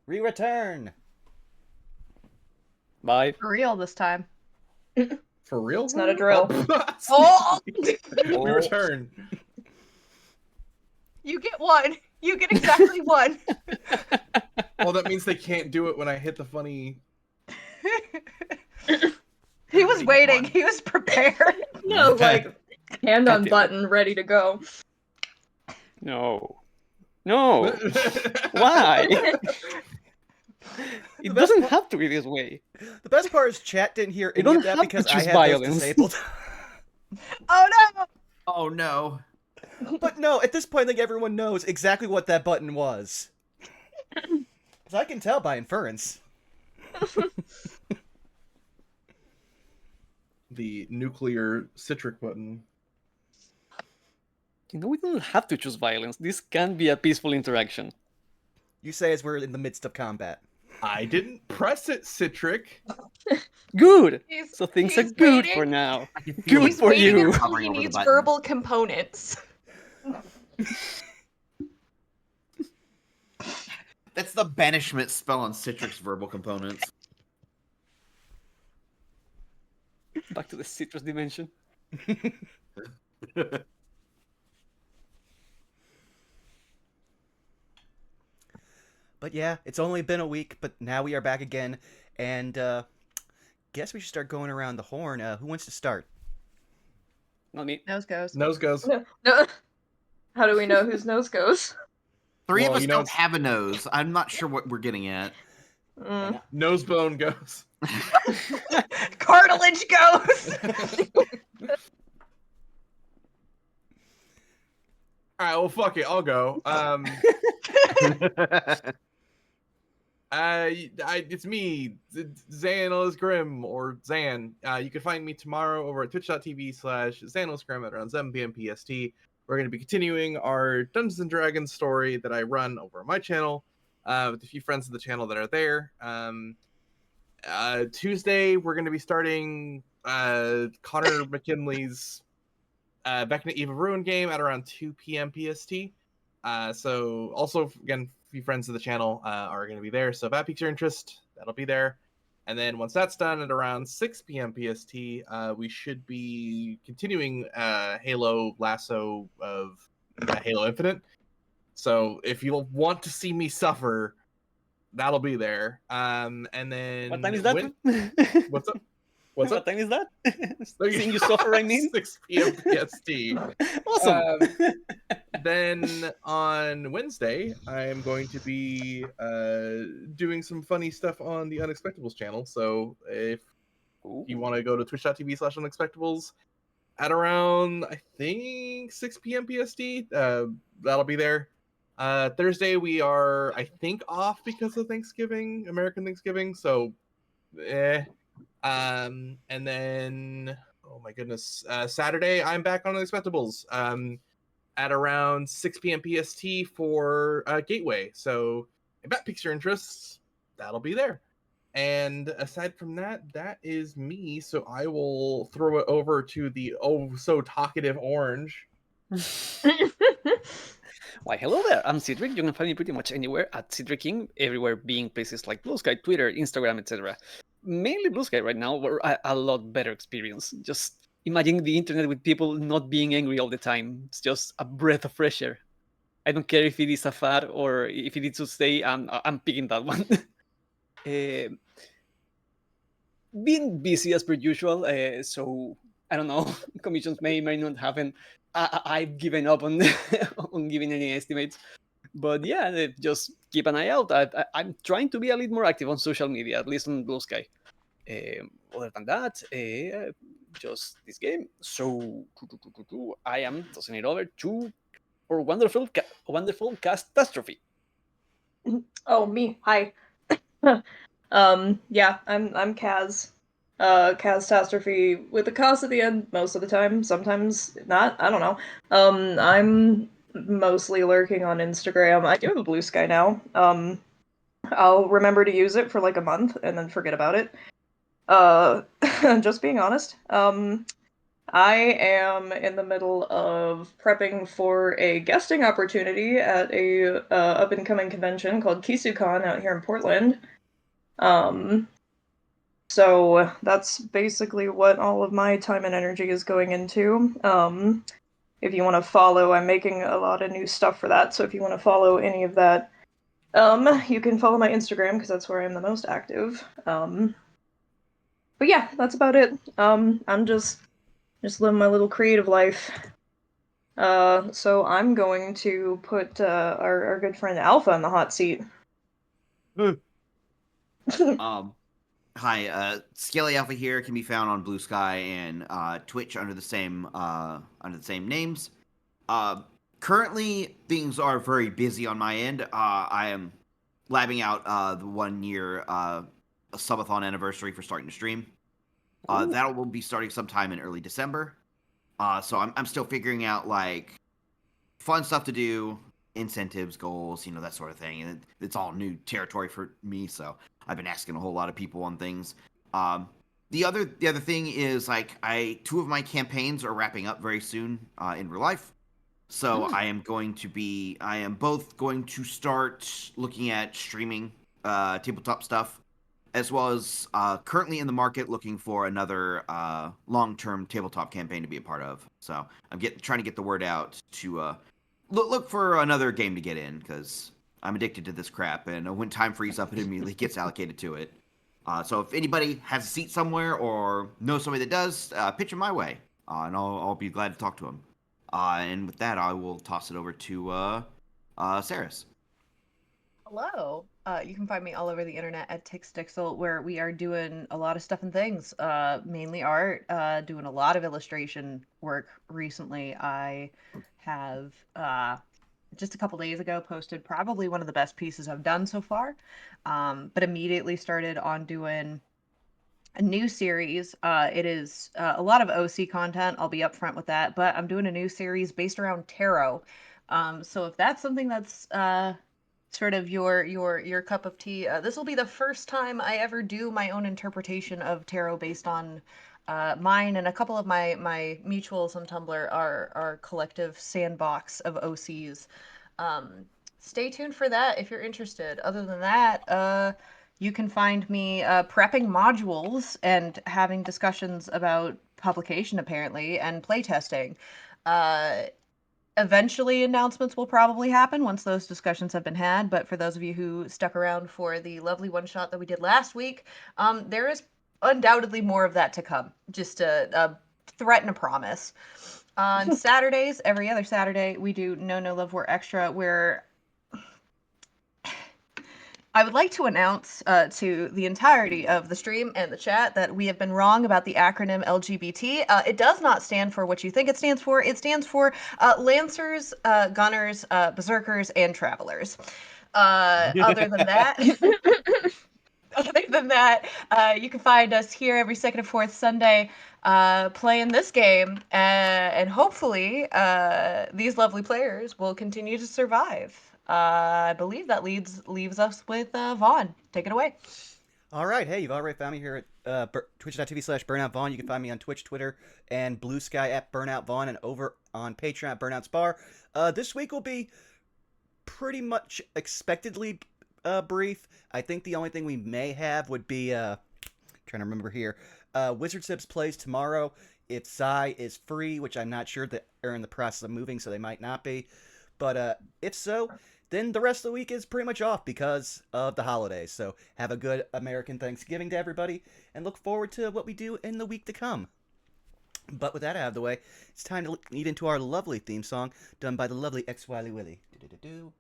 We return. Bye. For real this time. For real? It's not a drill. Oh! Oh! We return. You get one. You get exactly one. Well, that means they can't do it when I hit the funny. He was Big waiting. one. He was prepared. No, like hand on Happy. button, ready to go. No. No. Why? It doesn't have to be this way. The best part is chat didn't hear You any don't of that have to because I choose had violence. those disabled. Oh no! Oh no. But no, at this point, I think everyone knows exactly what that button was. As I can tell by inference. The nuclear citric button. You know, we don't have to choose violence. This can be a peaceful interaction. You say as we're in the midst of combat. I didn't press it, citric. Good. He's- So things are he's good waiting. for now. I can feel Good it He's for waiting you. until hovering he over the needs button. verbal components. That's the banishment spell on Citrix verbal components. Back to the citrus dimension. But yeah, it's only been a week, but now we are back again. And guess we should start going around the horn. Who wants to start? Not me. Nose goes. Nose goes. No. How do we know whose nose goes? Three Well, of us you know, don't it's- have a nose. I'm not sure what we're getting at. Nose bone goes. Cartilage goes. All right, well, fuck it. I'll go. It's me, Xanos Grim, or Zan. You can find me tomorrow over at twitch.tv/Xanos Grim at around 7 p.m. PST. We're going to be continuing our Dungeons and Dragons story that I run over on my channel with a few friends of the channel that are there. Tuesday, we're going to be starting Connor McKinley's Vecna Eve of Ruin game at around 2 p.m. PST. So also, again, a few friends of the channel are going to be there. So if that piques your interest, that'll be there. And then once that's done at around 6 p.m. PST, we should be continuing Halo Lasso of Halo Infinite. So if you want to see me suffer, that'll be there. And then What time is that? What's up? What's What up? time is that? Seeing you suffer, I mean. 6 p.m. PST. Awesome. Then on Wednesday, I am going to be doing some funny stuff on the Unexpectables channel. So if you want to go to twitch.tv/Unexpectables at around, I think, 6 p.m. PST, that'll be there. Thursday, we are, I think, off because of Thanksgiving, American Thanksgiving. So, and then, oh my goodness, Saturday, I'm back on Unexpectables. At around 6 p.m. PST for Gateway. So if that piques your interests, that'll be there. And aside from that, that is me. So I will throw it over to the oh so talkative Orange. Why, hello there. I'm Cedric. You can find me pretty much anywhere at Cedric King, everywhere being places like Blue Sky, Twitter, Instagram, etc. Mainly Blue Sky right now, where a lot better experience. Just imagine the internet with people not being angry all the time. It's just a breath of fresh air. I don't care if it is a fad or if it needs to stay, I'm picking that one. Being busy as per usual, so I don't know, commissions may not happen. I've given up on on giving any estimates. But yeah, just keep an eye out. I'm trying to be a little more active on social media, at least on Blue Sky. Other than that, just this game. So I am tossing it over to our wonderful catastrophe. Oh, me. Hi. Yeah, I'm Kaz. Catastrophe with a cause at the end most of the time, sometimes not. I don't know. I'm mostly lurking on Instagram. I do have a Blue Sky now. I'll remember to use it for like a month and then forget about it. Just being honest. I am in the middle of prepping for a guesting opportunity at a up-and-coming convention called KisuCon out here in Portland. So that's basically what all of my time and energy is going into. If you want to follow, I'm making a lot of new stuff for that, so if you want to follow any of that, you can follow my Instagram, because that's where I'm the most active. But yeah, that's about it. I'm just living my little creative life. So I'm going to put our good friend Alpha in the hot seat. Hi, Scaly Alpha here can be found on Blue Sky and Twitch under the same names. Currently, things are very busy on my end. I am labbing out the 1 year subathon anniversary for starting to stream. That will be starting sometime in early December. So I'm still figuring out like fun stuff to do, incentives, goals, that sort of thing. And it's all new territory for me, so I've been asking a whole lot of people on things. The other thing is like two of my campaigns are wrapping up very soon in real life. So I am both going to start looking at streaming tabletop stuff, as well as currently in the market looking for another long-term tabletop campaign to be a part of. So I'm trying to get the word out to look for another game to get in, because I'm addicted to this crap, and when time frees up, it immediately gets allocated to it. So if anybody has a seat somewhere or knows somebody that does, pitch them my way, and I'll be glad to talk to them. And with that, I will toss it over to Saris. Hello. You can find me all over the internet at TixDixel, where we are doing a lot of stuff and things, mainly art, doing a lot of illustration work recently. I have just a couple days ago posted probably one of the best pieces I've done so far, but immediately started on doing a new series. It is a lot of OC content. I'll be upfront with that, but I'm doing a new series based around tarot. So if that's something that's sort of your cup of tea, this will be the first time I ever do my own interpretation of tarot based on mine and a couple of my mutuals on Tumblr, our collective sandbox of OCs. Stay tuned for that if you're interested. Other than that, you can find me prepping modules and having discussions about publication, apparently, and playtesting. Eventually, announcements will probably happen once those discussions have been had. But for those of you who stuck around for the lovely one shot that we did last week, there is undoubtedly more of that to come. Just a threat and a promise. On Saturdays, every other Saturday, we do No Love War Extra, where I would like to announce to the entirety of the stream and the chat that we have been wrong about the acronym LGBT. It does not stand for what you think it stands for. It stands for Lancers, Gunners, Berserkers, and Travelers. Other than that, you can find us here every second and fourth Sunday playing this game, and hopefully these lovely players will continue to survive. I believe that leaves us with Vaughn. Take it away. All right, hey, you've already found me here at twitch.tv/BurnoutVaughn. You can find me on Twitch, Twitter, and Blue Sky at BurnoutVaughn, and over on Patreon at Burnout's Bar. This week will be pretty much expectedly brief. I think the only thing we may have would be, trying to remember here, Wizard Sips plays tomorrow. If Psy is free, which I'm not sure, that are in the process of moving, so they might not be. But if so, then the rest of the week is pretty much off because of the holidays. So have a good American Thanksgiving to everybody, and look forward to what we do in the week to come. But with that out of the way, it's time to lead into our lovely theme song done by the lovely X Wiley Willy. Do-do-do-do.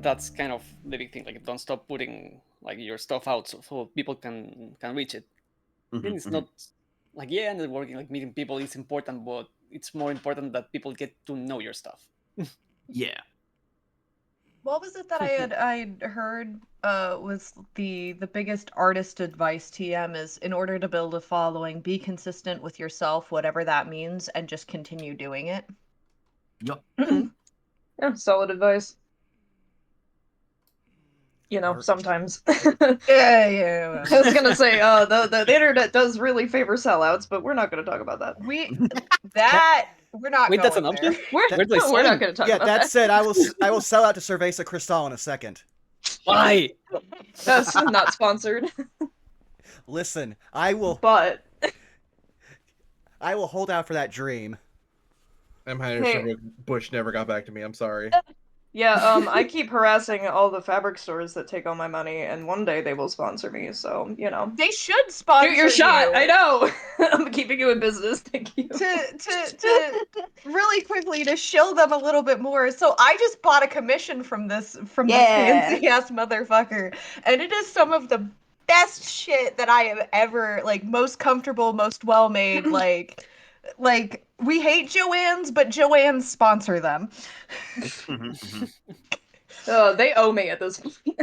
that's kind of the big thing. Like, don't stop putting like your stuff out so people can reach it. Then it's not like, yeah, networking, like meeting people is important, but it's more important that people get to know your stuff. Yeah. What was it that I'd heard was the biggest artist advice TM is in order to build a following, be consistent with yourself, whatever that means, and just continue doing it. Yep. Yeah, solid advice. You know, Art. sometimes. Yeah. I was gonna say, the internet does really favor sellouts, but we're not gonna talk about that. We're not Wait, that's an going there. option? We're, Where do I we're not sign? gonna talk Yeah, about that that. said, I will sell out to Cerveza Cristal in a second. Why? That's not sponsored, Listen, I will but hold out for that dream. Anheuser Busch never got back to me. I'm sorry. yeah, I keep harassing all the fabric stores that take all my money, and one day they will sponsor me. So you know, They should sponsor shoot your shot. you. I know. I'm keeping you in business. Thank you. To really quickly to show them a little bit more. So I just bought a commission from this fancy ass motherfucker, and it is some of the best shit that I have ever most comfortable, most well made. Like we hate Joann's, but Joann's sponsor them. They owe me at this point.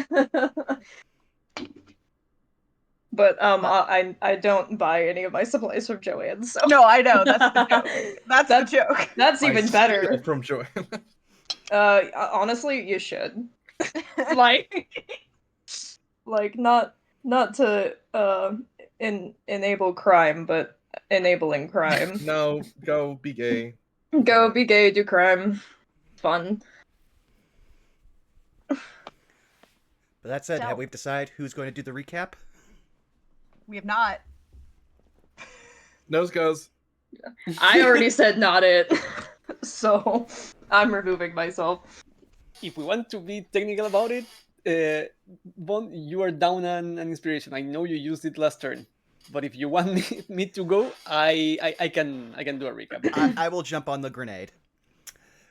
But I don't buy any of my supplies from Joann's. So No, I know that's the joke. That's the joke. That's I even steal better. from Joanne. Honestly, you should. like, not to enable crime, but enabling crime. No, go be gay. Go be gay, do crime. Fun. But that said, So- have we decided who's going to do the recap? We have not. Nose goes. I already said not it, so I'm removing myself. If we want to be technical about it, Von, you are down an inspiration. I know you used it last turn, but if you want me to go, I can do a recap. I will jump on the grenade.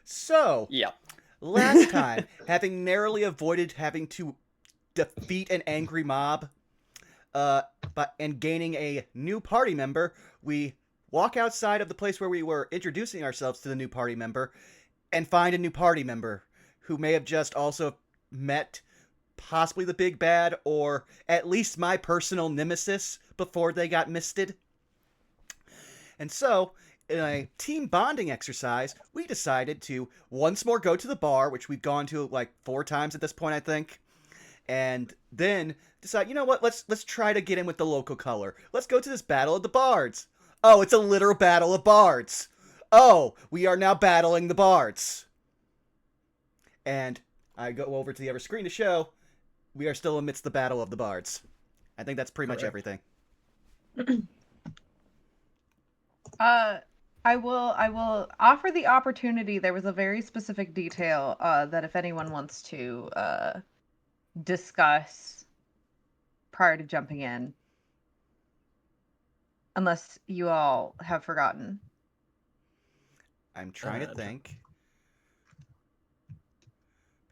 So, Yeah. last time, having narrowly avoided having to defeat an angry mob, and gaining a new party member, we walk outside of the place where we were introducing ourselves to the new party member, and find a new party member who may have just also met possibly the big bad, or at least my personal nemesis before they got misted. And so, in a team bonding exercise, we decided to once more go to the bar, which we've gone to like 4 times at this point, I think, and then decide, you know what, let's try to get in with the local color. Let's go to this Battle of the Bards. Oh, it's a literal Battle of Bards. Oh, we are now battling the Bards. And I go over to the other screen to show we are still amidst the Battle of the Bards. I think that's pretty much everything. I will offer the opportunity. There was a very specific detail that if anyone wants to discuss prior to jumping in, unless you all have forgotten. I'm trying to think.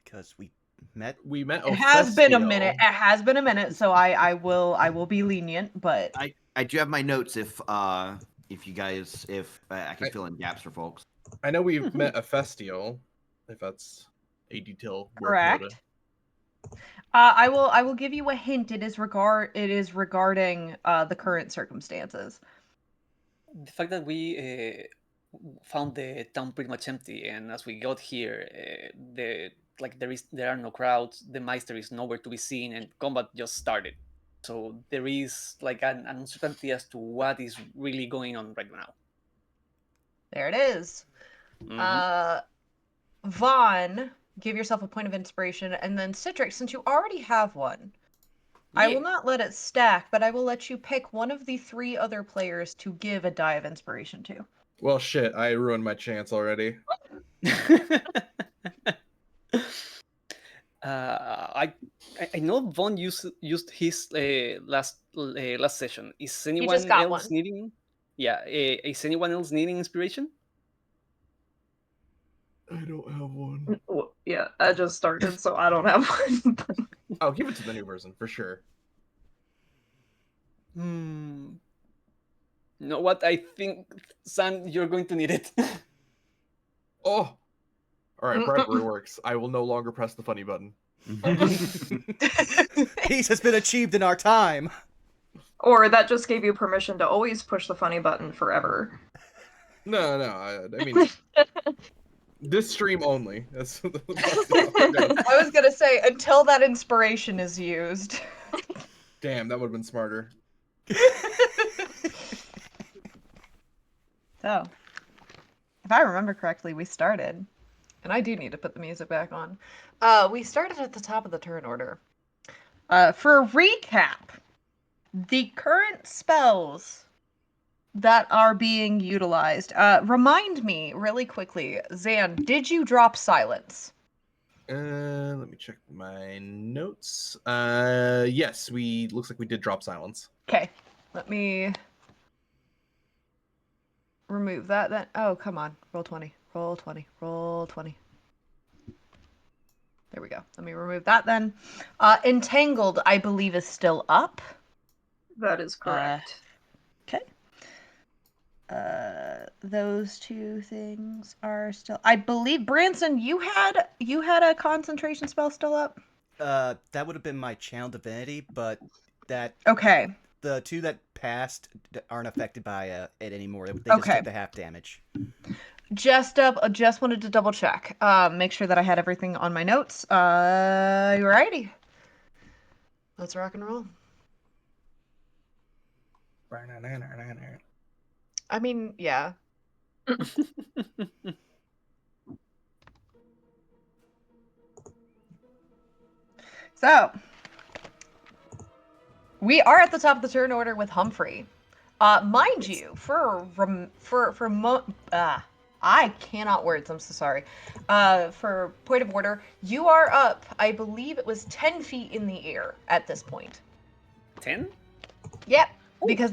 Because we met. It has been a minute. It has been a minute, so I will be lenient, but I do have my notes if you guys I can fill in gaps for folks. I know we've met a Festial, if that's a detail worth correct. noting. I will give you a hint. It is regarding the current circumstances. The fact that we found the town pretty much empty, and as we got here, there are no crowds. The Meister is nowhere to be seen, and combat just started. So there is like an uncertainty as to what is really going on right now. There it is. Vaughn, give yourself a point of inspiration, and then Citrix, since you already have one, I will not let it stack, but I will let you pick one of the 3 other players to give a die of inspiration to. Well, shit, I ruined my chance already. I know Von used his last session. Is anyone got else one. needing? Yeah, is anyone else needing inspiration? I don't have one. Yeah, I just started, so I don't have one. Oh, give it to the new version for sure. You know what? I think, San, you're going to need it. Oh, all right. Bribery works. I will no longer press the funny button. Peace has been achieved in our time. Or that just gave you permission to always push the funny button forever. No, I mean, this stream only. That's I was gonna say until that inspiration is used. damn. That would have been smarter. So, if I remember correctly, we started, and I do need to put the music back on. We started at the top of the turn order. For a recap, the current spells that are being utilized. Remind me really quickly, Zan, did you drop silence? Let me check my notes. Yes, looks like we did drop silence. Okay, let me remove that then. Oh, come on. Roll 20. Roll 20. Roll 20. There we go. Let me remove that then. Entangled, I believe, is still up. That is correct. Okay. Those two things are still. I believe Branson, you had a concentration spell still up. That would have been my channel divinity, but that Okay. the two that passed aren't affected by it anymore. They just Okay. take the half damage. Just wanted to double check. Make sure that I had everything on my notes. Alrighty. Let's rock and roll. I mean, yeah. So, we are at the top of the turn order with Humphrey. Mind you, I cannot words. I'm so sorry. For point of order, you are up. I believe it was 10 feet in the air at this point. 10? Yep, because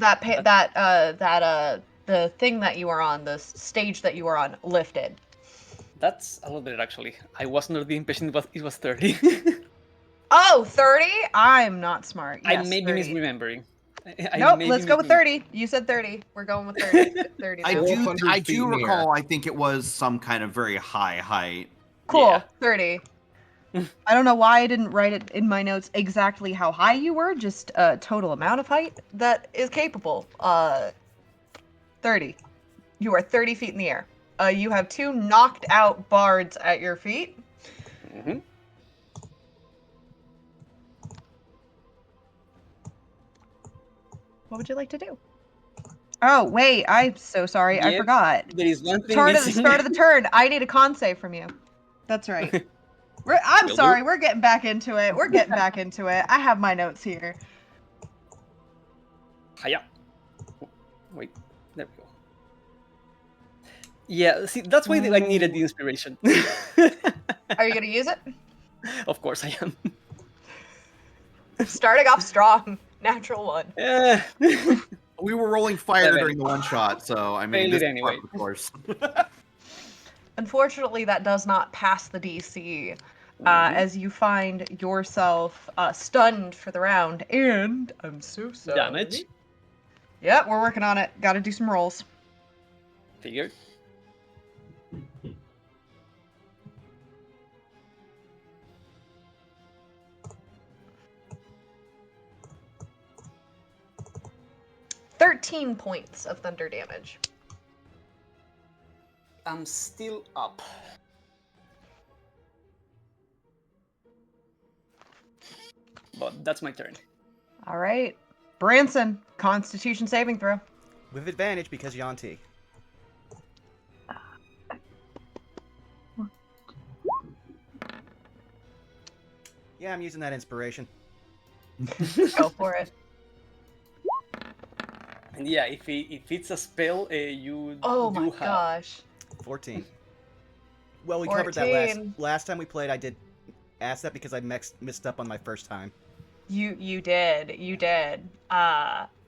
the thing that you are on, the stage that you are on, lifted. That's a little bit, actually. I was under the impression it was 30. Oh, 30? I'm not smart. I Yes, may be 30. misremembering. Nope, let's go with 30. You said 30. We're going with 30. 30 now. I 400 feet do in the air. recall. I think it was some kind of very high height. Cool, Yeah. 30. I don't know why I didn't write it in my notes exactly how high you were, just a total amount of height that is capable. 30. You are 30 feet in the air. You have two knocked out bards at your feet. Mm-hmm. What would you like to do? Oh, wait, I'm so sorry. I Yep, forgot. There is one thing Start at the missing. start of the turn. I need a con save from you. That's right. I'm Will sorry. do. We're getting back into it. I have my notes here. Hiya. Wait, there we go. Yeah, see, that's why I needed the inspiration. Are you going to use it? Of course I am. Starting off strong. Natural one. We were rolling fire 7. during the one shot, so I mean, Failed this it is anyway. part of course. Unfortunately, that does not pass the DC. Mhm. As you find yourself stunned for the round, and I'm so sorry. Damage. Yep, we're working on it. Got to do some rolls. Figured. $13 points of thunder damage. I'm still up. But that's my turn. All right, Branson, Constitution saving throw. With advantage because Yanti. Yeah, I'm using that inspiration. Go for it. And yeah, if it's a spell, you Oh do my have. gosh. 14. Well, we covered that 14. last time we played. I did ask that because I messed up on my first time. You did.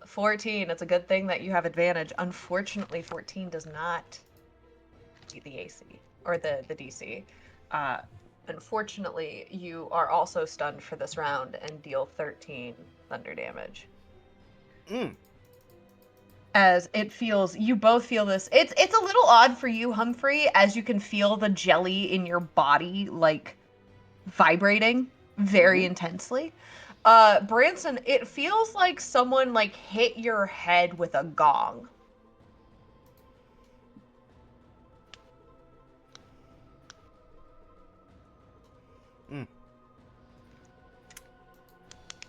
14. It's a good thing that you have advantage. Unfortunately, 14 does not beat the AC or the DC. Unfortunately, you are also stunned for this round and deal 13 thunder damage. As it feels, you both feel this. It's a little odd for you, Humphrey, as you can feel the jelly in your body like vibrating very intensely. Branson, it feels like someone like hit your head with a gong.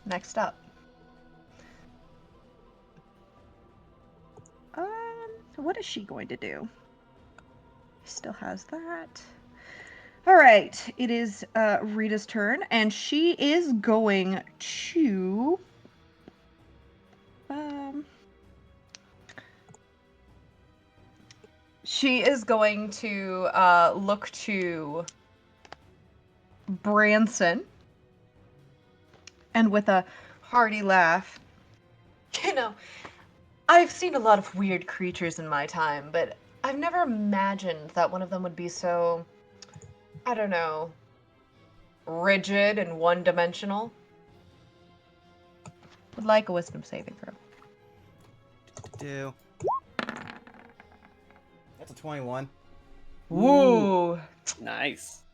Next up. What is she going to do? Still has that. All right, it is Rita's turn, and she is going to look to Branson, and with a hearty laugh, you know, I've seen a lot of weird creatures in my time, but I've never imagined that one of them would be so, I don't know, rigid and one-dimensional. Would like a wisdom saving throw. Do. That's a 21. Woo! Nice.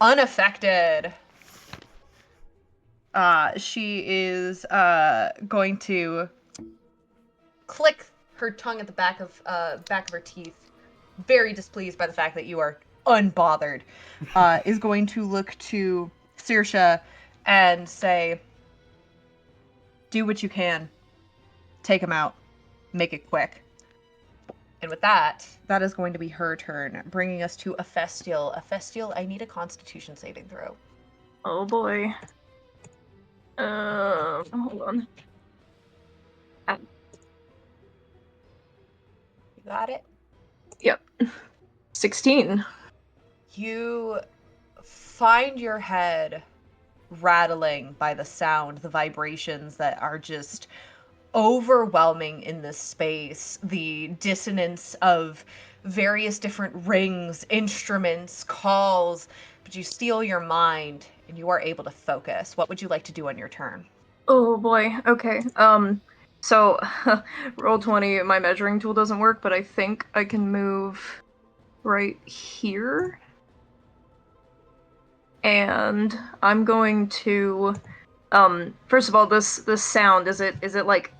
Unaffected. She is going to click her tongue at the back of her teeth, very displeased by the fact that you are unbothered. Is going to look to Saoirse and say, "Do what you can. Take him out. Make it quick." And with that, that is going to be her turn, bringing us to Ephestial. Ephestial, I need a Constitution saving throw. Oh boy. Hold on. You got it? Yep. 16. You find your head rattling by the sound, the vibrations that are just overwhelming in this space, the dissonance of various different rings, instruments, calls, but you steal your mind and you are able to focus. What would you like to do on your turn? Oh boy. Okay. So roll 20, my measuring tool doesn't work, but I think I can move right here. And I'm going to first of all, this sound, is it like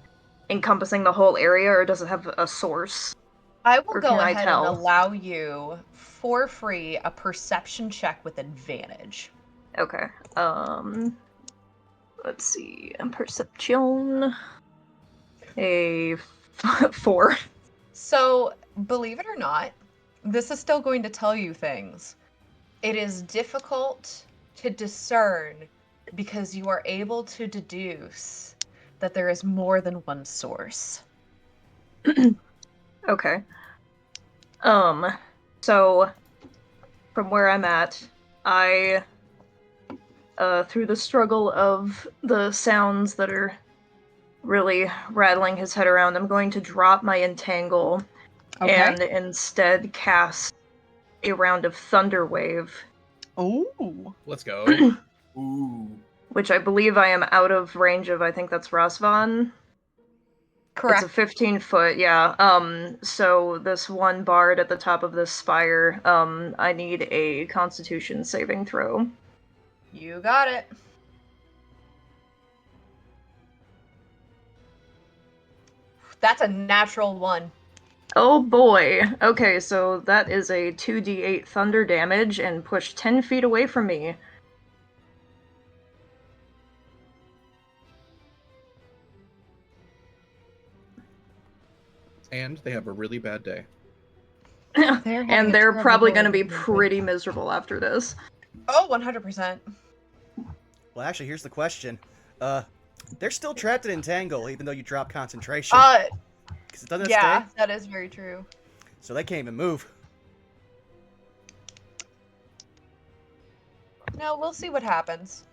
encompassing the whole area, or does it have a source? I will Or go can I ahead and tell? allow you for free a perception check with advantage. Okay. Let's see. Perception. A 4. So, believe it or not, this is still going to tell you things. It is difficult to discern because you are able to deduce that there is more than one source. Okay. So from where I'm at, I through the struggle of the sounds that are really rattling his head around, I'm going to drop my entangle and instead cast a round of Thunder Wave. Oh. Let's go. Ooh. Which I believe I am out of range of. I think that's Rasvan. Correct. It's a 15-foot, yeah. So this one bard at the top of this spire, I need a Constitution saving throw. You got it. That's a natural 1. Oh boy. Okay, so that is a 2d8 thunder damage and push 10 feet away from me. And they have a really bad day. And they're probably going to be pretty miserable after this. Oh, 100%. Well, actually, here's the question. They're still trapped in Entangle, even though you drop concentration. Because it doesn't Yeah, stay. that is very true. So they can't even move. No, we'll see what happens.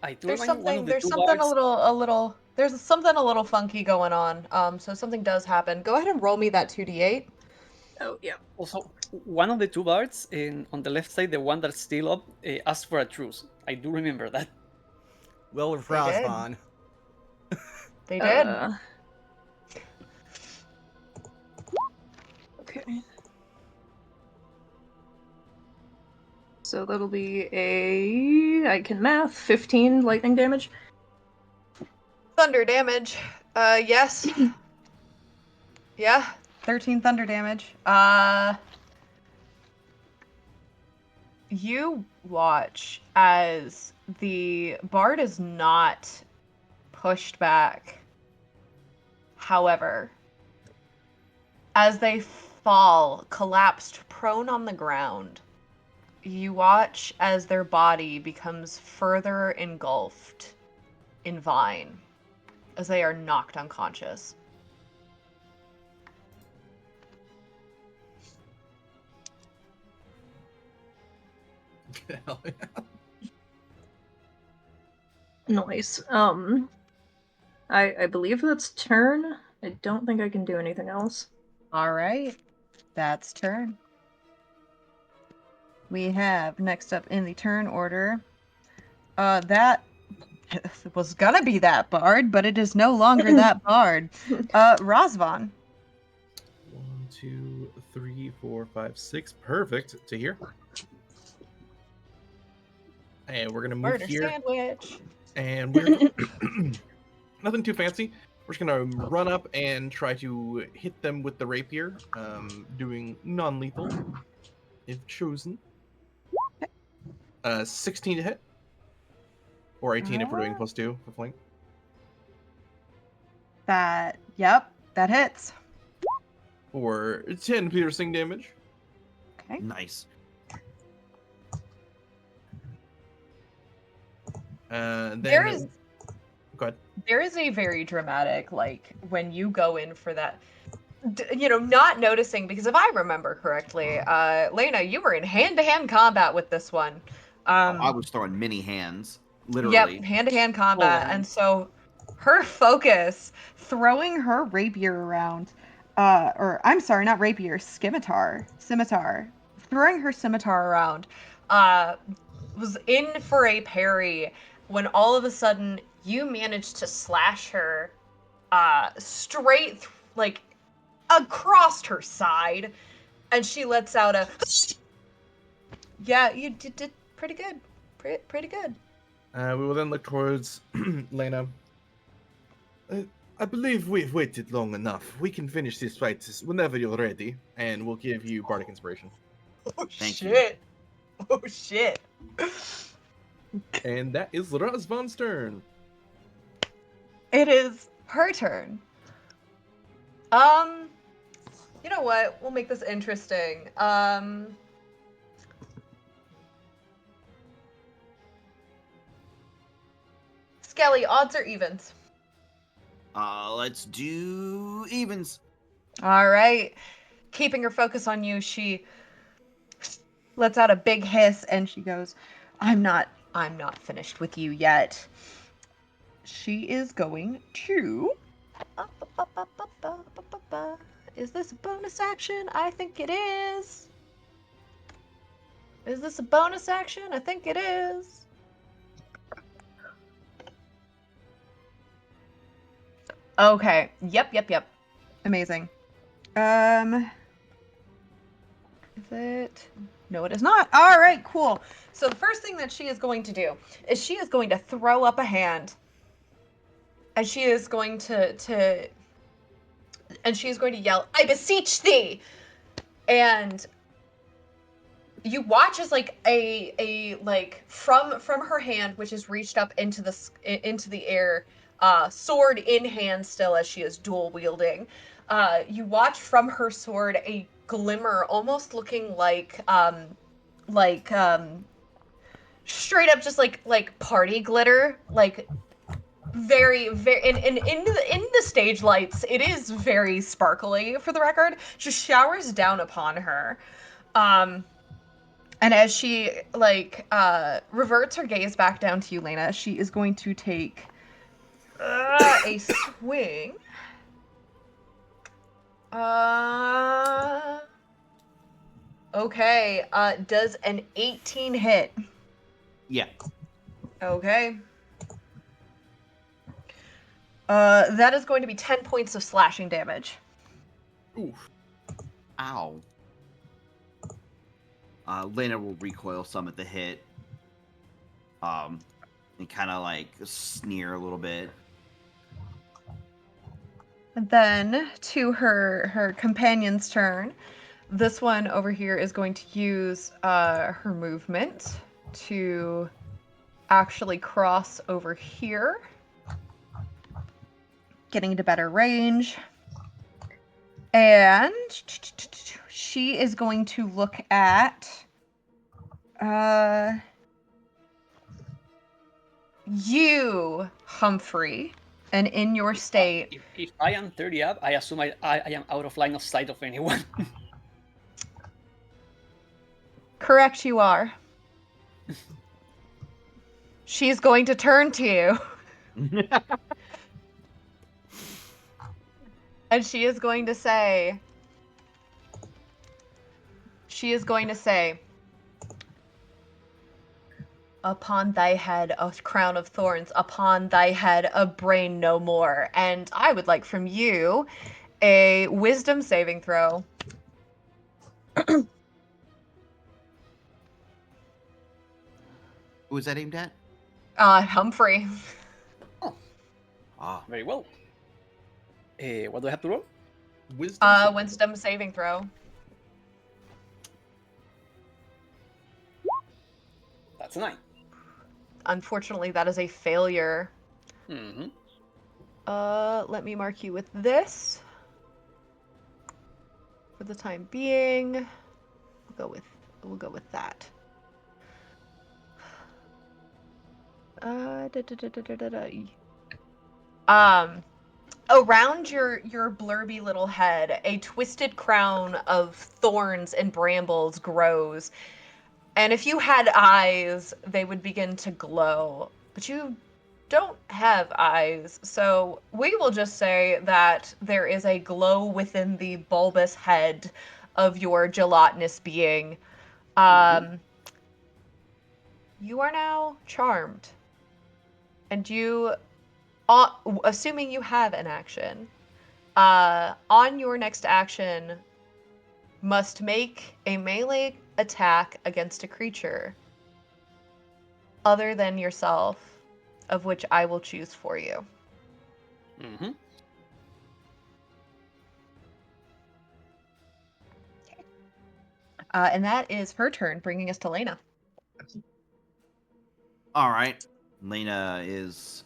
I do There's remind one of something. the There's two something bards. a little. There's something a little funky going on. So something does happen. Go ahead and roll me that 2d8. Oh, yeah. Also, one of the two bards on the left side, the one that's still up, asked for a truce. I do remember that. Well, did. Razvan. They did. Okay. So that'll be I can math, 15 lightning damage. Thunder damage. Yes. Yeah. 13 thunder damage. You watch as the bard is not pushed back. However, as they fall, collapsed prone on the ground, you watch as their body becomes further engulfed in vine as they are knocked unconscious. Hell yeah. Nice. I believe that's turn. I don't think I can do anything else. All right. That's turn. We have next up in the turn order. That was gonna be that bard, but it is no longer that bard. Razvan. 1, 2, 3, 4, 5, 6. Perfect to hear. And we're gonna move Murder here, sandwich. and we're nothing too fancy. We're just gonna run up and try to hit them with the rapier, doing non-lethal if chosen. 16 to hit, or 18 if we're doing +2 for flank. Yep, that hits. Or 10 piercing damage. Okay. Nice. Then There is go ahead. there is a very dramatic, like, when you go in for that, not noticing, because if I remember correctly, Lena, you were in hand-to-hand combat with this one. I was throwing mini hands, literally. Yep, hand-to-hand combat, and so her focus, throwing her rapier around, or I'm sorry, not rapier, scimitar, throwing her scimitar around, was in for a parry when all of a sudden you managed to slash her straight like across her side, and she lets out a yeah, you did pretty good. Pretty good. We will then look towards Lena. I believe we've waited long enough. We can finish this fight whenever you're ready, and we'll give you Bardic Inspiration. Oh Thank shit. Oh shit. And that is Razvan's turn. It is her turn. You know what? We'll make this interesting. Skelly, odds or evens? Let's do evens. All right. Keeping her focus on you, she lets out a big hiss and she goes, I'm not finished with you yet. She is going to Is this a bonus action? I think it is. Is this a bonus action? I think it is. Okay. Yep. Amazing. Is it? No, it is not. All right, cool. So the first thing that she is going to do is she is going to throw up a hand. And she is going to yell, I beseech thee! And you watch as like a from her hand, which is reached up into the air, sword in hand still as she is dual wielding. You watch from her sword a glimmer, almost looking like straight up just like party glitter, like very in the stage lights. It is very sparkly, for the record. Just showers down upon her. And as she reverts her gaze back down to you, Lena, she is going to take a swing. Okay. Does an 18 hit? Yeah. Okay. That is going to be 10 points of slashing damage. Oof. Ow. Lena will recoil some at the hit. And kind of like sneer a little bit. And then to her companion's turn. This one over here is going to use her movement to actually cross over here, getting into better range. And she is going to look at you, Humphrey, and in your state. If I am 30 up, I assume I am out of line of sight of anyone. Correct, you are. She's going to turn to you. And she is going to say, upon thy head a crown of thorns, upon thy head a brain no more. And I would like from you a wisdom saving throw. Who was that aimed at? Humphrey. Ah. Very well. What do I have to roll? Wisdom saving throw. That's a 9. Unfortunately, that is a failure. Mm-hmm. Let me mark you with this. For the time being, we'll go with that. Around your blurby little head, a twisted crown of thorns and brambles grows. And if you had eyes, they would begin to glow. But you don't have eyes, so we will just say that there is a glow within the bulbous head of your gelatinous being. You are now charmed. And you, assuming you have an action, on your next action, must make a melee attack against a creature other than yourself, of which I will choose for you. Mm-hmm. And that is her turn, bringing us to Lena. All right. Lena is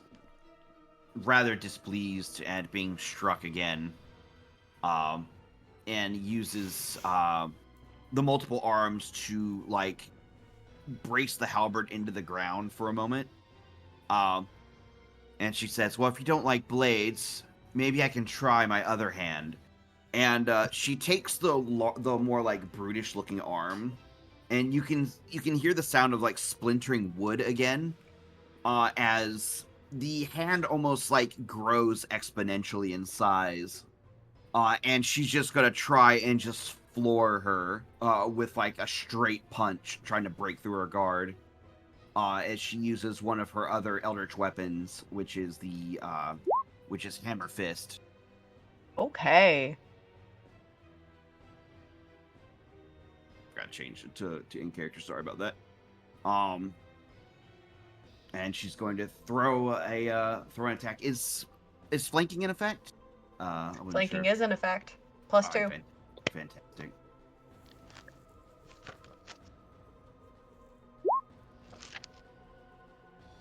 rather displeased at being struck again, and uses the multiple arms to like brace the halberd into the ground for a moment. And she says, "Well, if you don't like blades, maybe I can try my other hand." And she takes the more like brutish looking arm, and you can hear the sound of like splintering wood again, as the hand almost like grows exponentially in size. And she's just gonna try and just floor her with like a straight punch, trying to break through her guard. As she uses one of her other eldritch weapons, which is Hammer Fist. Okay. Gotta change it to in character. Sorry about that. And she's going to throw an attack. Is flanking in effect? Flanking is in effect. Plus All 2. right, fantastic.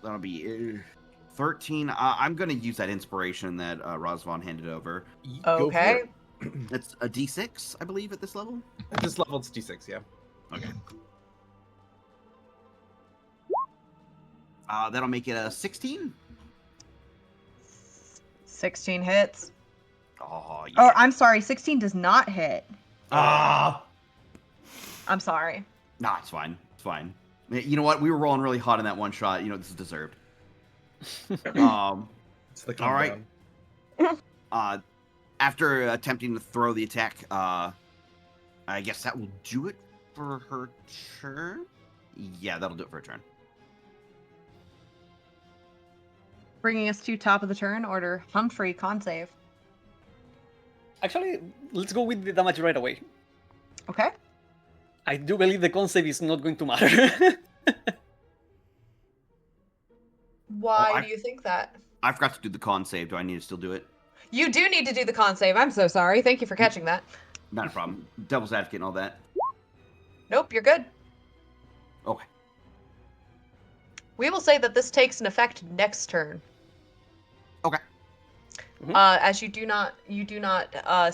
That'll be 13. I'm going to use that inspiration that Razvan handed over. Go for Okay. it. It's a D6, I believe, at this level. At this level, it's D6, yeah. Okay. That'll make it a 16. 16 hits. Oh, yeah. Oh, I'm sorry. 16 does not hit. Ah! I'm sorry. Nah, it's fine. It's fine. You know what? We were rolling really hot in that one shot. You know, this is deserved. It's the All right. countdown. After attempting to throw the attack, I guess that will do it for her turn. Yeah, that'll do it for her turn. Bringing us to top of the turn order, Humphrey, con save. Actually, let's go with the damage right away. Okay. I do believe the con save is not going to matter. Why do you think that? I forgot to do the con save. Do I need to still do it? You do need to do the con save. I'm so sorry. Thank you for catching that. Not a problem. Devil's advocate and all that. Nope, you're good. Okay. We will say that this takes an effect next turn. Okay. As you do not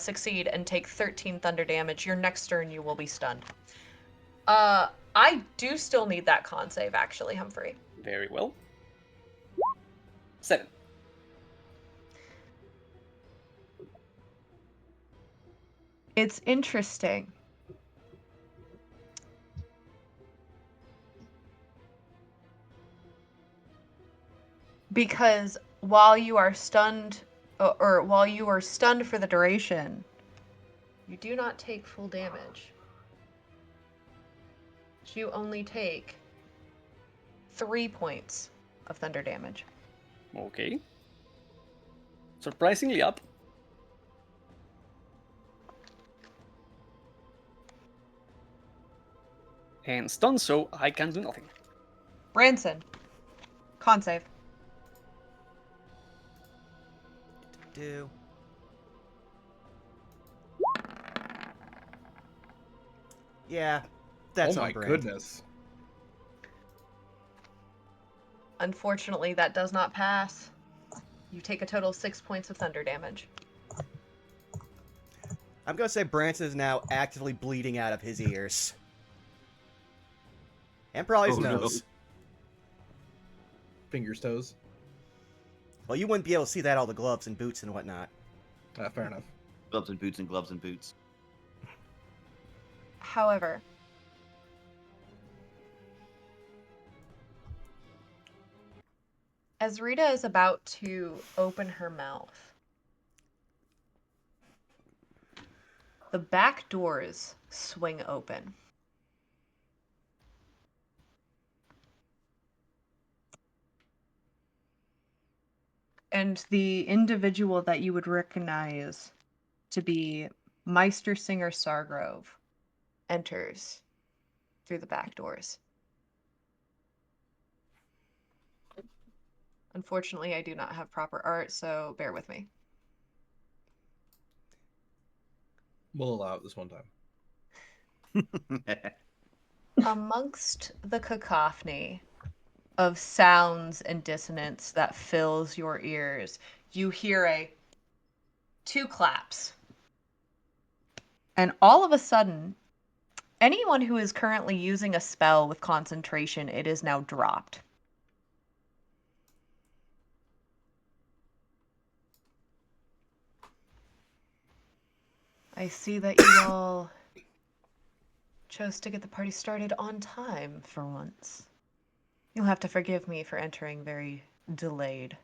succeed and take 13 thunder damage, your next turn you will be stunned. I do still need that con save, actually, Humphrey. Very well. 7. It's interesting. Because while you are stunned, or while you are stunned for the duration, you do not take full damage. You only take 3 points of thunder damage. Okay. Surprisingly up. And stunned, so I can do nothing. Branson, con save. Do. Yeah, that's oh on my brand. goodness. Unfortunately, that does not pass. You take a total of 6 points of thunder damage. I'm gonna say Branson is now actively bleeding out of his ears. And probably his Oh, no. nose. Fingers, toes. Well, you wouldn't be able to see that, all the gloves and boots and whatnot. Fair enough. Gloves and boots and gloves and boots. However, as Rita is about to open her mouth, the back doors swing open. And the individual that you would recognize to be Meister Singer Sargrove enters through the back doors. Unfortunately, I do not have proper art, so bear with me. We'll allow it this one time. Amongst the cacophony of sounds and dissonance that fills your ears, you hear two claps. And all of a sudden, anyone who is currently using a spell with concentration, it is now dropped. I see that you all chose to get the party started on time for once. You'll have to forgive me for entering very delayed.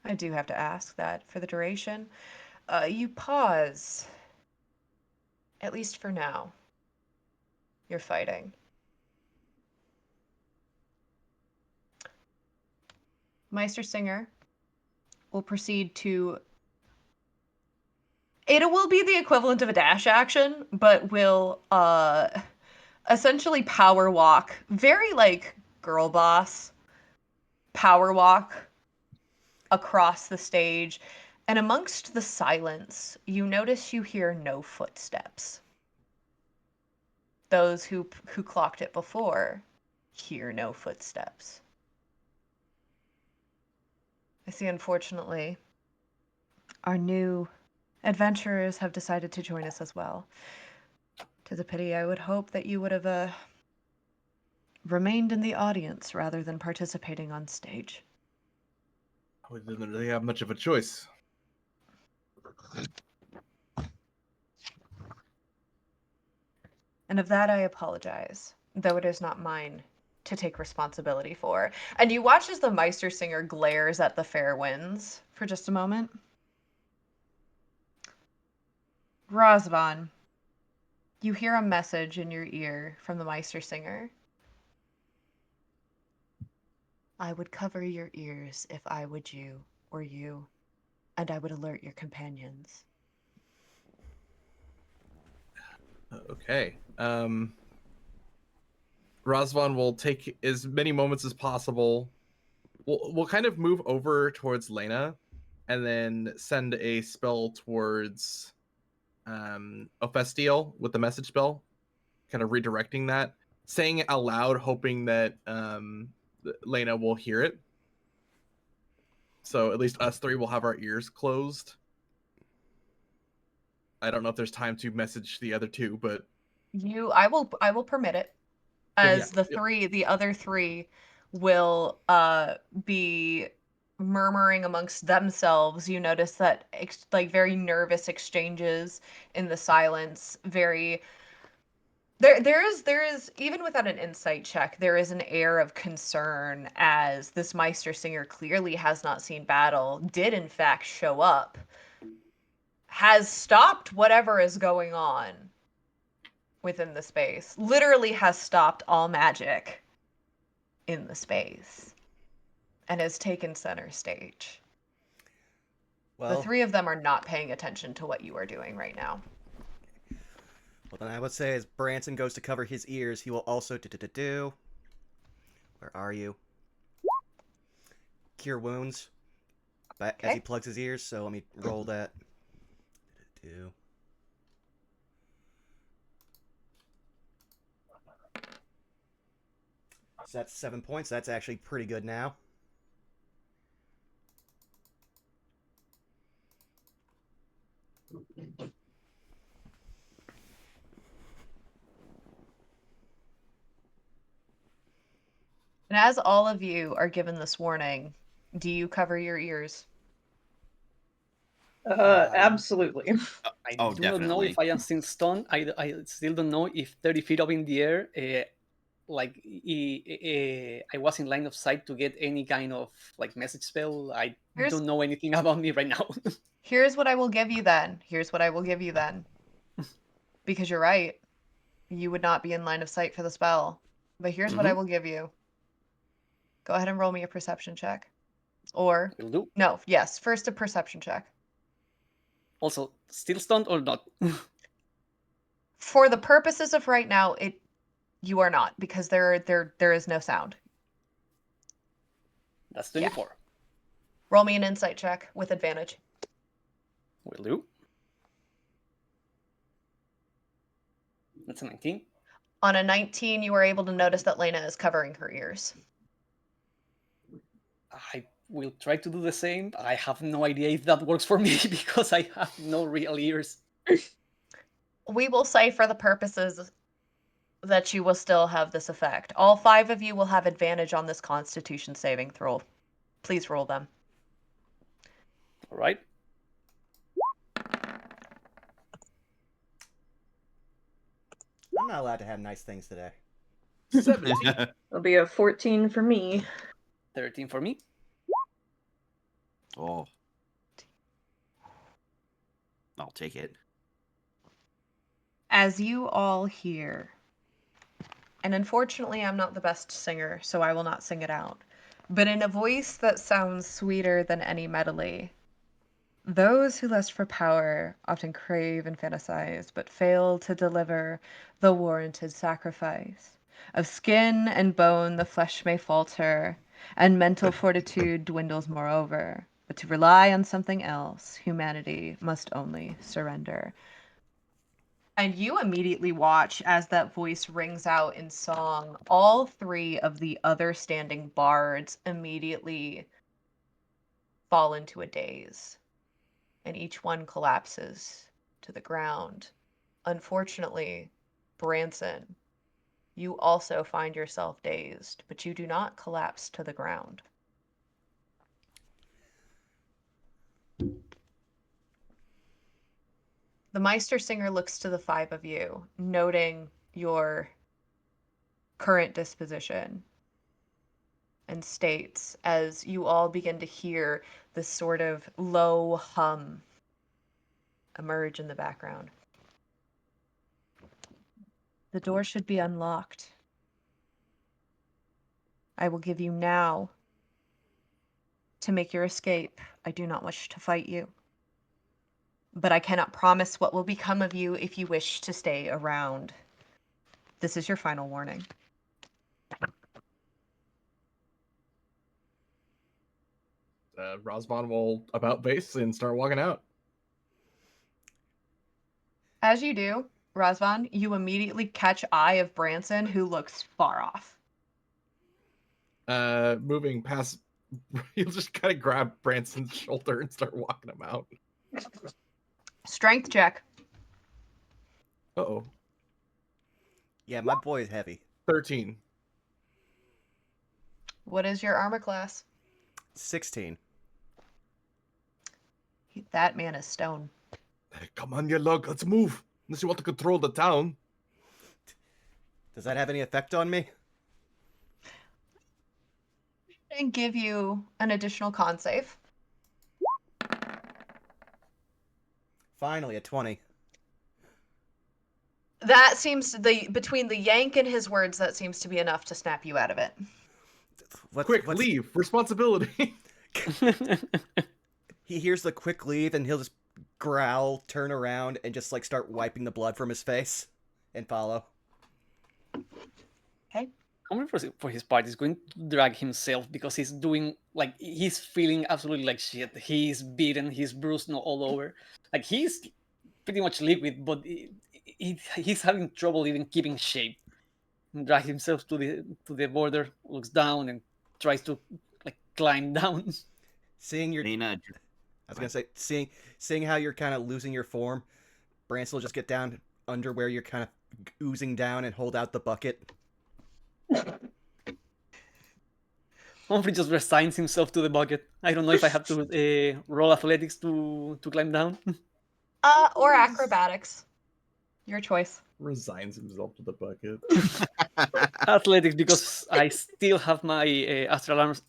I do have to ask that for the duration, you pause, at least for now, your fighting. Meister Singer will proceed to... It will be the equivalent of a dash action, but will essentially power walk, very like girl boss, power walk across the stage. And amongst the silence, you notice you hear no footsteps. Those who clocked it before hear no footsteps. I see, unfortunately, our new adventurers have decided to join us as well. 'Tis a pity. I would hope that you would have remained in the audience rather than participating on stage. We didn't really have much of a choice. And of that I apologize, though it is not mine to take responsibility for. And you watch as the Meister Singer glares at the fair winds for just a moment. Razvan, You hear a message in your ear from the Meister Singer. I would cover your ears if I would you, or you, and I would alert your companions. Okay. Razvan will take as many moments as possible. We'll kind of move over towards Lena, and then send a spell towards Ophestiel with the message spell, kind of redirecting that, saying it out loud, hoping that Lena will hear it. So at least us three will have our ears closed. I don't know if there's time to message the other two, but I will permit it. As yeah. the other three will be murmuring amongst themselves. You notice that like very nervous exchanges in the silence, very there is even without an insight check, there is an air of concern as this Meister Singer clearly has not seen battle, did in fact show up, has stopped whatever is going on within the space, literally has stopped all magic in the space, and has taken center stage. The Well, three of them are not paying attention to what you are doing right now. well, then I would say as Branson goes to cover his ears, he will also do. Where are you? Cure wounds. But as he Okay. plugs his ears, so let me roll that. Do. So that's 7 points. That's actually pretty good now. And as all of you are given this warning, do you cover your ears? Absolutely. I Oh, do not know definitely. if I am still stunned. I still don't know if 30 feet up in the air, I was in line of sight to get any kind of like message spell. I Here's don't know anything about me right now. here's what I will give you then. Because you're right. You would not be in line of sight for the spell. But here's what I Mhm. will give you. Go ahead and roll me a perception check. Or Will do. no, yes, first a perception check. Also, still stunned or not? For the purposes of right now, you are not, because there is no sound. That's Yeah. 24. Roll me an insight check with advantage. Will do. That's a 19. On a 19, you are able to notice that Lena is covering her ears. I will try to do the same. I have no idea if that works for me because I have no real ears. We will say for the purposes that you will still have this effect. All 5 of you will have advantage on this Constitution saving throw. Please roll them. All right. I'm not allowed to have nice things today. 17. It'll be a 14 for me. 13 for me. Oh. I'll take it. As you all hear, and unfortunately I'm not the best singer, so I will not sing it out, but in a voice that sounds sweeter than any medley, those who lust for power often crave and fantasize, but fail to deliver the warranted sacrifice. Of skin and bone the flesh may falter, and mental fortitude dwindles moreover. But to rely on something else, humanity must only surrender. And you immediately watch as that voice rings out in song. All 3 of the other standing bards immediately fall into a daze, and each one collapses to the ground. Unfortunately, Branson, you also find yourself dazed, but you do not collapse to the ground. The Meister Singer looks to the 5 of you, noting your current disposition, and states, as you all begin to hear this sort of low hum emerge in the background. The door should be unlocked. I will give you now to make your escape. I do not wish to fight you. But I cannot promise what will become of you if you wish to stay around. This is your final warning. Rosvan will about face and start walking out. As you do, Razvan, you immediately catch eye of Branson, who looks far off. Moving past, he'll just kind of grab Branson's shoulder and start walking him out. Strength check. Uh-oh. Yeah, my boy is heavy. 13. What is your armor class? 16. That man is stone. Hey, come on, you lug, let's move. Unless you want to control the town. Does that have any effect on me? And give you an additional con save. Finally, a 20. That seems between the yank and his words, that seems to be enough to snap you out of it. Quick, leave. Responsibility. He hears the quick leave and he'll just growl, turn around, and just like start wiping the blood from his face and follow. Humphrey, for his part, is going to drag himself because he's doing like he's feeling absolutely like shit. He's beaten, he's bruised all over. Like he's pretty much liquid, but he's having trouble even keeping shape. Drag himself to the border, looks down, and tries to like climb down. Seeing your, Lena, I was gonna say, seeing how you're kind of losing your form, Branson will just get down under where you're kind of oozing down and hold out the bucket. Humphrey just resigns himself to the bucket. I don't know if I have to roll athletics to climb down. Or acrobatics. Your choice. Resigns himself to the bucket. Athletics, because I still have my astral arms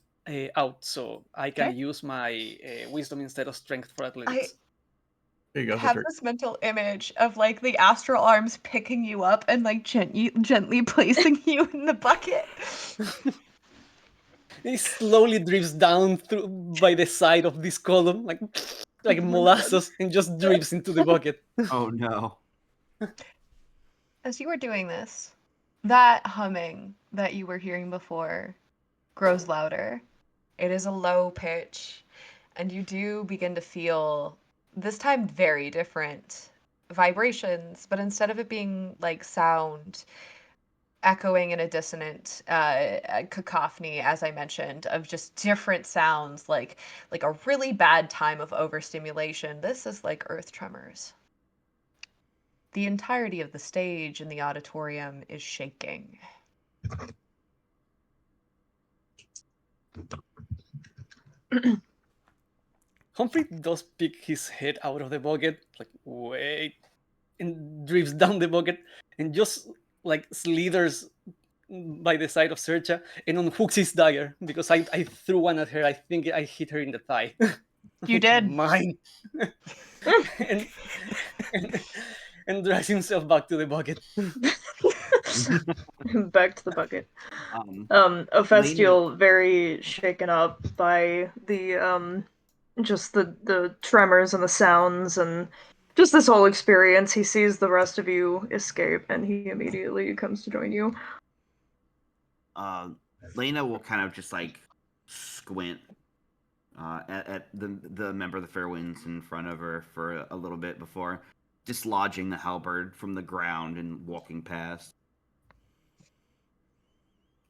out, so I can Okay. use my wisdom instead of strength for athletics. Here you go, Have Victor. this mental image of like the astral arms picking you up and like gently placing you in the bucket. He slowly drifts down through by the side of this column, like molasses, and just drifts into the bucket. oh no. As you were doing this, that humming that you were hearing before grows louder. It is a low pitch, and you do begin to feel, this time, very different vibrations, but instead of it being like sound echoing in a dissonant cacophony, as I mentioned, of just different sounds, like a really bad time of overstimulation, this is like earth tremors. The entirety of the stage and the auditorium is shaking. Humphrey does pick his head out of the bucket, like, wait, and drifts down the bucket and just like slithers by the side of Sercha and unhooks his dagger because I threw one at her. I think I hit her in the thigh. You did. Mine. and, and drags himself back to the bucket. Back to the bucket. Lena- Ophestial, very shaken up by the just the tremors and the sounds and just this whole experience. He sees the rest of you escape and he immediately comes to join you. Lena will kind of just like squint at the member of the Fairwinds in front of her for a little bit before dislodging the halberd from the ground and walking past.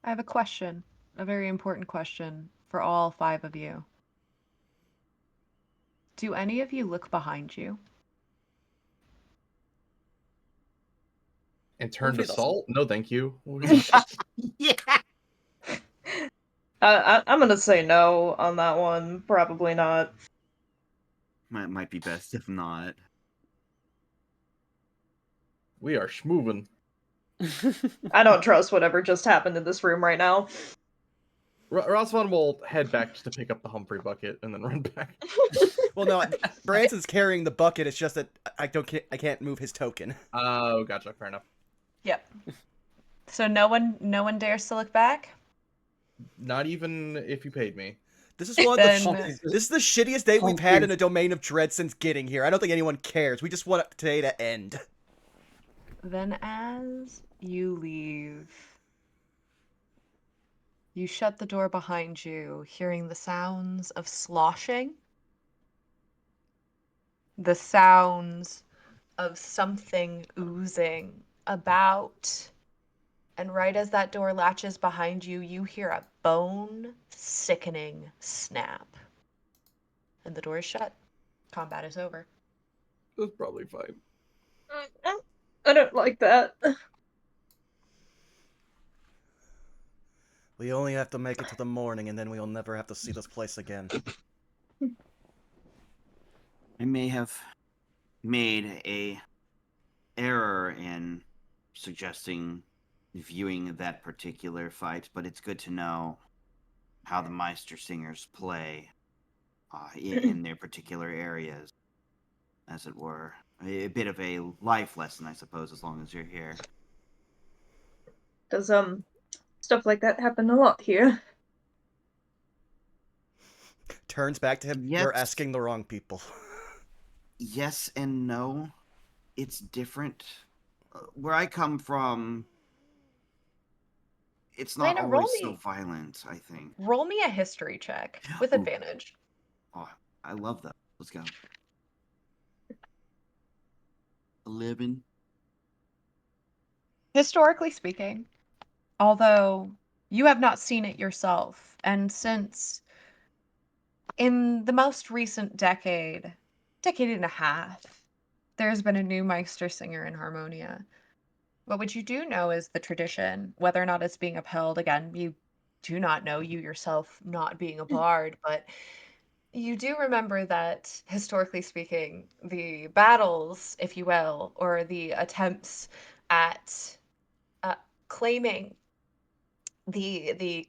I have a question, a very important question for all 5 of you. Do any of you look behind you? And turn to Hopefully salt? No, thank you. Yeah. I'm gonna say no on that one. Probably not. Might be best if not. We are schmoving. I don't trust whatever just happened in this room right now. Rosvan will head back just to pick up the Humphrey bucket and then run back. Well, no, Branson's carrying the bucket. It's just that I can't move his token. Oh, gotcha. Fair enough. Yep. So no one dares to look back. Not even if you paid me. This is one of Then this is the shittiest day we've Punk had you. in a Domain of Dread since getting here. I don't think anyone cares. We just want today to end. Then as you leave, you shut the door behind you, hearing the sounds of sloshing, the sounds of something oozing about. And right as that door latches behind you, you hear a bone-sickening snap. And the door is shut. Combat is over. That's probably fine. I don't like that. We only have to make it to the morning, and then we'll never have to see this place again. I may have made a error in suggesting viewing that particular fight, but it's good to know how the Meister Singers play in their particular areas, as it were. A bit of a life lesson, I suppose, as long as you're here. Does stuff like that happen a lot here? Turns back to him. Yes. You're asking the wrong people. Yes and no. It's different. Where I come from, it's not Lena, roll always so me. violent, I think. Roll me a history check with Ooh. advantage. Oh, I love that. Let's go. 11. Historically speaking, although you have not seen it yourself, and since in the most recent decade and a half, there's been a new Meister singer in Harmonia. But what you do know is the tradition, whether or not it's being upheld. Again, you do not know, you yourself not being a bard, but you do remember that, historically speaking, the battles, if you will, or the attempts at claiming the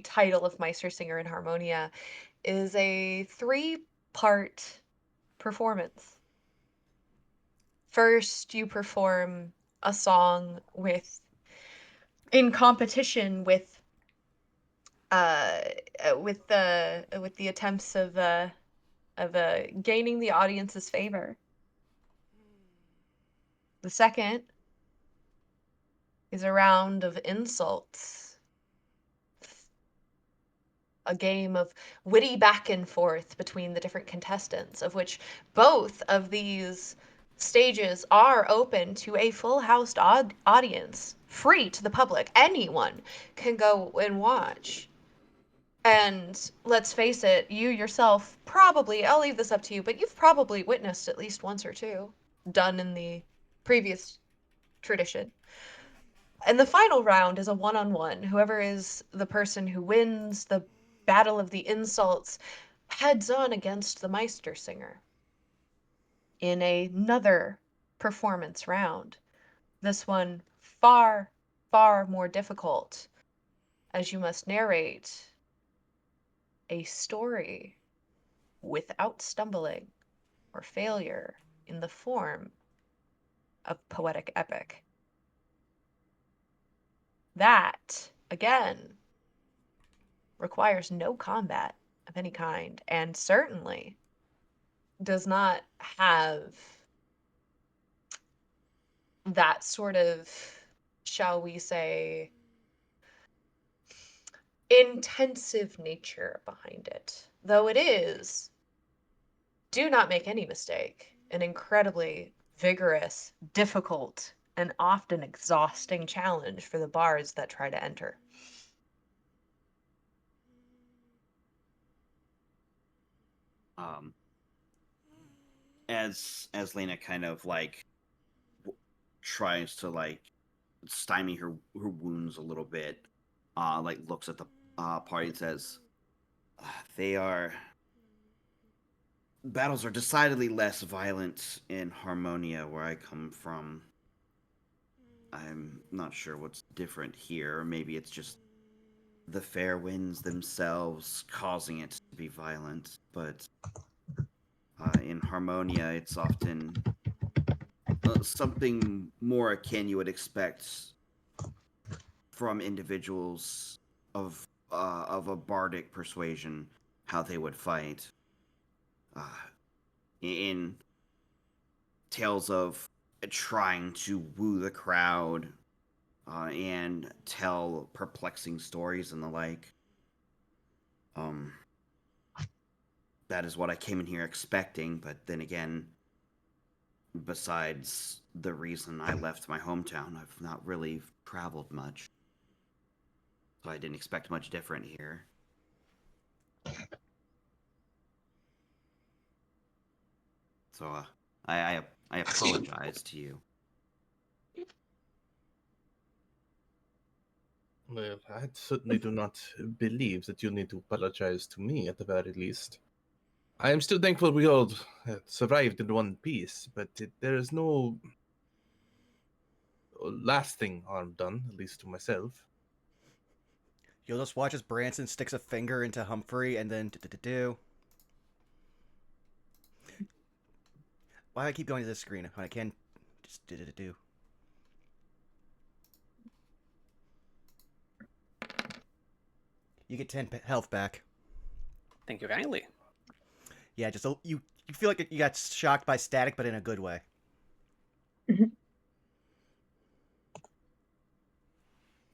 title of Meister Singer in Harmonia is a 3-part performance. First, you perform a song in competition with the attempts of gaining the audience's favor. The second is a round of insults, a game of witty back and forth between the different contestants, of which both of these stages are open to a full house audience, free to the public. Anyone can go and watch. And let's face it, you yourself probably, I'll leave this up to you, but you've probably witnessed at least once or two done in the previous tradition. And the final round is a one-on-one. Whoever is the person who wins the battle of the insults heads on against the Meister singer in another performance round. This one far, far more difficult, as you must narrate a story without stumbling or failure in the form of poetic epic. That, again, requires no combat of any kind, and certainly does not have that sort of, shall we say, intensive nature behind it. Though it is, do not make any mistake, an incredibly vigorous, difficult, and often exhausting challenge for the bards that try to enter. As Lena kind of like tries to like stymie her wounds a little bit, like looks at the party and says, "They are battles are decidedly less violent in Harmonia, where I come from. I'm not sure what's different here. Maybe it's just the fair winds themselves causing it to be violent, but in Harmonia, it's often something more akin you would expect from individuals of a bardic persuasion, how they would fight. In tales of trying to woo the crowd and tell perplexing stories and the like. That is what I came in here expecting, but then again, besides the reason I left my hometown, I've not really traveled much. So I didn't expect much different here. So I apologize to you. Well, I certainly do not believe that you need to apologize to me, at the very least. I am still thankful we all survived in one piece, but there is no lasting harm done, at least to myself. You'll just watch as Branson sticks a finger into Humphrey and then do. Why do I keep going to this screen when I can just do? You get 10 health back. Thank you kindly. Yeah, just you feel like you got shocked by static, but in a good way.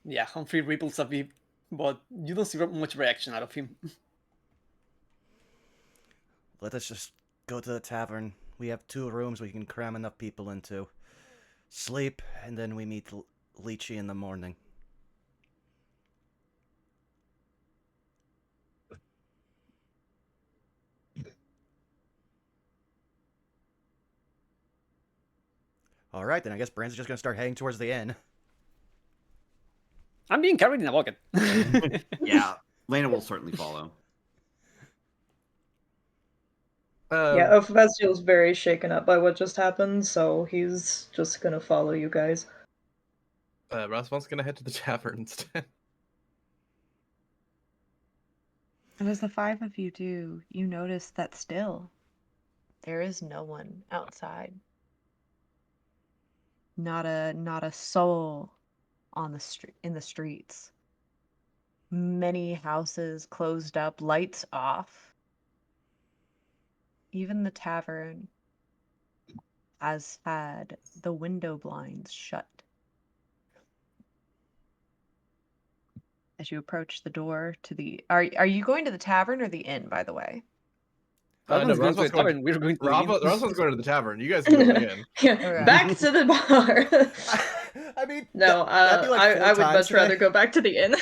Yeah, Humphrey ripples a bit, but you don't see much reaction out of him. Let us just go to the tavern. We have 2 rooms we can cram enough people into. Sleep, and then we meet Lychee in the morning. Alright, then I guess Branson's just gonna start heading towards the inn. I'm being carried in a bucket. Yeah, Lena will certainly follow. Yeah, Ophastiel's very shaken up by what just happened, so he's just gonna follow you guys. Rasmus's gonna head to the tavern instead. And as the 5 of you do, you notice that still there is no one outside. Not a soul on the in the streets. Many houses closed up, lights off. Even the tavern has had the window blinds shut. As you approach the door to the are you going to the tavern or the inn, by the way? Rasmus's going to the tavern, we're going to the inn. Rasmus's going to the tavern. You guys can go again. Yeah, back to the bar. I mean, No, that'd be like 4 I would times much today. rather go back to the inn.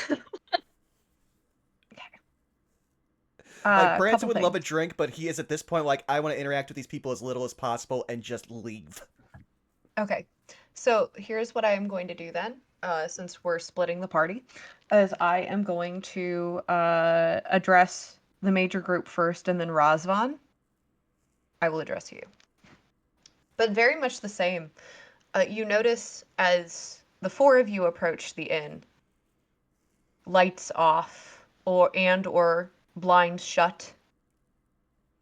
Like, Branson couple would love a things. drink, but he is at this point like, I want to interact with these people as little as possible and just leave. Okay, so here's what I am going to do then, since we're splitting the party, is I am going to address the major group first, and then Razvan, I will address you. But very much the same. You notice as the 4 of you approach the inn, lights off or blinds shut.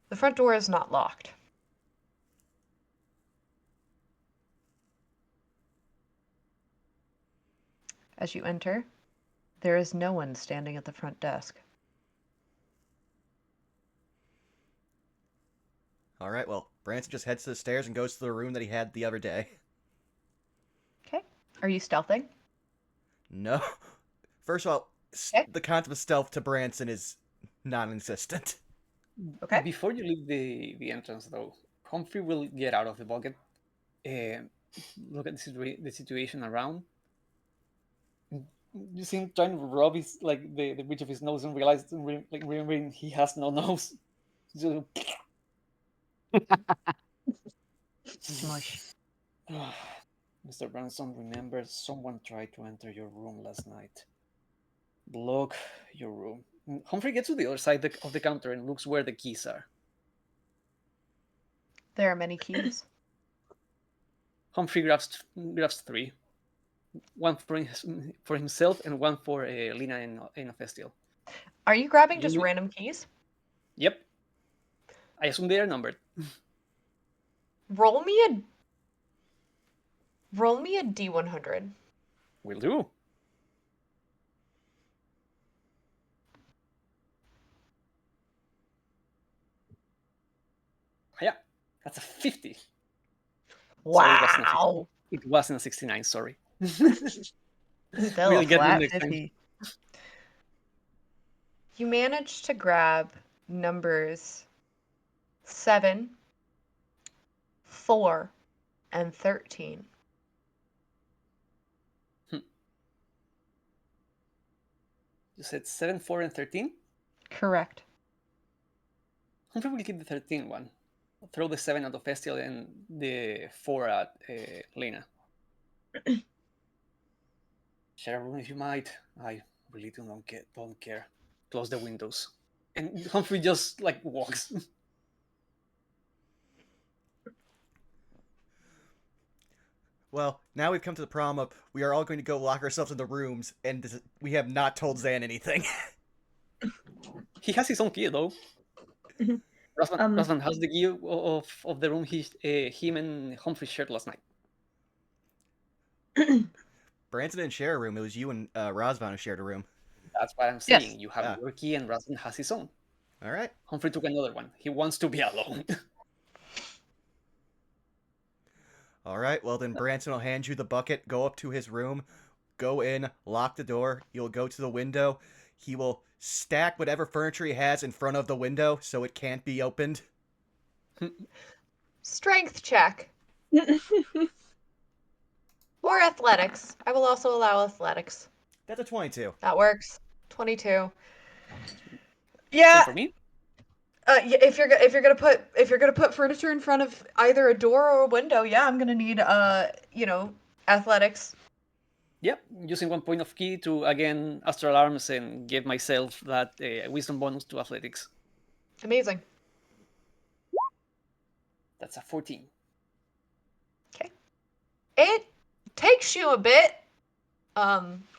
The front door is not locked. As you enter, there is no one standing at the front desk. Alright, well, Branson just heads to the stairs and goes to the room that he had the other day. Okay. Are you stealthing? No. First of all, Okay. the concept of stealth to Branson is non-existent. Okay. Before you leave the entrance, though, Humphrey will get out of the bucket, look at the situation around. You see him trying to rub his the bridge of his nose and realize, remembering he has no nose. So, Smush. Mr. Branson, remember someone tried to enter your room last night. Block your room. Humphrey gets to the other side of the counter and looks where the keys are. There are many keys. Humphrey grabs 3. One for himself and one for Lena and Ophastiel. Are you grabbing just random keys? Yep. I assume they are numbered. Roll me a Roll me a D100. Will do. Yeah, that's a 50. Sorry, Wow. it wasn't a 69, sorry. Still We'll a get them flat next time. 50. You managed to grab numbers 7, 4, and 13. You said 7, 4, and 13? Correct. Humphrey will keep the 13 one. Throw the 7 at Opestiel and the 4 at Lena. Share a room if you might. I really don't care. Close the windows. And Humphrey just like walks. Well, now we've come to the problem of we are all going to go lock ourselves in the rooms, and we have not told Zan anything. He has his own key though. Mhm. Rasman has the key of the room him and Humphrey shared last night. Branson didn't share a room. It was you and Razvan who shared a room. That's what I'm Yes. saying. You have Ah. your key and Rasman has his own. All right. Humphrey took another one. He wants to be alone. All right. Well, then Branson will hand you the bucket. Go up to his room. Go in. Lock the door. You'll go to the window. He will stack whatever furniture he has in front of the window so it can't be opened. Strength check. Or athletics. I will also allow athletics. That's a 22. That works. 22. Same Yeah. for me. If you're gonna put furniture in front of either a door or a window, yeah, I'm gonna need athletics. Yep, using 1 point of key to again astral arms and give myself that wisdom bonus to athletics. Amazing. That's a 14. It takes you a bit.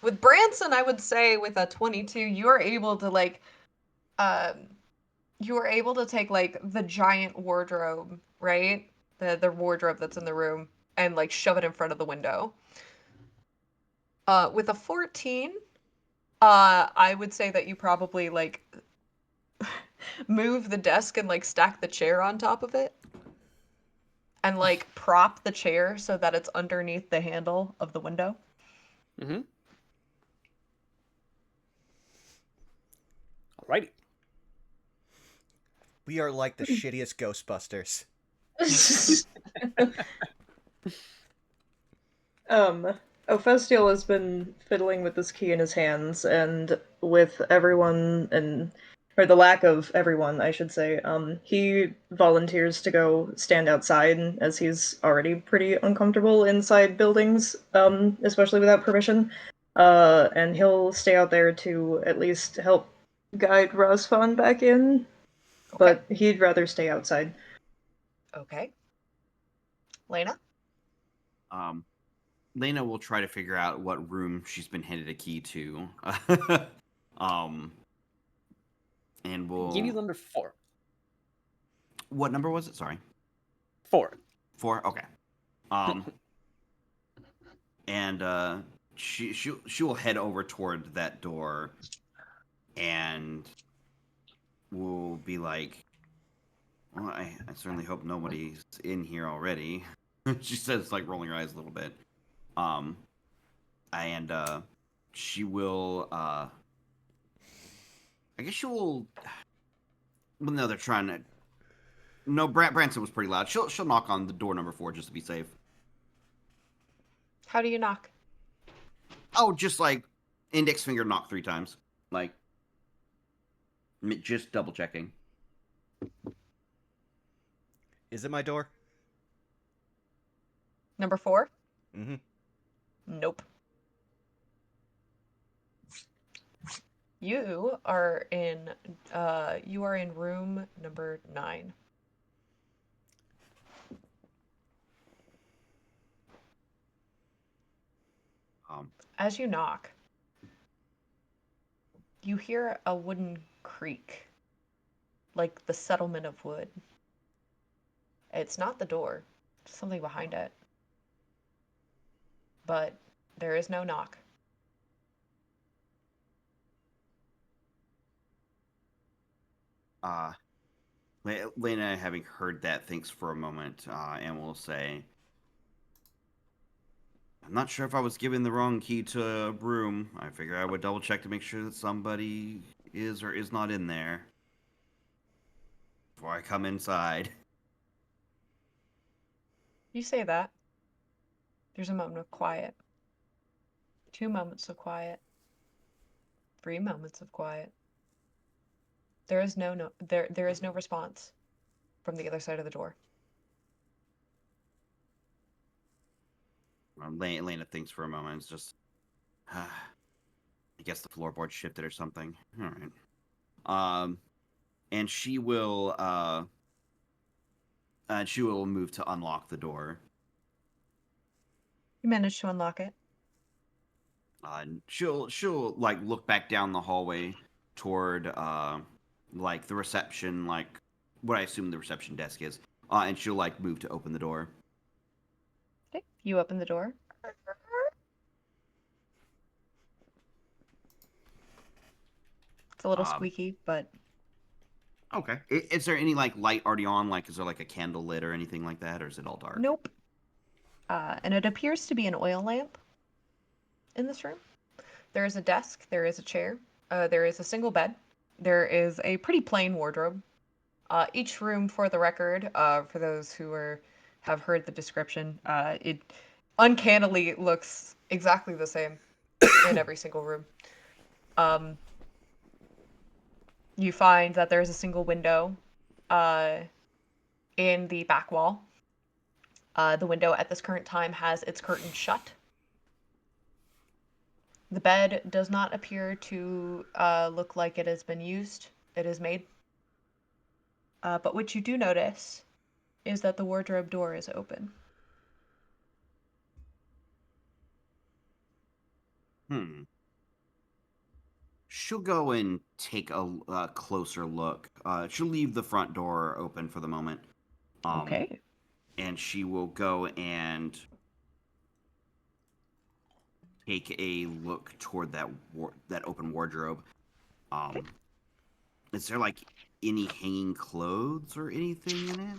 With Branson, I would say with a 22, you are able to take like the giant wardrobe, right? The wardrobe that's in the room and like shove it in front of the window. With a 14, I would say that you probably like move the desk and like stack the chair on top of it. And like prop the chair so that it's underneath the handle of the window. Mm-hmm. Alrighty. We are like the shittiest Ghostbusters. Ophestiel has been fiddling with this key in his hands, and with everyone, or the lack of everyone, I should say, he volunteers to go stand outside, as he's already pretty uncomfortable inside buildings, especially without permission. And he'll stay out there to at least help guide Rosfan back in, but he'd rather stay outside. Okay. Lena? Lena will try to figure out what room she's been handed a key to. And we'll Give you number 4. What number was it? Sorry. 4. 4? Okay. And she will head over toward that door and will be like, well, I certainly hope nobody's in here already. She says, like, rolling her eyes a little bit. And she will, I guess she will, well, no, they're trying to, no, Branson was pretty loud. She'll knock on the door number 4 just to be safe. How do you knock? Oh, just like index finger knock 3 times. Like, just double checking. Is it my door? Number 4? Mm-hmm. Nope. You are in room number 9. As you knock, you hear a wooden creak, like the settlement of wood. It's not the door, it's something behind it. but there is no knock. Lena, having heard that, thinks for a moment and will say, I'm not sure if I was given the wrong key to a room. I figure I would double check to make sure that somebody is or is not in there before I come inside. You say that. There's a moment of quiet. 2 moments of quiet. 3 moments of quiet. There is there is no response from the other side of the door. Lena thinks for a moment. It's just, I guess the floorboard shifted or something. All right. And she will move to unlock the door. You managed to unlock it. She'll like look back down the hallway toward like the reception, like what I assume the reception desk is, and she'll like move to open the door. Okay. You open the door. It's a little squeaky, but Okay. Is there any like light already on? Like, is there like a candle lit or anything like that, or is it all dark? nope. And it appears to be an oil lamp in this room. There is a desk, there is a chair, there is a single bed, there is a pretty plain wardrobe. Each room, for the record, for those who have heard the description, it uncannily looks exactly the same in every single room. You find that there is a single window in the back wall. The window at this current time has its curtains shut. The bed does not appear to look like it has been used. It is made. But what you do notice is that the wardrobe door is open. She'll go and take a closer look. She'll leave the front door open for the moment. Okay. And she will go and take a look toward that open wardrobe. Is there like any hanging clothes or anything in it?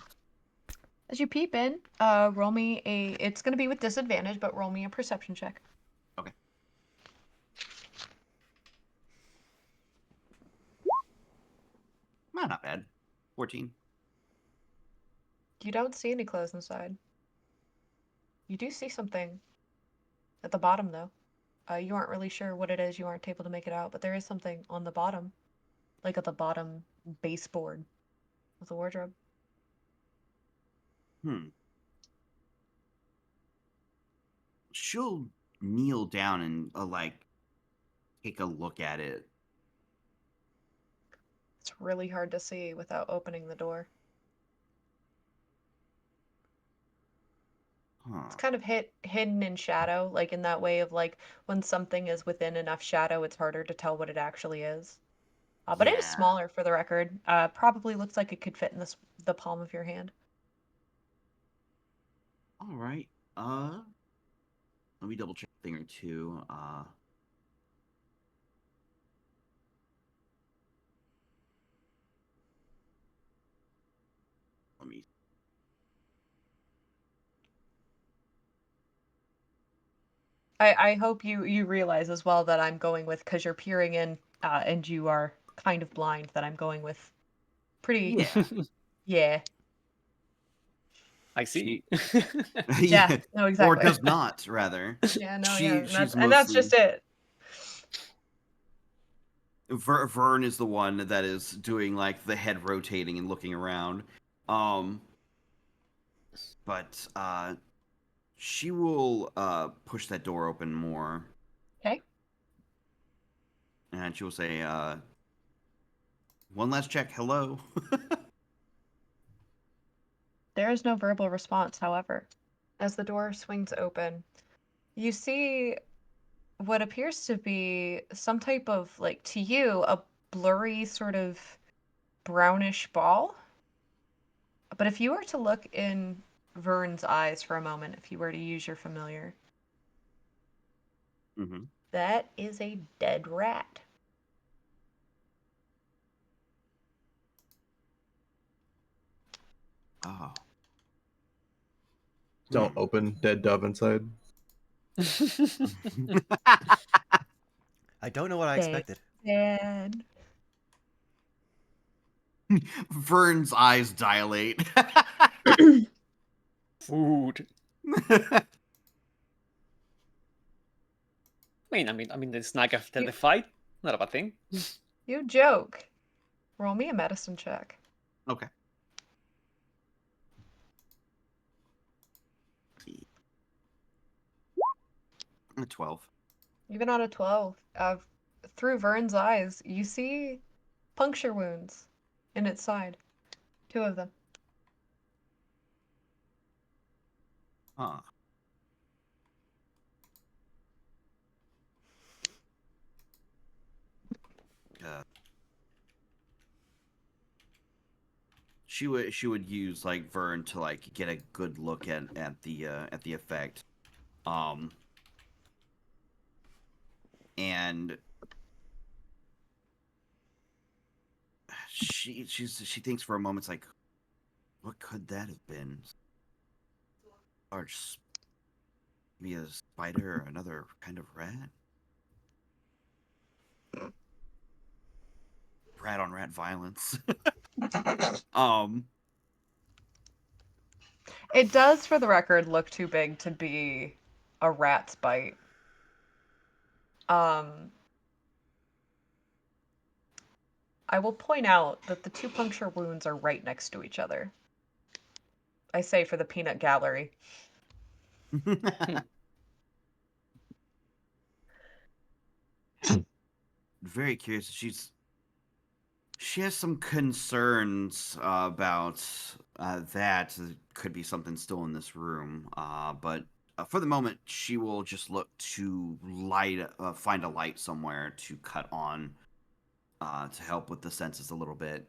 As you peep in, roll me it's going to be with disadvantage, but roll me a perception check. Okay. Not bad. 14. You don't see any clothes inside. You do see something at the bottom, though. You aren't really sure what it is. You aren't able to make it out, but there is something on the bottom, like at the bottom baseboard of the wardrobe. She'll kneel down and like take a look at it. It's really hard to see without opening the door. It's kind of hidden in shadow, like in that way of like when something is within enough shadow, it's harder to tell what it actually is. But it is Yeah. smaller, for the record. Probably looks like it could fit in the palm of your hand. All right. Let me double check a thing or two. Let me. I hope you realize as well that I'm going with, because you're peering in and you are kind of blind, that I'm going with pretty. Yeah. Yeah. I see. Yeah. No, exactly. Or does not, rather. Yeah. No. She's And that's just it. Vern is the one that is doing like the head rotating and looking around. But she will push that door open more. Okay. And she will say, one last check, hello. There is no verbal response, however. As the door swings open, you see what appears to be some type of, like, to you, a blurry sort of brownish ball. But if you were to look in Vern's eyes for a moment, if you were to use your familiar, Mm-hmm. That is a dead rat. Oh. Don't open dead dove inside. I don't know what I expected. Dead. Vern's eyes dilate. Food. I mean, the snack after the fight, not a bad thing. You joke. Roll me a medicine check. Okay. A 12. Even on a 12, through Vern's eyes, you see puncture wounds in its side. 2 of them. Huh. She would use like Vern to like get a good look at the effect. And she thinks for a moment, it's like, what could that have been? Large, maybe a spider or another kind of rat? Rat on rat violence. It does, for the record, look too big to be a rat's bite. I will point out that the 2 puncture wounds are right next to each other. I say for the peanut gallery. Very curious. She has some concerns about that. It could be something still in this room. But for the moment, she will just look to find a light somewhere to cut on to help with the senses a little bit.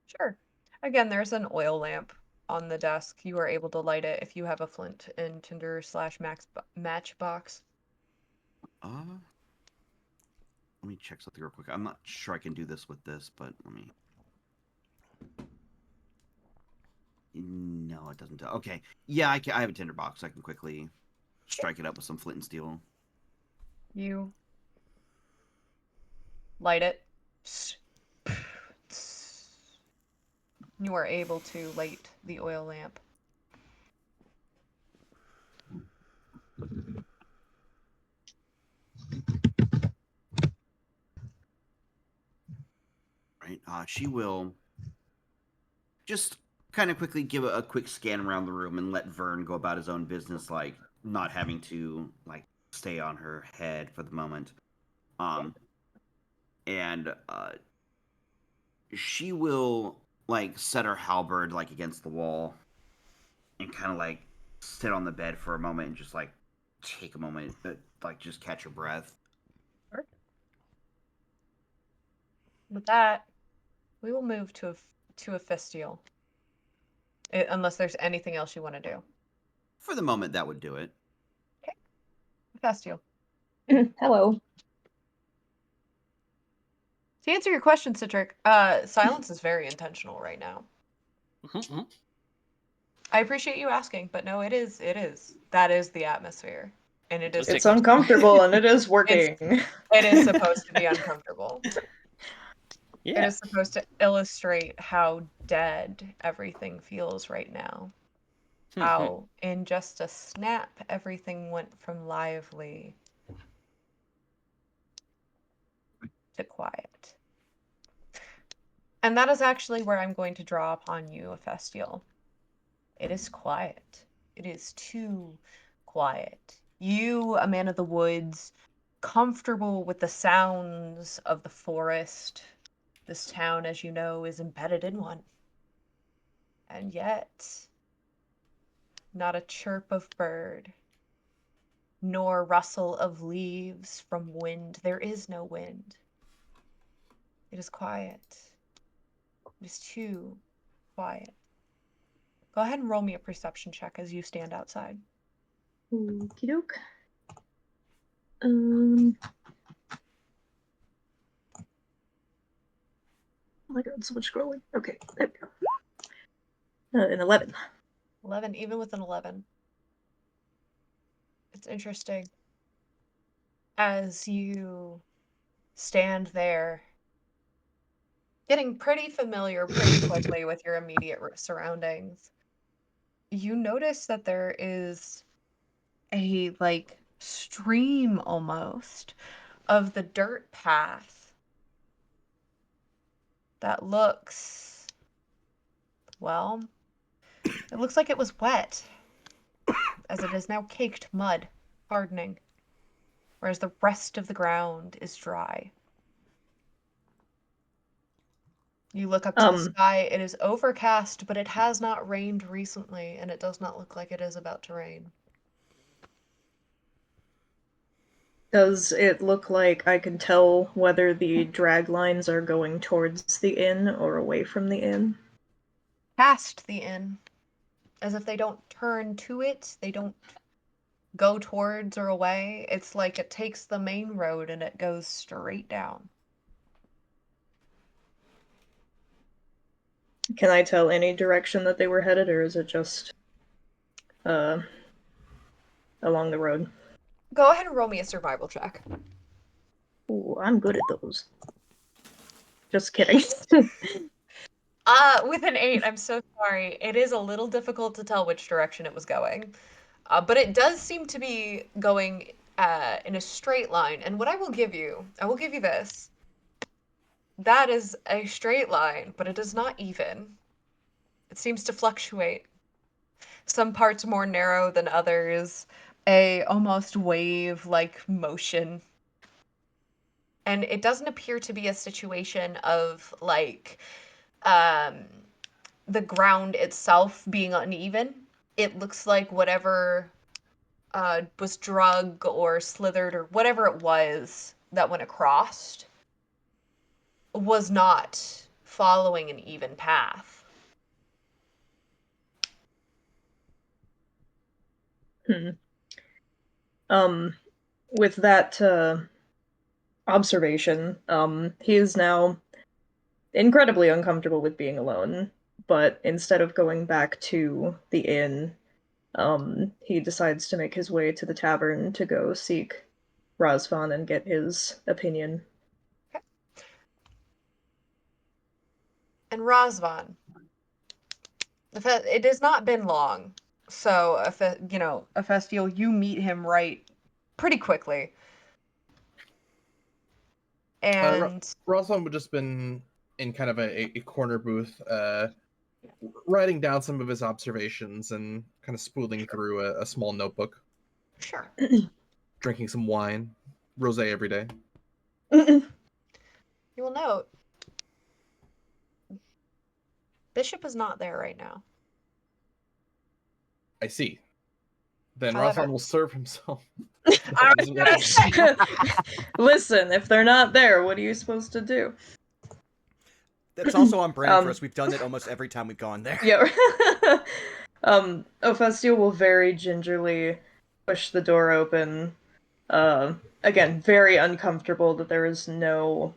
Sure. Again, there's an oil lamp on the desk. You are able to light it if you have a flint and tinder / matchbox. Let me check something real quick. I'm not sure I can do this with this, but let me. No, it doesn't. Okay. Yeah, I have a tinderbox. I can quickly strike it up with some flint and steel. You light it. You are able to light the oil lamp. Right. She will just kind of quickly give a quick scan around the room and let Vern go about his own business, like not having to like stay on her head for the moment. And she will like set her halberd like against the wall and kind of like sit on the bed for a moment and just like take a moment, like just catch her breath. Sure. With that, we will move to a festial. Unless there's anything else you want to do. For the moment, that would do it. Okay. Festial. Hello. To answer your question, Citric, silence is very intentional right now. I appreciate you asking, but no, it is. That is the atmosphere. And it is. It's uncomfortable and it is working. It is supposed to be uncomfortable. Yeah. It is supposed to illustrate how dead everything feels right now. How, in just a snap, everything went from lively to quiet. And that is actually where I'm going to draw upon you, Ephestial. It is quiet. It is too quiet. You, a man of the woods, comfortable with the sounds of the forest. This town, as you know, is embedded in one. And yet, not a chirp of bird, nor rustle of leaves from wind. There is no wind. It is quiet. It is too quiet. Go ahead and roll me a perception check as you stand outside. Okie doke. Oh my god, so much scrolling. Okay, there we go. An 11. 11, even with an 11. It's interesting. As you stand there, getting pretty familiar pretty quickly with your immediate surroundings, you notice that there is a, like, stream almost of the dirt path that looks, well, it looks like it was wet, as it is now caked mud, hardening, whereas the rest of the ground is dry. You look up to the sky, it is overcast, but it has not rained recently, and it does not look like it is about to rain. Does it look like I can tell whether the drag lines are going towards the inn or away from the inn? Past the inn, as if they don't turn to it, they don't go towards or away. It's like it takes the main road and it goes straight down. Can I tell any direction that they were headed, or is it just along the road? Go ahead and roll me a survival check. Ooh, I'm good at those. Just kidding. With an 8, I'm so sorry. It is a little difficult to tell which direction it was going. But it does seem to be going in a straight line. And what I will give you this. That is a straight line, but it is not even. It seems to fluctuate. Some parts more narrow than others. A almost wave-like motion. And it doesn't appear to be a situation of, like, the ground itself being uneven. It looks like whatever was drug or slithered or whatever it was that went across was not following an even path. With that observation, he is now incredibly uncomfortable with being alone, but instead of going back to the inn, he decides to make his way to the tavern to go seek Razvan and get his opinion. Okay. And Razvan, it has not been long, so Ephestiel, you meet him right pretty quickly. And Rosalind would just been in kind of a corner booth, writing down some of his observations and kind of spooling through a small notebook. Sure. Drinking some wine, rosé every day. You will note Bishop is not there right now. I see. Then However- Rosalind will serve himself. I was gonna say, listen, if they're not there, what are you supposed to do? That's also on brand for us. We've done it almost every time we've gone there. Yeah. Ophestio will very gingerly push the door open. Again, very uncomfortable that there is no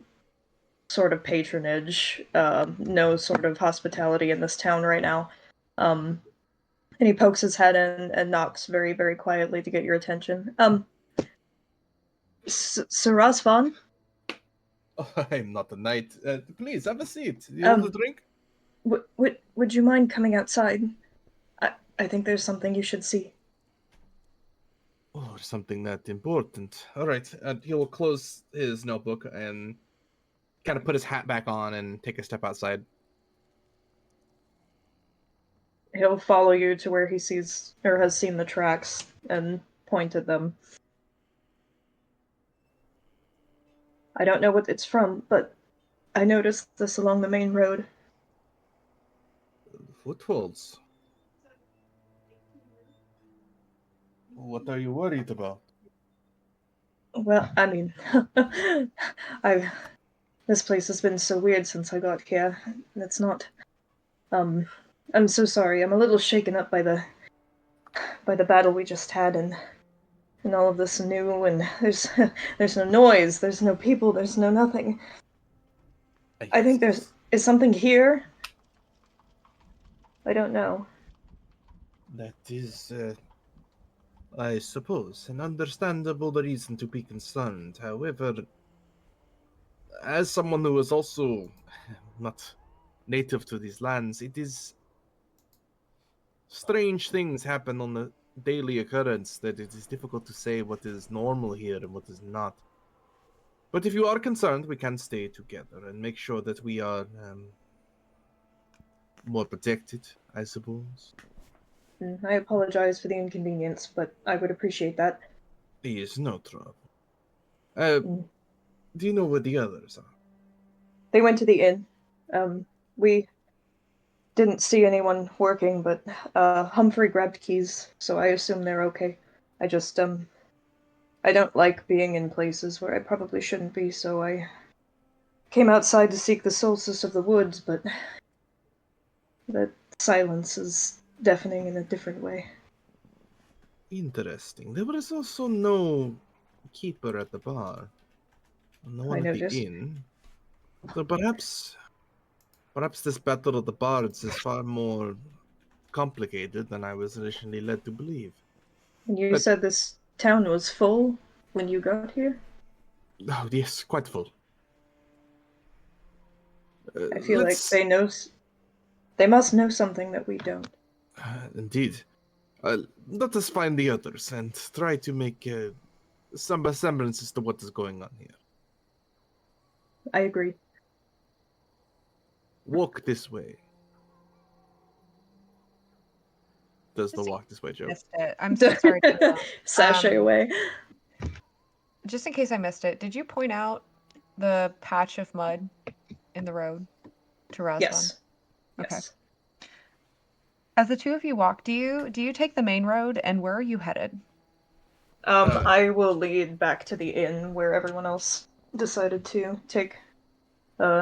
sort of patronage, no sort of hospitality in this town right now. And he pokes his head in and knocks very, very quietly to get your attention. Sir Razvan? Oh, I'm not a knight. Please, have a seat. You want a drink? Would you mind coming outside? I think there's something you should see. Oh, something that important. All right. He will close his notebook and kind of put his hat back on and take a step outside. He'll follow you to where he sees or has seen the tracks and point at them. I don't know what it's from, but I noticed this along the main road. Footholds. What are you worried about? Well, I mean, this place has been so weird since I got here. It's not. I'm so sorry. I'm a little shaken up by the battle we just had, and and all of this new, and there's no noise, there's no people, there's no nothing. I think is something here. I don't know. That is, I suppose, an understandable reason to be concerned. However, as someone who is also not native to these lands, it is strange things happen on a daily occurrence that it is difficult to say what is normal here and what is not. But if you are concerned, we can stay together and make sure that we are more protected, I suppose. I apologize for the inconvenience, but I would appreciate that. Yes, no trouble. Mm. Do you know where the others are? They went to the inn. We didn't see anyone working, but Humphrey grabbed keys, so I assume they're okay. I just I don't like being in places where I probably shouldn't be, so I came outside to seek the solstice of the woods, but the silence is deafening in a different way. Interesting. There was also no keeper at the bar. No I one at the noticed. inn. So perhaps this battle of the bards is far more complicated than I was initially led to believe. And you But said this town was full when you got here? oh yes, quite full. I feel like Let's they must know something that we don't. indeed. Let us find the others and try to make some semblance as to what is going on here. I agree. Walk this way. Does the Just walk this way joke? missed it. I'm so sorry. To Sashay away. Just in case I missed it, did you point out the patch of mud in the road to Razvan? Yes. Okay. Yes. As the two of you walk, do you take the main road, and where are you headed? I will lead back to the inn where everyone else decided to take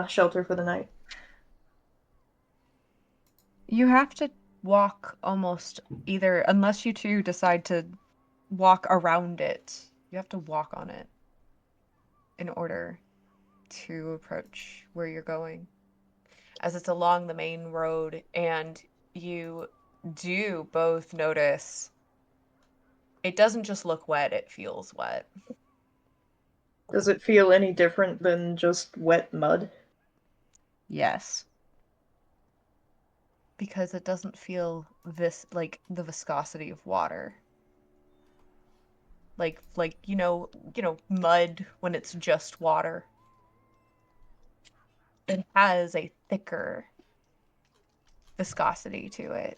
shelter for the night. You have to walk almost either, unless you two decide to walk around it. You have to walk on it in order to approach where you're going, as it's along the main road, and you do both notice it doesn't just look wet, it feels wet. Does it feel any different than just wet mud? Yes. Because it doesn't feel like the viscosity of water. Like mud when it's just water. It has a thicker viscosity to it.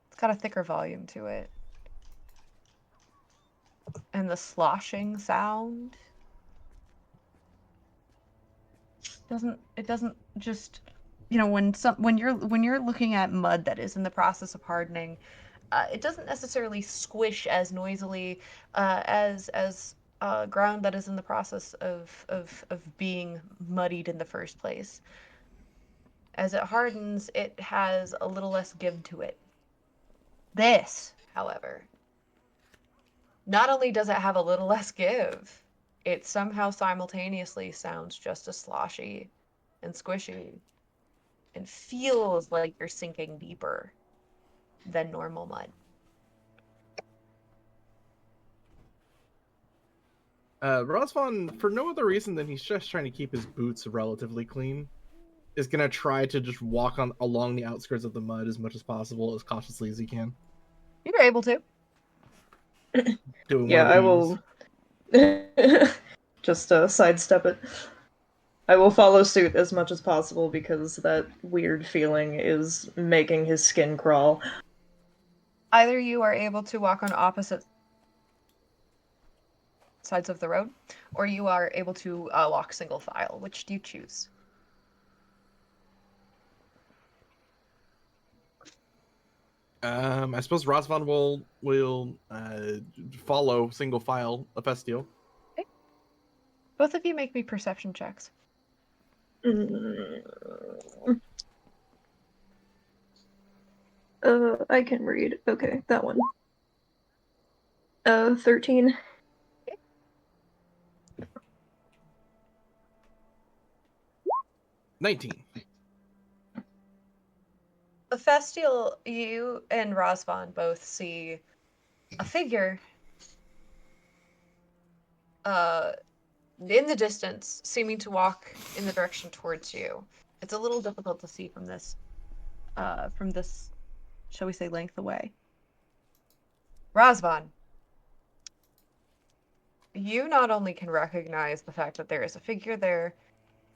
It's got a thicker volume to it. And the sloshing sound doesn't just when you're looking at mud that is in the process of hardening, it doesn't necessarily squish as noisily as ground that is in the process of being muddied in the first place. As it hardens, it has a little less give to it. This, however, not only does it have a little less give, it somehow simultaneously sounds just as sloshy and squishy and feels like you're sinking deeper than normal mud. Razvan, for no other reason than he's just trying to keep his boots relatively clean, is gonna try to just walk along the outskirts of the mud as much as possible, as cautiously as he can. You're able to. Doing Yeah, I one will just sidestep it. I will follow suit as much as possible because that weird feeling is making his skin crawl. Either you are able to walk on opposite sides of the road, or you are able to walk single file. Which do you choose? I suppose Razvan will follow single file Hephaestio. Okay. Both of you make me perception checks. I can read. Okay, that one. 13. 19. Festial, you and Rosvan both see a figure in the distance, seeming to walk in the direction towards you. It's a little difficult to see from this, shall we say, length away. Rosvan, you not only can recognize the fact that there is a figure there,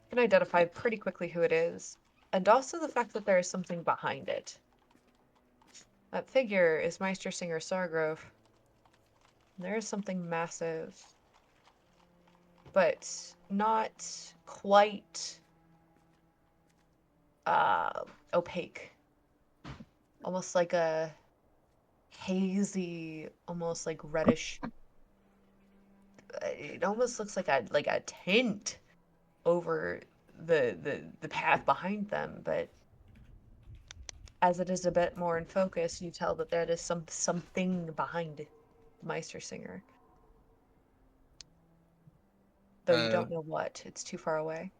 you can identify pretty quickly who it is, and also the fact that there is something behind it. That figure is Meister Singer Sargrove. There is something massive, but not quite opaque. Almost like a hazy, almost like reddish. It almost looks like a tint over the path behind them, but as it is a bit more in focus, you tell that there is something behind the Meister Singer. Though you don't know what. It's too far away.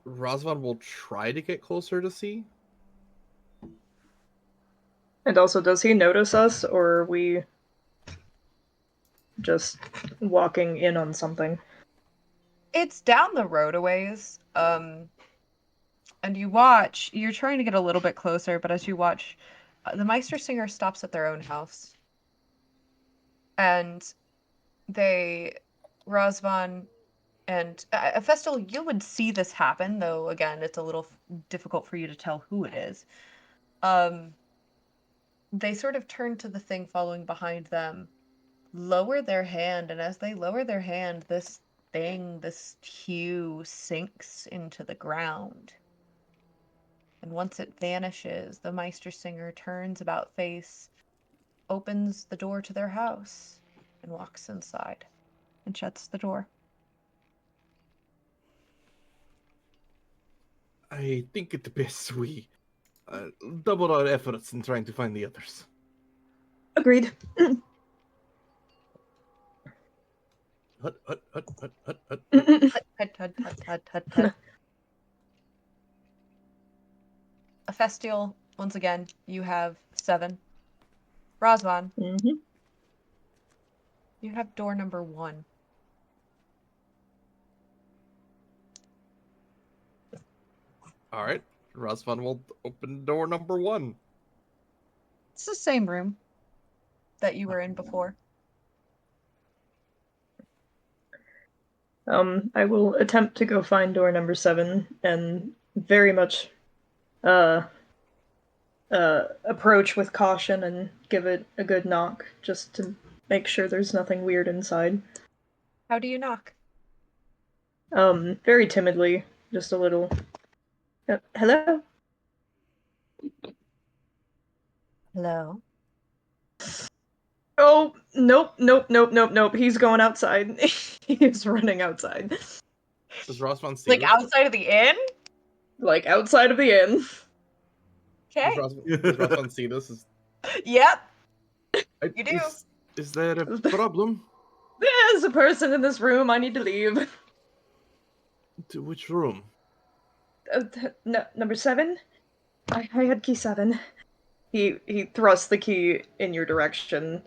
Rosvan will try to get closer to see. And also, does he notice us, or are we just walking in on something? It's down the road a ways. And you watch, you're trying to get a little bit closer, but as you watch, the Meister Singer stops at their own house. And Rosvan and Festal, you would see this happen, though, again, it's a little difficult for you to tell who it is. They sort of turn to the thing following behind them, lower their hand, and as they lower their hand, this hue sinks into the ground. And once it vanishes, the Meister Singer turns about face, opens the door to their house, and walks inside, and shuts the door. I think it's best we double our efforts in trying to find the others. Agreed. Hut, hut, hut, hut, hut, hut. Hut. A Festial, once again, you have 7. Rosvan, Mm-hmm. you have door number 1. All right, Rosvan will open door number 1. It's the same room that you were in before. I will attempt to go find door number 7 and very much approach with caution and give it a good knock just to make sure there's nothing weird inside. How do you knock? Very timidly, just a little. Hello? Hello? Oh, nope. He's going outside. He's running outside. Does Rosvan see Like this? outside of the inn? Like outside of the inn. Okay. Does Rosvan see this? Yep. You do. Is there a problem? There's a person in this room. I need to leave. To which room? Number 7? I had key 7. He thrusts the key in your direction.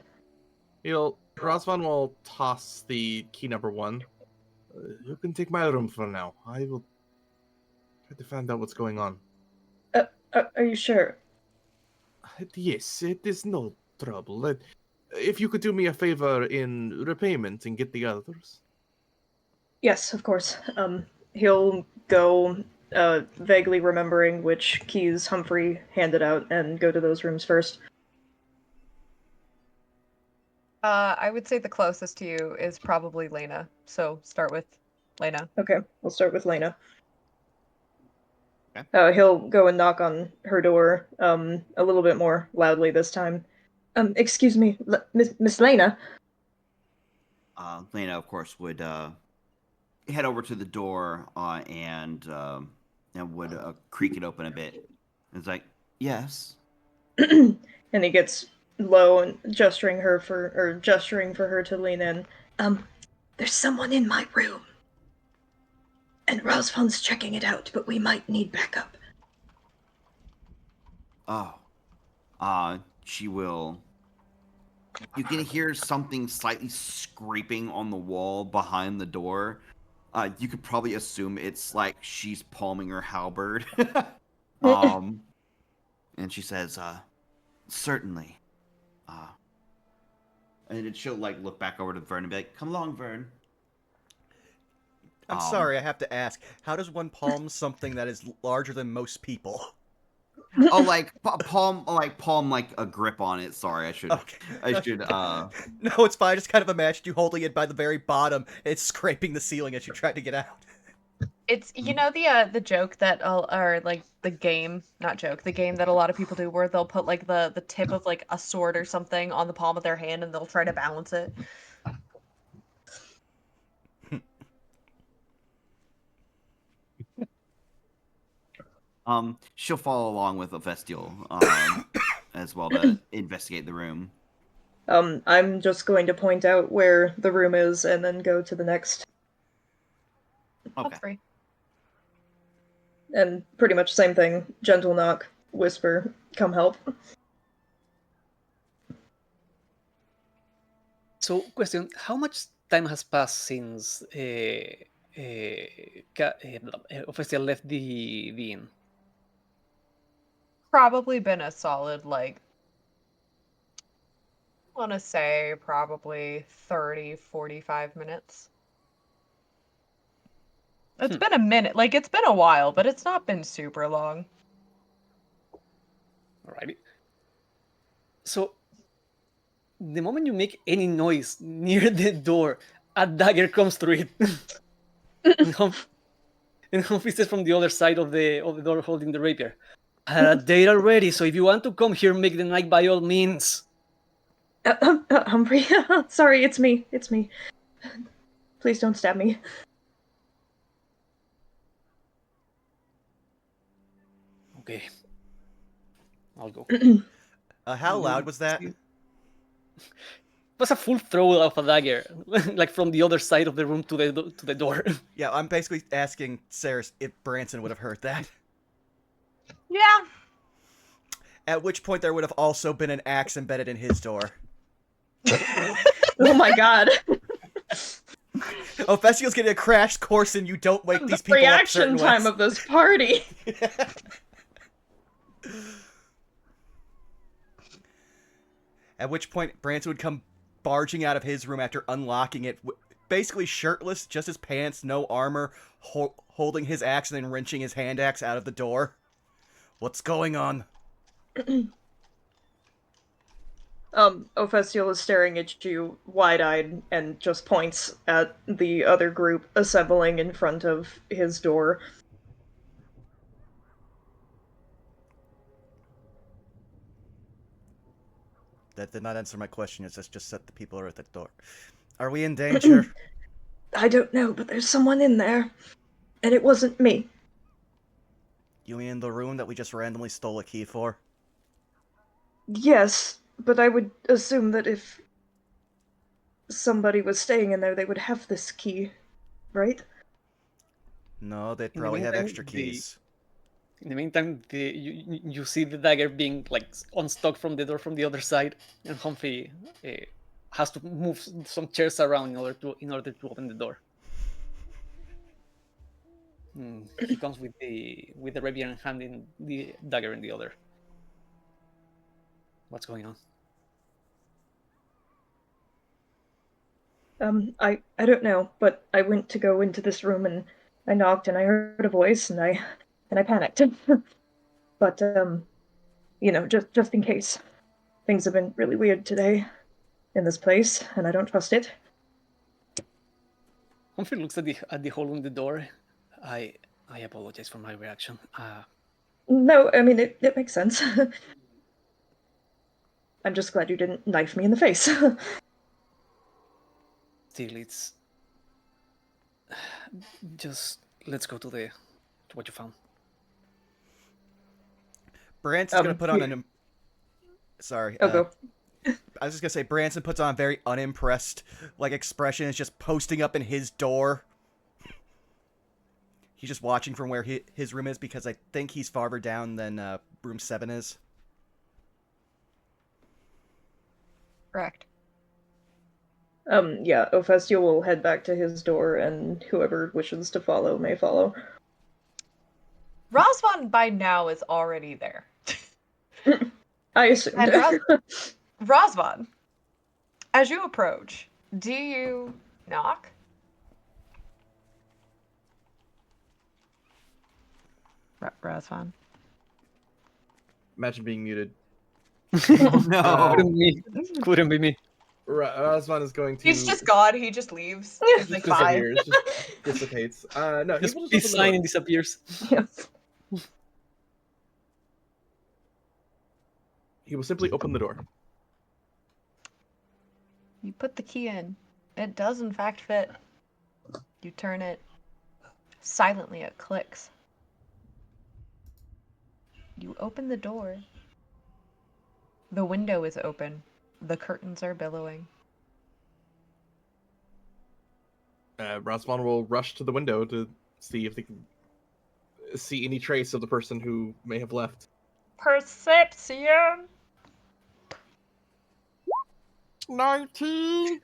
Rosvan will toss the key number 1. You can take my room for now. I will try to find out what's going on. Are you sure? Yes, it is no trouble. If you could do me a favor in repayment and get the others. Yes, of course. He'll go, vaguely remembering which keys Humphrey handed out, and go to those rooms first. I would say the closest to you is probably Lena. So start with Lena. Okay, we'll start with Lena. Okay. He'll go and knock on her door, a little bit more loudly this time. Excuse me, Miss Lena. Lena, of course, would head over to the door and would creak it open a bit. It's like, yes. And he gets low and gesturing for her to lean in. There's someone in my room. And Rosvan's checking it out, but we might need backup. Oh. She will. You can hear something slightly scraping on the wall behind the door. You could probably assume it's like she's palming her halberd. And she says, certainly. And she'll like look back over to Vern and be like, come along, Vern. I'm sorry, I have to ask. How does one palm something that is larger than most people? Oh, like palm like a grip on it. Sorry, Okay. No, No, it's fine. I just kind of imagined you holding it by the very bottom. It's scraping the ceiling as you try to get out. It's the joke that or like the game, not joke, the game that a lot of people do where they'll put like the tip of like a sword or something on the palm of their hand and they'll try to balance it. she'll follow along with a Vestial, as well to investigate the room. I'm just going to point out where the room is and then go to the next. Okay. That's free. And pretty much same thing. Gentle knock, whisper, come help. So, question: how much time has passed since Official left the inn? Probably been a solid like I want to say probably 30-45 minutes. It's been a minute. Like it's been a while, but it's not been super long. Alrighty. So, the moment you make any noise near the door, a dagger comes through it. and Humphrey says from the other side of the door holding the rapier. They are ready, so if you want to come here, make the night by all means. Humphrey, sorry, it's me. Please don't stab me. Okay. I'll go. How loud was that? It was a full throw of a dagger, like from the other side of the room to the door. Yeah, I'm basically asking Sarah if Branson would have heard that. Yeah. At which point there would have also been an axe embedded in his door. Oh my god. Oh, Festival's getting a crash course in you don't wake these The people up reaction certain time ways. of this party. At which point Branson would come barging out of his room after unlocking it, basically shirtless, just his pants, no armor, holding his axe and then wrenching his hand axe out of the door. What's going on? Ophestiel is staring at you wide-eyed and just points at the other group assembling in front of his door. That did not answer my question. It's just that the people are at the door. Are we in danger? I don't know, but there's someone in there. And it wasn't me. You mean the room that we just randomly stole a key for? Yes, but I would assume that if somebody was staying in there, they would have this key, right? No, they'd the probably have meantime, extra keys. In the meantime, you see the dagger being like unstuck from the door from the other side, and Humphrey has to move some chairs around in order to open the door. He comes with the rapier in hand and the dagger in the other. What's going on? I don't know, but I went to go into this room and I knocked and I heard a voice and I panicked. But just in case. Things have been really weird today in this place, and I don't trust it. Humphrey looks at the hole in the door. I apologize for my reaction. No, I mean it makes sense. I'm just glad you didn't knife me in the face. Still, it's just let's go to what you found. Branson's gonna put on an. Sorry. Go. I was just gonna say, Branson puts on a very unimpressed like expression. Is just posting up in his door. He's just watching from where his room is because I think he's farther down than room 7 is. Correct. Yeah, Ophestia will head back to his door, and whoever wishes to follow may follow. Rosvan by now is already there. I assumed. And Rosvan, as you approach, do you knock? Rosvan. Imagine being muted. Oh no. Couldn't be me. Osman is going to. He's just gone. He just leaves. He's like, bye. disappears, just dissipates. No, Just he will peace just sign open and disappears. Yes. he will simply open the door. You put the key in. It does in fact fit. You turn it. Silently it clicks. You open the door. The window is open. The curtains are billowing. Rosman will rush to the window to see if they can see any trace of the person who may have left. Perception! 19!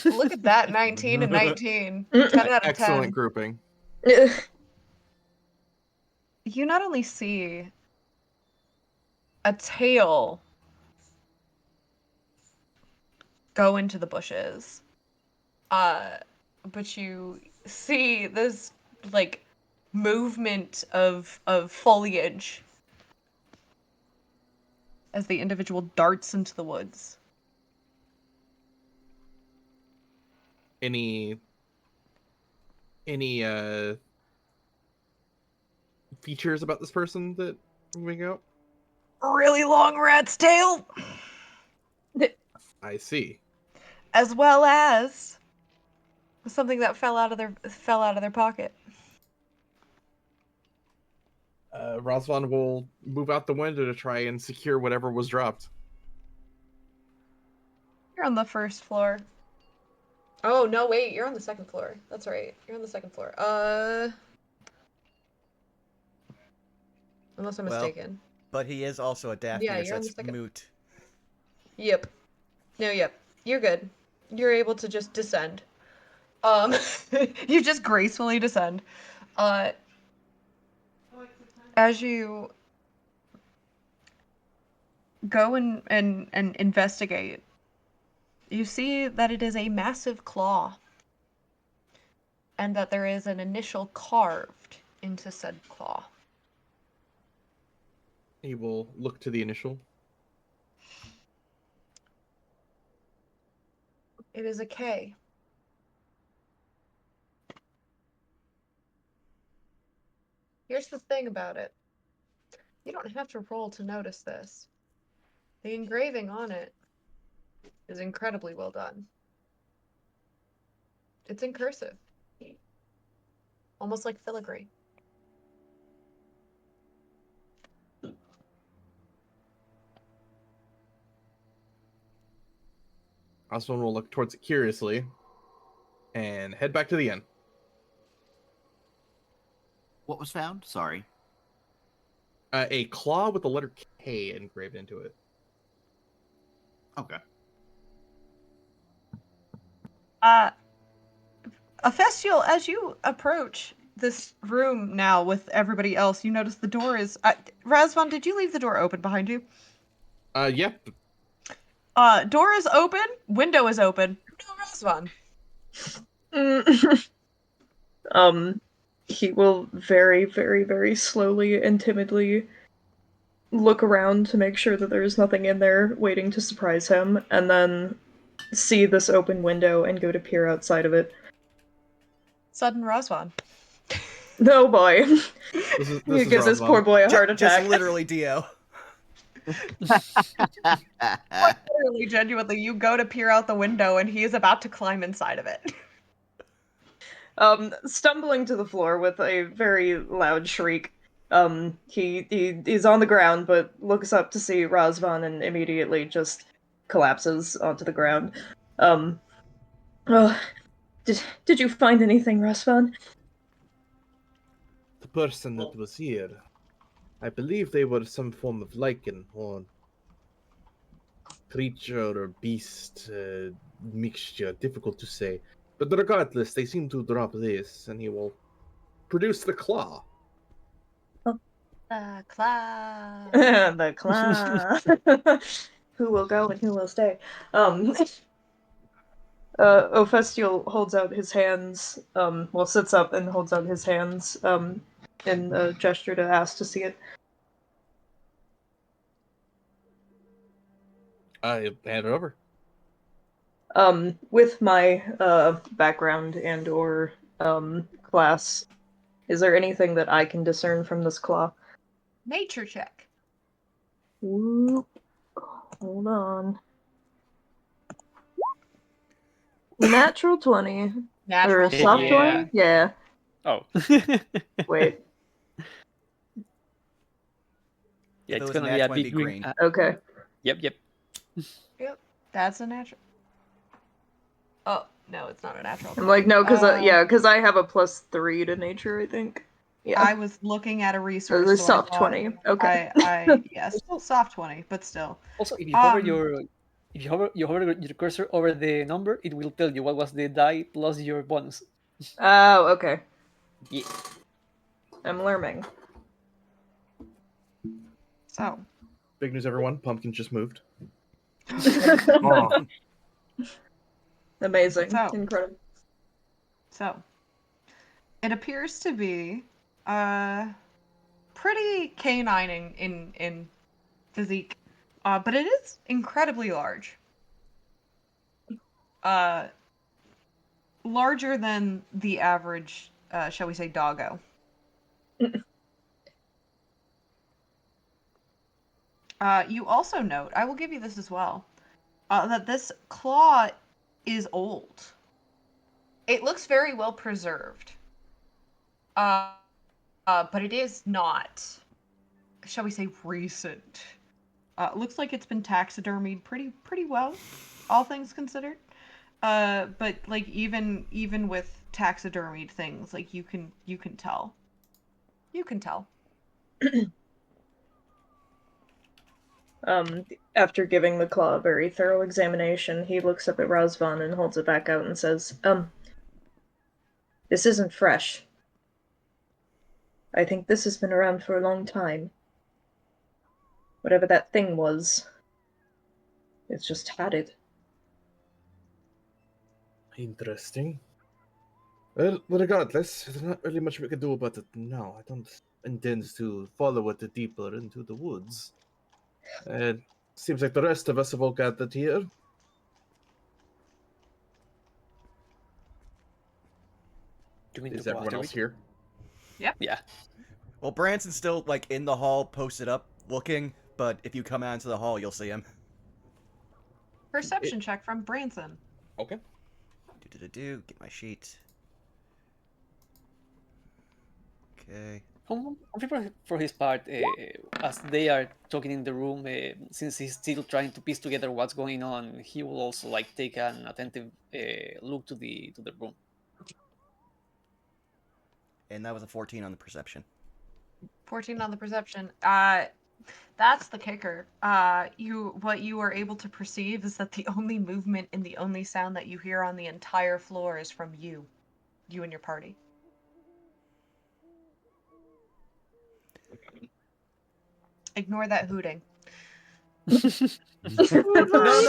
Look at that, 19 and 19. 10 out of 10. Excellent grouping. You not only see a tail go into the bushes, but you see this like movement of foliage as the individual darts into the woods. Any features about this person that we make out? Really long rat's tail, I see. as well as something that fell out of their pocket. Rosvan will move out the window to try and secure whatever was dropped. You're on the first floor. Oh, no, wait, you're on the second floor. That's right. You're on the second floor. Unless I'm Well, mistaken. But he is also a Daphne, Yeah, so you're on the that's second. moot. Yep. No, yep. You're good. You're able to just descend. You just gracefully descend. As you go and investigate, you see that it is a massive claw, and that there is an initial carved into said claw. He will look to the initial. It is a K. Here's the thing about it. You don't have to roll to notice this. The engraving on it is incredibly well done. It's in cursive. Almost like filigree. Osman will look towards it curiously and head back to the inn. What was found? Sorry. A claw with the letter K engraved into it. Okay. Ophestial, as you approach this room now with everybody else, you notice the door is... Razvan, did you leave the door open behind you? Yep. Door is open, window is open. No, Razvan. He will very, very, very slowly and timidly look around to make sure that there's nothing in there waiting to surprise him, and then see this open window and go to peer outside of it. Sudden Razvan. No, boy. This You is give this Rosvan. poor boy a heart attack. Just literally Dio. Literally, genuinely, you go to peer out the window and he is about to climb inside of it. Stumbling to the floor with a very loud shriek. He is on the ground, but looks up to see Razvan and immediately just collapses onto the ground. Oh, did you find anything, Rasvan? The person that was here, I believe they were some form of lichen or creature or beast mixture. Difficult to say. But regardless, they seem to drop this, and he will produce the claw. Claw. The claw. Who will go and who will stay? Ophestial holds out his hands, sits up and holds out his hands, in a gesture to ask to see it. I hand it over. With my, background and/or, class, is there anything that I can discern from this claw? Nature check. Whoop. Hold on. Natural 20. Natural Or soft 20. 20? Yeah. Oh. Wait. Yeah, If it it's was gonna a be nat a 20, big it'd be green. green. Okay. Yep. That's a natural. Oh, no, it's not a natural. I'm like, no, because Uh, because I have a +3 to nature, I think. Yeah. I was looking at a resource. It was so I soft thought 20. Okay. yeah, still soft 20, but still. Also, if you hover Um, you hover your cursor over the number, it will tell you what was the die plus your bonus. Oh, okay. Yeah. I'm learning. So, Big news, everyone. Pumpkin just moved. Oh, Amazing. So- Incredible. so it appears to be pretty canine in physique, but it is incredibly large. Larger than the average, shall we say, doggo. You also note, I will give you this as well, that this claw is old. It looks very well preserved. But it is not, shall we say, recent. Looks like it's been taxidermied pretty well, all things considered. But like even with taxidermied things, like you can tell. You can tell. After giving the claw a very thorough examination, he looks up at Razvan and holds it back out and says, this isn't fresh. I think this has been around for a long time. Whatever that thing was, it's just had it. Interesting. Well, regardless, there's not really much we can do about it now. I don't intend to follow it deeper into the woods. Seems like the rest of us have all gathered here. You mean Is to go everyone after else it? here? Yeah. Well, Branson's still like in the hall, posted up, looking. But if you come out into the hall, you'll see him. Perception check from Branson. Okay. Get my sheet. Okay. Humphrey, for his part, as they are talking in the room, since he's still trying to piece together what's going on, he will also like take an attentive look to the room. And that was a 14 on the perception. 14 on the perception. That's the kicker. What you are able to perceive is that the only movement and the only sound that you hear on the entire floor is from you and your party. Ignore that hooting. No,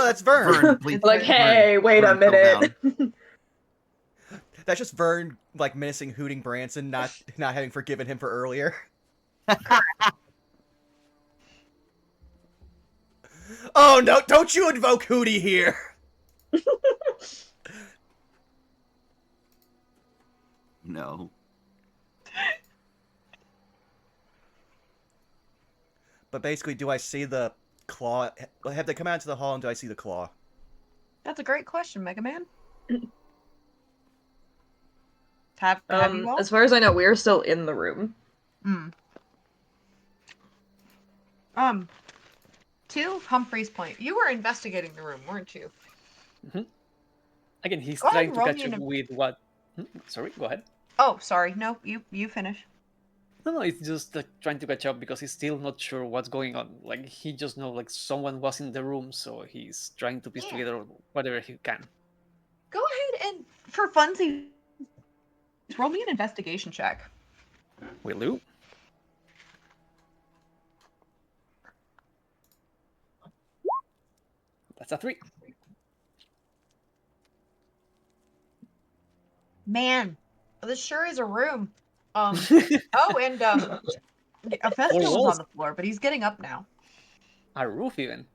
that's Vern. Vern, please. Like, hey, Vern, wait a Vern, settle minute. down. That's just Vern, like, menacing hooting Branson, not having forgiven him for earlier. Oh, no, don't you invoke Hootie here! No. But basically, do I see the claw? Have they come out into the hall and do I see the claw? That's a great question, Mega Man. Have you all? As far as I know, we're still in the room. To Humphrey's point, you were investigating the room, weren't you? Again, he's Go ahead trying and to roll catch me up an. with what. Sorry, go ahead. Oh, sorry. No, you finish. No, it's just trying to catch up because he's still not sure what's going on. Like he just know like someone was in the room, so he's trying to piece Yeah. together whatever he can. Go ahead and, for funsies, roll me an investigation check. Will do. That's a 3. Man, this sure is a room. Oh, and a festival's walls. on the floor, but he's getting up now. A roof even.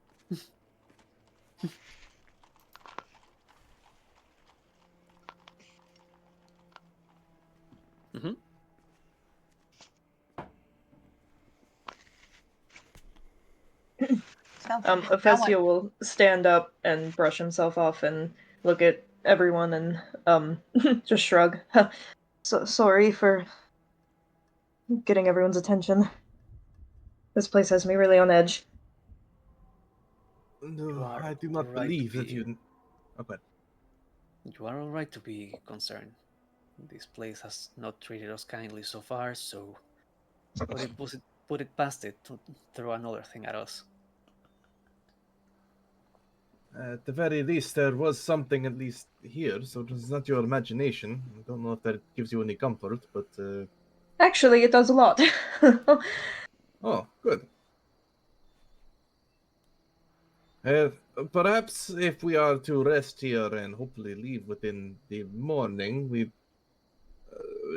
Mm-hmm. Ephesio will stand up and brush himself off and look at everyone and just shrug. Sorry for getting everyone's attention. This place has me really on edge. No, are I do all not right to believe that be- you. Oh, but You are alright to be concerned. This place has not treated us kindly so far, so put it past it to throw another thing at us. at the very least, there was something at least here, so it was not your imagination. I don't know if that gives you any comfort, but Actually, it does a lot. oh, good. Perhaps if we are to rest here and hopefully leave within the morning, we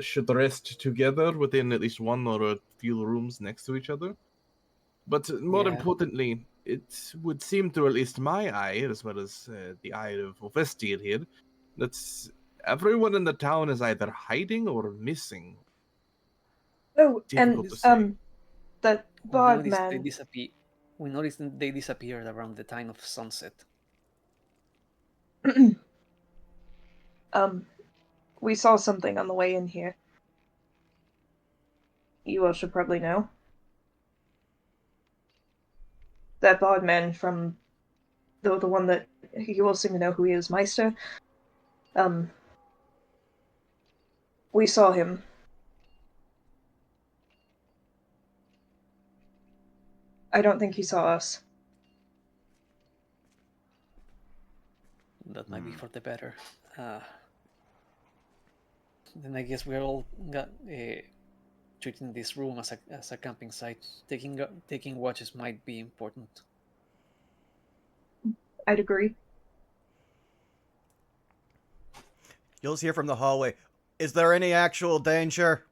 should rest together within at least one or a few rooms next to each other. But more Yeah. importantly, it would seem to at least my eye, as well as the eye of Ovestir here, that everyone in the town is either hiding or missing. Oh, Difficult and to say. that We bard noticed they man. disappear. We noticed they disappeared around the time of sunset. We saw something on the way in here. You all should probably know. That bard man from the one that you all seem to know who he is, Meister. We saw him. I don't think he saw us. That might be for the better. Then I guess we're all treating this room as a camping site. Taking watches might be important. I'd agree. You'll hear from the hallway. Is there any actual danger?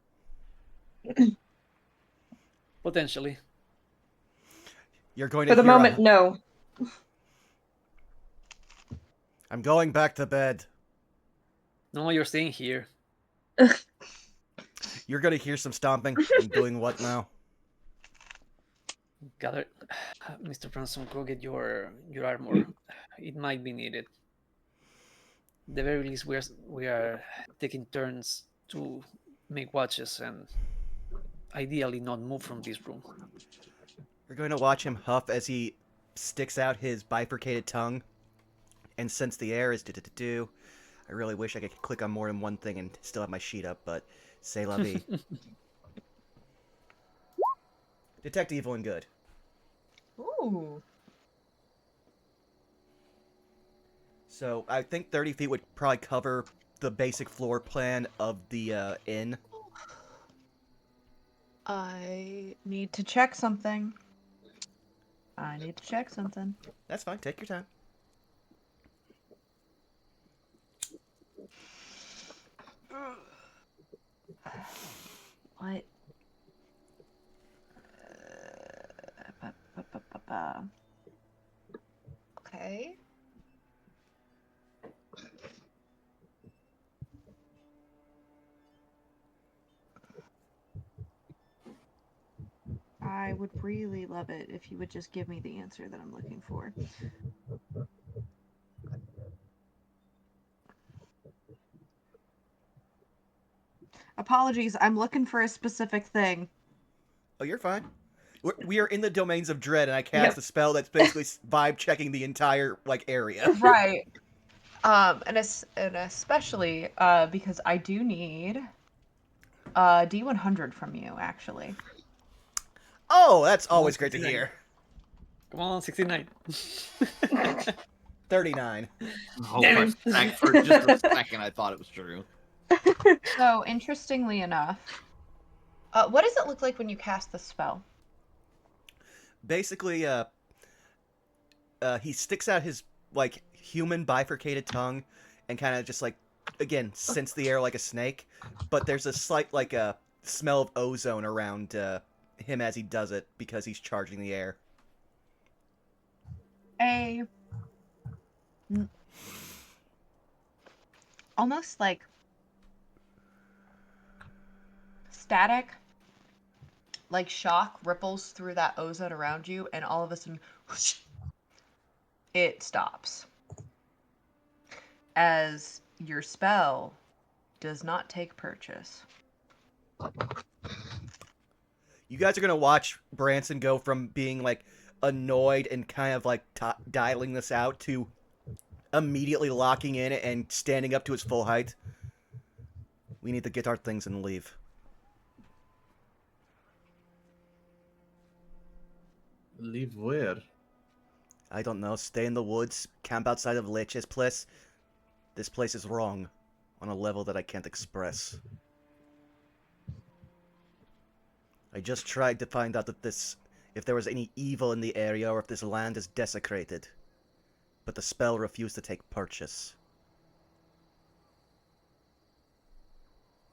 Potentially. You're going to For the hear moment, no. I'm going back to bed. No, you're staying here. You're going to hear some stomping. I'm doing what now? Gather, Mr. Branson, go get your armor. It might be needed. At the very least, we are taking turns to make watches and ideally not move from this room. You're going to watch him huff as he sticks out his bifurcated tongue and sense the air is do-do-do-do. I really wish I could click on more than one thing and still have my sheet up, but c'est la vie. Detect evil and good. Ooh. So I think 30 feet would probably cover the basic floor plan of the inn. I need to check something. That's fine. Take your time. What? Okay. I would really love it if you would just give me the answer that I'm looking for. Apologies, I'm looking for a specific thing. Oh, you're fine. we are in the domains of dread, and I cast a spell that's basically vibe checking the entire area. Right. And especially because I do need D100 from you, actually. Oh, that's always great to 69. hear. Come on, 69. 39. Oh, Damn for just a second, I thought it was true. So, interestingly enough, what does it look like when you cast the spell? Basically, he sticks out his like human bifurcated tongue and kind of just like again scents the air like a snake, but there's a slight like a smell of ozone around him as he does it because he's charging the air. Almost like static, like shock ripples through that ozone around you, and all of a sudden, whoosh, it stops. As your spell does not take purchase. You guys are gonna watch Branson go from being like annoyed and kind of like dialing this out to immediately locking in and standing up to his full height. We need to get our things and leave. Leave where? I don't know. Stay in the woods. Camp outside of Leche's place. This place is wrong on a level that I can't express. I just tried to find out if there was any evil in the area or if this land is desecrated. But the spell refused to take purchase.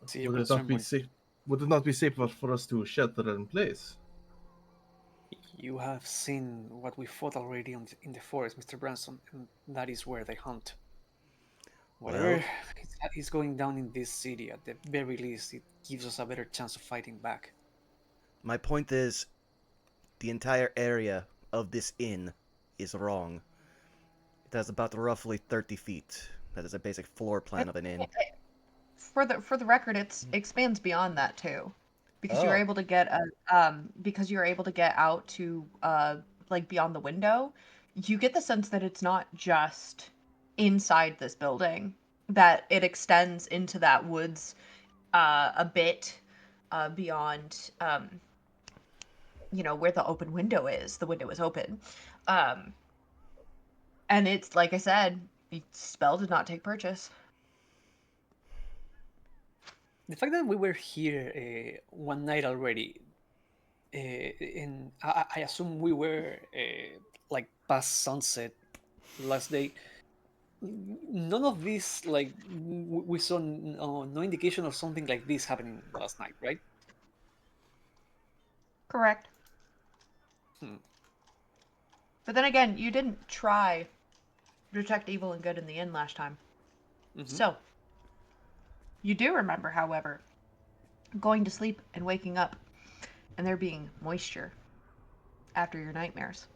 See your Would it concern, not be boy. safe? Would it not be safer for us to shelter in place? You have seen what we fought already in the forest, Mr. Branson, and that is where they hunt. Whatever is going down in this city, at the very least, it gives us a better chance of fighting back. My point is, the entire area of this inn is wrong. It has about roughly 30 feet. That is a basic floor plan of an inn. For the record, it expands beyond that too, because you're able to get out to like beyond the window. You get the sense that it's not just inside this building, that it extends into that woods a bit beyond where the open window is. The window is open, and it's like I said, the spell did not take purchase. The fact that we were here one night already, and I assume we were like past sunset last day. None of this, like, we saw no indication of something like this happening last night, right? Correct. Hmm. But then again, you didn't try to detect evil and good in the inn last time. Mhm. So, you do remember, however, going to sleep and waking up and there being moisture after your nightmares.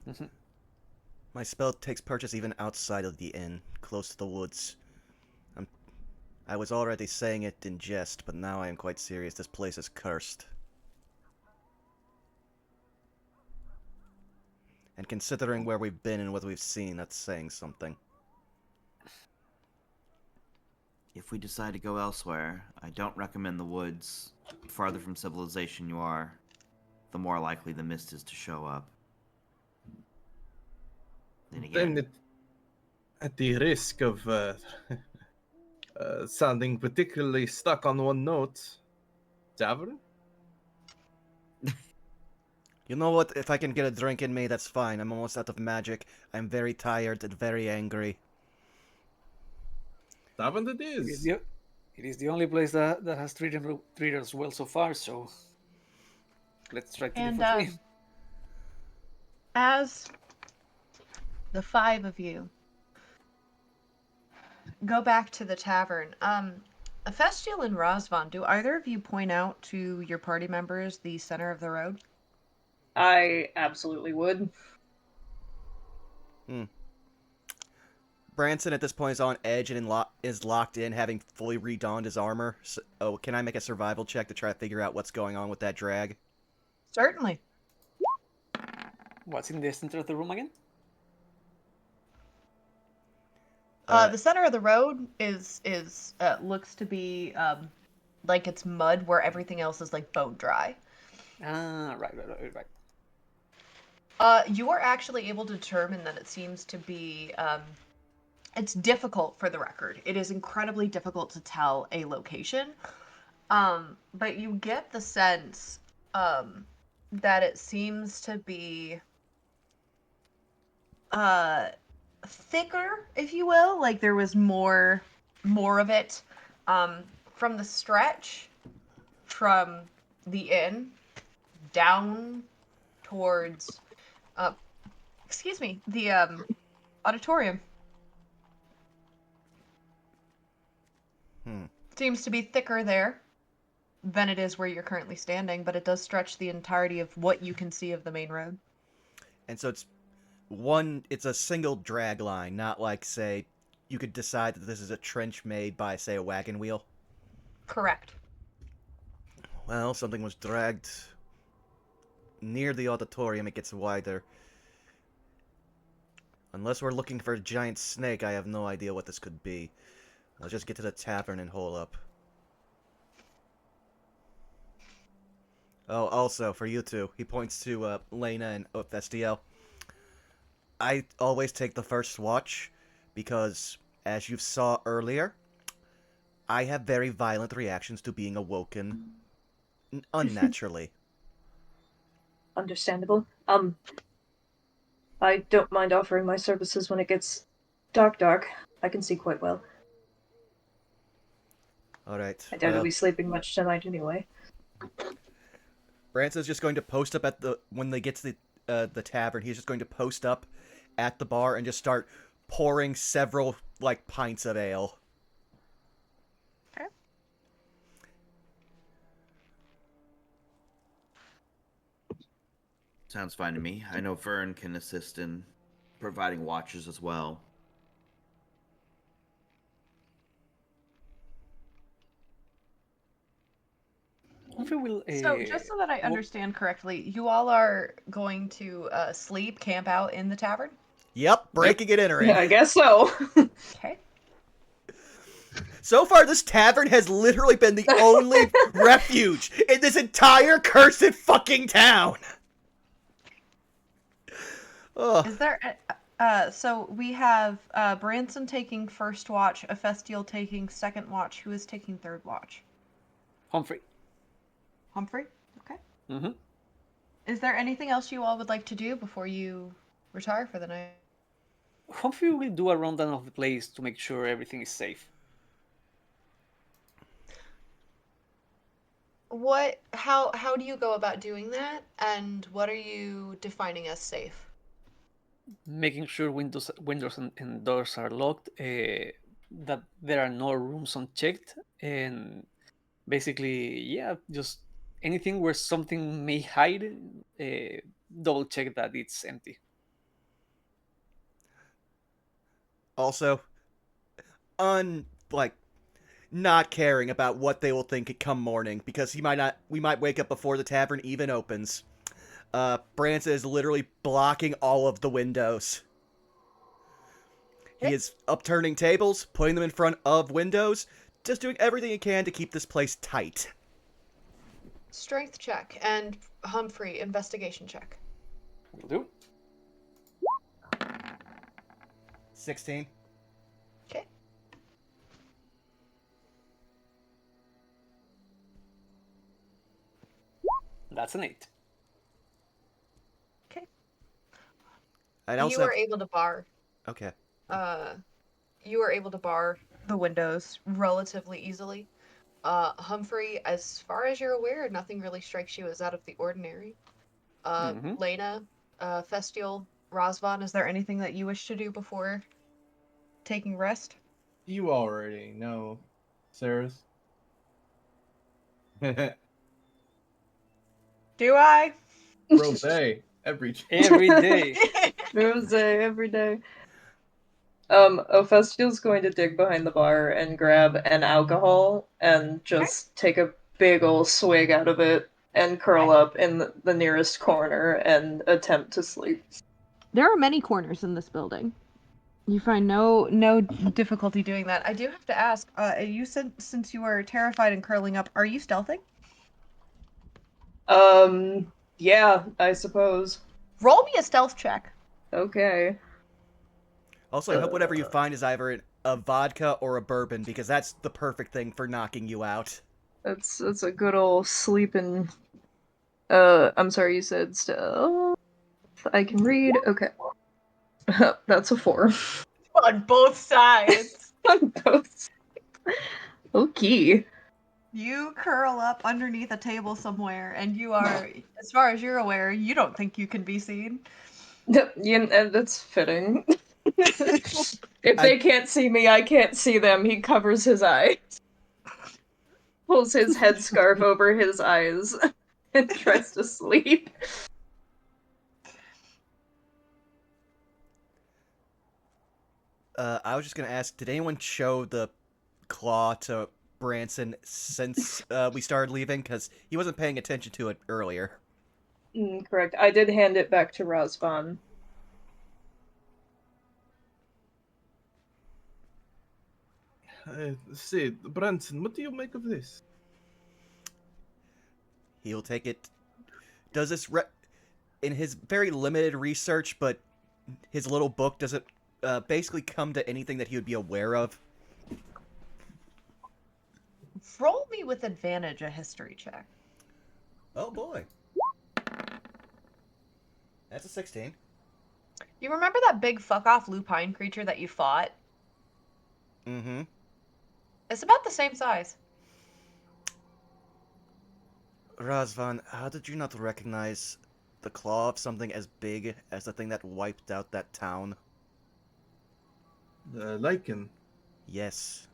Mhm. My spell takes purchase even outside of the inn, close to the woods. I was already saying it in jest, but now I am quite serious. This place is cursed. And considering where we've been and what we've seen, that's saying something. If we decide to go elsewhere, I don't recommend the woods. The farther from civilization you are, the more likely the mist is to show up. Then again, At the risk of sounding particularly stuck on one note, tavern? You know what? If I can get a drink in me, that's fine. I'm almost out of magic. I'm very tired and very angry. Tavern it It is. is the only place that has treated us well so far, so let's try to do And for free. as the five of you go back to the tavern, Festial and Rosvan, do either of you point out to your party members the center of the road? I absolutely would. Branson at this point is on edge and is locked in, having fully redonned his armor. So, can I make a survival check to try to figure out what's going on with that drag? Certainly. What's in the center of the room again? The center of the road is looks to be like it's mud where everything else is like bone dry. Ah, right. You are actually able to determine that it seems to be it's difficult for the record. It is incredibly difficult to tell a location. But you get the sense that it seems to be thicker, if you will. Like there was more of it from the stretch from the inn down towards the auditorium. Seems to be thicker there than it is where you're currently standing, but it does stretch the entirety of what you can see of the main road. And so it's a single drag line, not like, say, you could decide that this is a trench made by, say, a wagon wheel. Correct. Well, something was dragged near the auditorium. It gets wider. Unless we're looking for a giant snake, I have no idea what this could be. Let's just get to the tavern and hole up. Oh, also, for you two, he points to Lena and Festiel. I always take the first watch, because, as you saw earlier, I have very violent reactions to being awoken unnaturally. Understandable. I don't mind offering my services when it gets dark. I can see quite well. Alright. I doubt I'll be sleeping much tonight anyway. Branson's just going to post up when they get to the tavern, he's just going to post up at the bar and just start pouring several, like, pints of ale. Okay. Sounds fine to me. I know Vern can assist in providing watches as well. So, just so that I understand correctly, you all are going to sleep, camp out in the tavern? Yep, breaking and entering. Yeah, I guess so. Okay. So far, this tavern has literally been the only refuge in this entire cursed fucking town. Ugh. Is there... so we have Branson taking first watch, Festiel taking second watch. Who is taking third watch? Humphrey. Humphrey? Okay. Mm-hmm. Is there anything else you all would like to do before you retire for the night? Humphrey will do a rundown of the place to make sure everything is safe. How do you go about doing that, and what are you defining as safe? Making sure windows and doors are locked, that there are no rooms unchecked, and basically, yeah, just anything where something may hide, double check that it's empty. Also, not caring about what they will think come morning, because we might wake up before the tavern even opens. Branson is literally blocking all of the windows. He is upturning tables, putting them in front of windows, just doing everything he can to keep this place tight. Strength check, and Humphrey, investigation check. Will do. 16. Okay. That's an 8. Okay. I'd also You were able to bar. Okay. You were able to bar the windows relatively easily. Humphrey, as far as you're aware, nothing really strikes you as out of the ordinary. Lena, Festiel, Razvan, is there anything that you wish to do before taking rest? You already know, Sarah's. Do I? Rosé every Every day. Rose every day. Ophestia's going to dig behind the bar and grab an alcohol and just take a big ol' swig out of it and curl up in the nearest corner and attempt to sleep. There are many corners in this building. You find no difficulty doing that. I do have to ask, you said since you are terrified and curling up, are you stealthing? Yeah, I suppose. Roll me a stealth check. Okay. Also, I hope whatever you find is either a vodka or a bourbon, because that's the perfect thing for knocking you out. That's a good old sleeping. I'm sorry, you said stealth. I can read. Okay. That's a 4. On both sides. On both. Okay. You curl up underneath a table somewhere, and you are, as far as you're aware, you don't think you can be seen. Yeah, and that's fitting. If they can't see me, I can't see them. He covers his eyes. Pulls his headscarf over his eyes and tries to sleep. I was just gonna ask, did anyone show the claw to Branson since we started leaving? Because he wasn't paying attention to it earlier. Correct. I did hand it back to Razvan. Say, Branson, what do you make of this? He'll take it. Does this in his very limited research, but his little book, does it basically come to anything that he would be aware of? Roll me with advantage a history check. Oh boy. That's a 16. You remember that big fuck-off lupine creature that you fought? Mm-hmm. It's about the same size. Razvan, how did you not recognize the claw of something as big as the thing that wiped out that town? The lichen. Yes.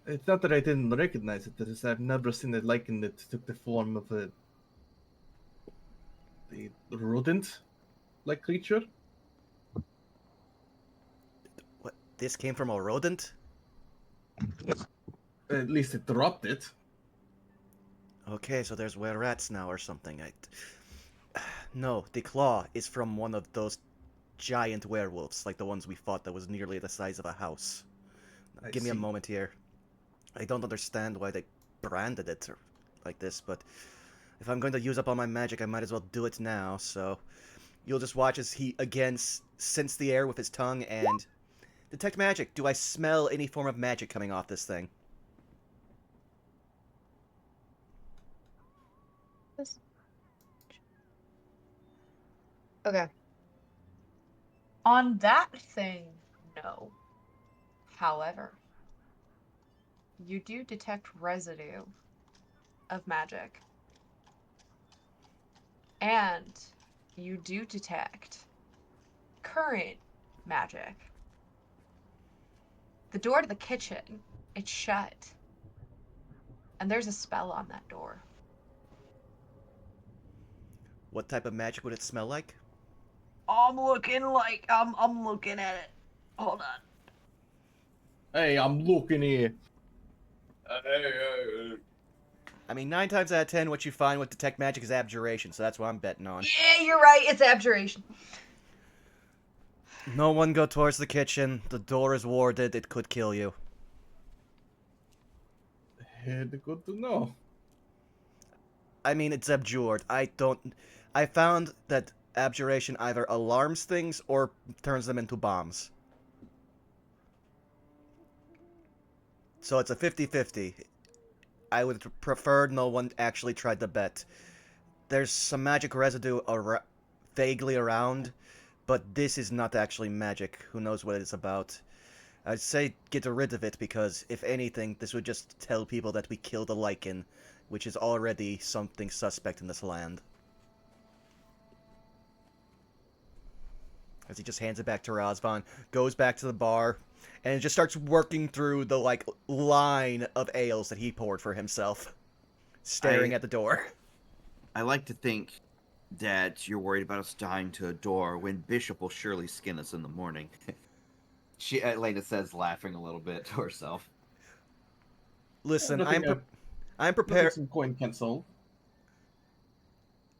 It's not that I didn't recognize it, it's I've never seen a lichen that took the form of a rodent-like creature. What? This came from a rodent? At least it dropped it. Okay, so there's were rats now or something. No, the claw is from one of those giant werewolves, like the ones we fought that was nearly the size of a house. Give me a moment here. I don't understand why they branded it like this, but if I'm going to use up all my magic, I might as well do it now, so you'll just watch as he again scents the air with his tongue and detect magic. Do I smell any form of magic coming off this thing? Okay. On that thing, no. However, you do detect residue of magic. And you do detect current magic. The door to the kitchen, it's shut. And there's a spell on that door. What type of magic would it smell like? I'm looking at it. Hold on. Hey, I'm looking here. I mean, 9 times out of 10, what you find with detect magic is abjuration, so that's what I'm betting on. Yeah, you're right. It's abjuration. No one go towards the kitchen. The door is warded. It could kill you. Good to know. I mean, it's abjured. I found that abjuration either alarms things or turns them into bombs. So it's a 50-50. I would prefer no one actually tried to bet. There's some magic residue vaguely around, but this is not actually magic. Who knows what it's about. I'd say get rid of it because, if anything, this would just tell people that we killed a lichen, which is already something suspect in this land. As he just hands it back to Razvan, goes back to the bar, and just starts working through the, line of ales that he poured for himself, staring at the door. I like to think that you're worried about us dying to a door when Bishop will surely skin us in the morning. Elena says, laughing a little bit to herself. Listen, Nothing, I'm nothing prepared. some coin can solve.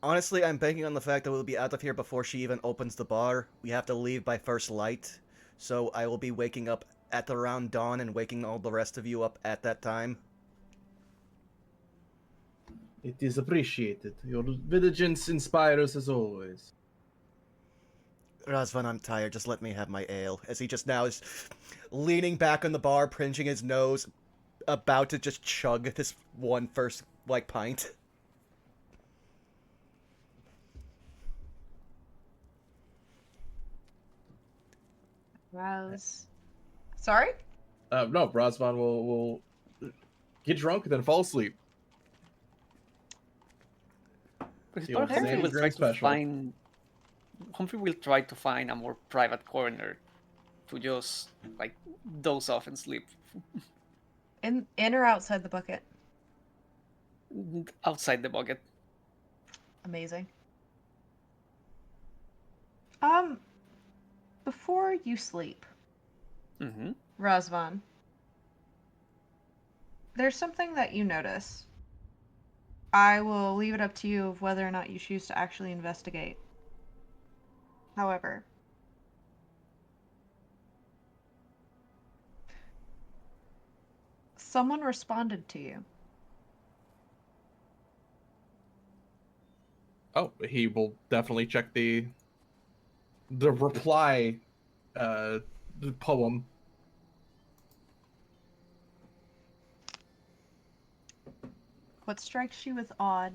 Honestly, I'm banking on the fact that we'll be out of here before she even opens the bar. We have to leave by first light, so I will be waking up at around dawn and waking all the rest of you up at that time. It is appreciated. Your vigilance inspires as always. Razvan, I'm tired. Just let me have my ale. As he just now is leaning back on the bar, pinching his nose, about to just chug this one first, pint. Rose. Sorry? No, Brosman will get drunk and then fall asleep. Because old Humphrey Xander's will try drink to special. find. Humphrey will try to find a more private corner to just doze off and sleep In or outside the bucket? outside the bucket. Amazing. Before you sleep, Mm-hmm. Razvan, there's something that you notice. I will leave it up to you of whether or not you choose to actually investigate. However, someone responded to you. Oh, he will definitely check the reply the poem. What strikes you as odd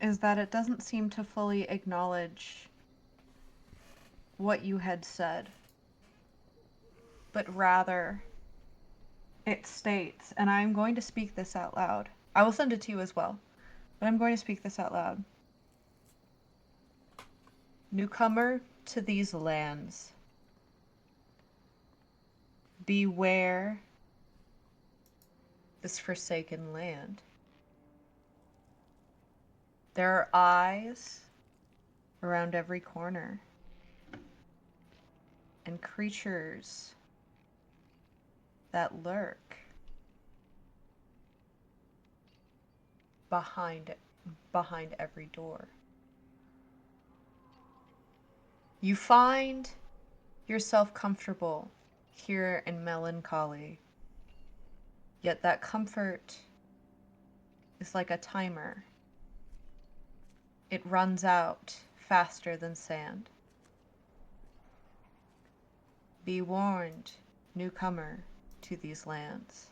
is that it doesn't seem to fully acknowledge what you had said, but rather it states, and I'm going to speak this out loud. I will send it to you as well, but I'm going to speak this out loud. Newcomer to these lands, beware this forsaken land. There are eyes around every corner, and creatures that lurk behind every door. You find yourself comfortable here in melancholy, yet that comfort is like a timer. It runs out faster than sand. Be warned, newcomer to these lands.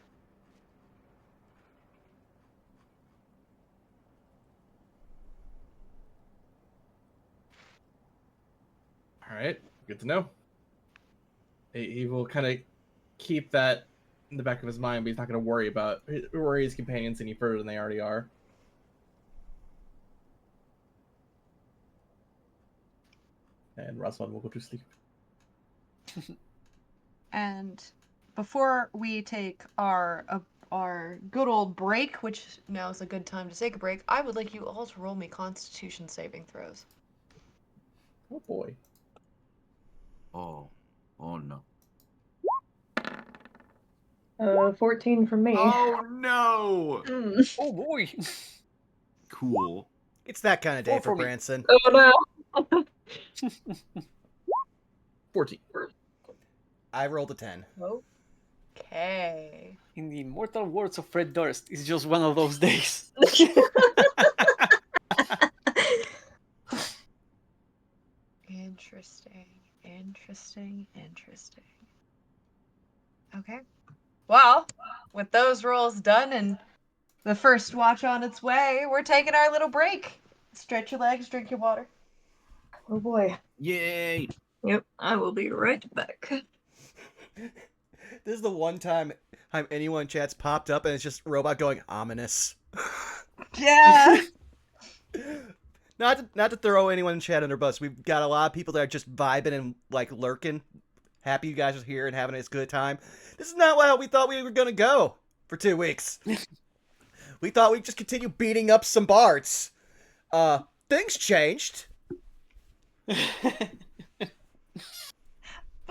All right, good to know. He will kind of keep that in the back of his mind, but he's not going to worry his companions any further than they already are. And Raswan will go to sleep. And before we take our good old break, which now is a good time to take a break, I would like you all to roll me Constitution saving throws. Oh boy. Oh no. 14 from me. Oh no! Mm. Oh boy! Cool. It's that kind of day Four for for me. Branson. Oh no. 14. I rolled a 10. Okay. In the immortal words of Fred Durst, it's just one of those days. Interesting. Okay. Well, with those rolls done and the first watch on its way, we're taking our little break. Stretch your legs, drink your water. Oh boy. Yay! Yep, I will be right back. This is the one time anyone in chat's popped up and it's just robot going ominous. Yeah. Not to throw anyone in chat under bus. We've got a lot of people that are just vibing and lurking. Happy you guys are here and having a good time. This is not how we thought we were gonna go for 2 weeks. We thought we'd just continue beating up some bards. Things changed.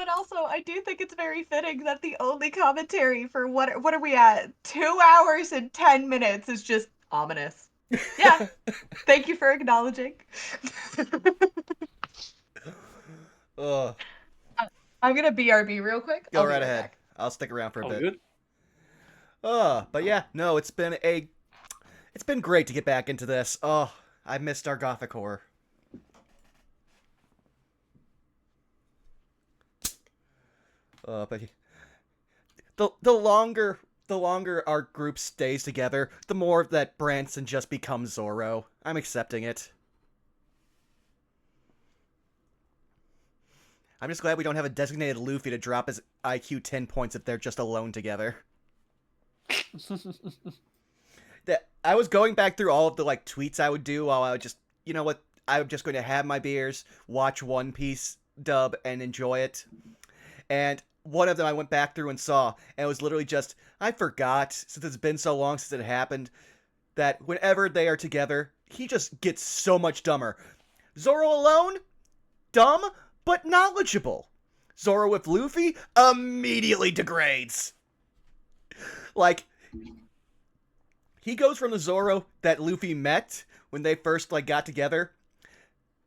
But also, I do think it's very fitting that the only commentary for what are we at? 2 hours and 10 minutes is just ominous. Yeah. Thank you for acknowledging. Ugh. I'm gonna BRB real quick. Go I'll be right ahead. back. I'll stick around for a Oh, bit. good. But yeah, no, it's been great to get back into this. Oh, I missed our gothic horror. But the longer our group stays together, the more that Branson just becomes Zorro. I'm accepting it. I'm just glad we don't have a designated Luffy to drop his IQ 10 points if they're just alone together. I was going back through all of the tweets I would do while I would just, you know what, I'm just going to have my beers, watch One Piece dub, and enjoy it. And one of them I went back through and saw, and it was literally just, I forgot, since it's been so long since it happened, that whenever they are together, he just gets so much dumber. Zoro alone? Dumb, but knowledgeable. Zoro with Luffy? Immediately degrades. He goes from the Zoro that Luffy met when they first got together.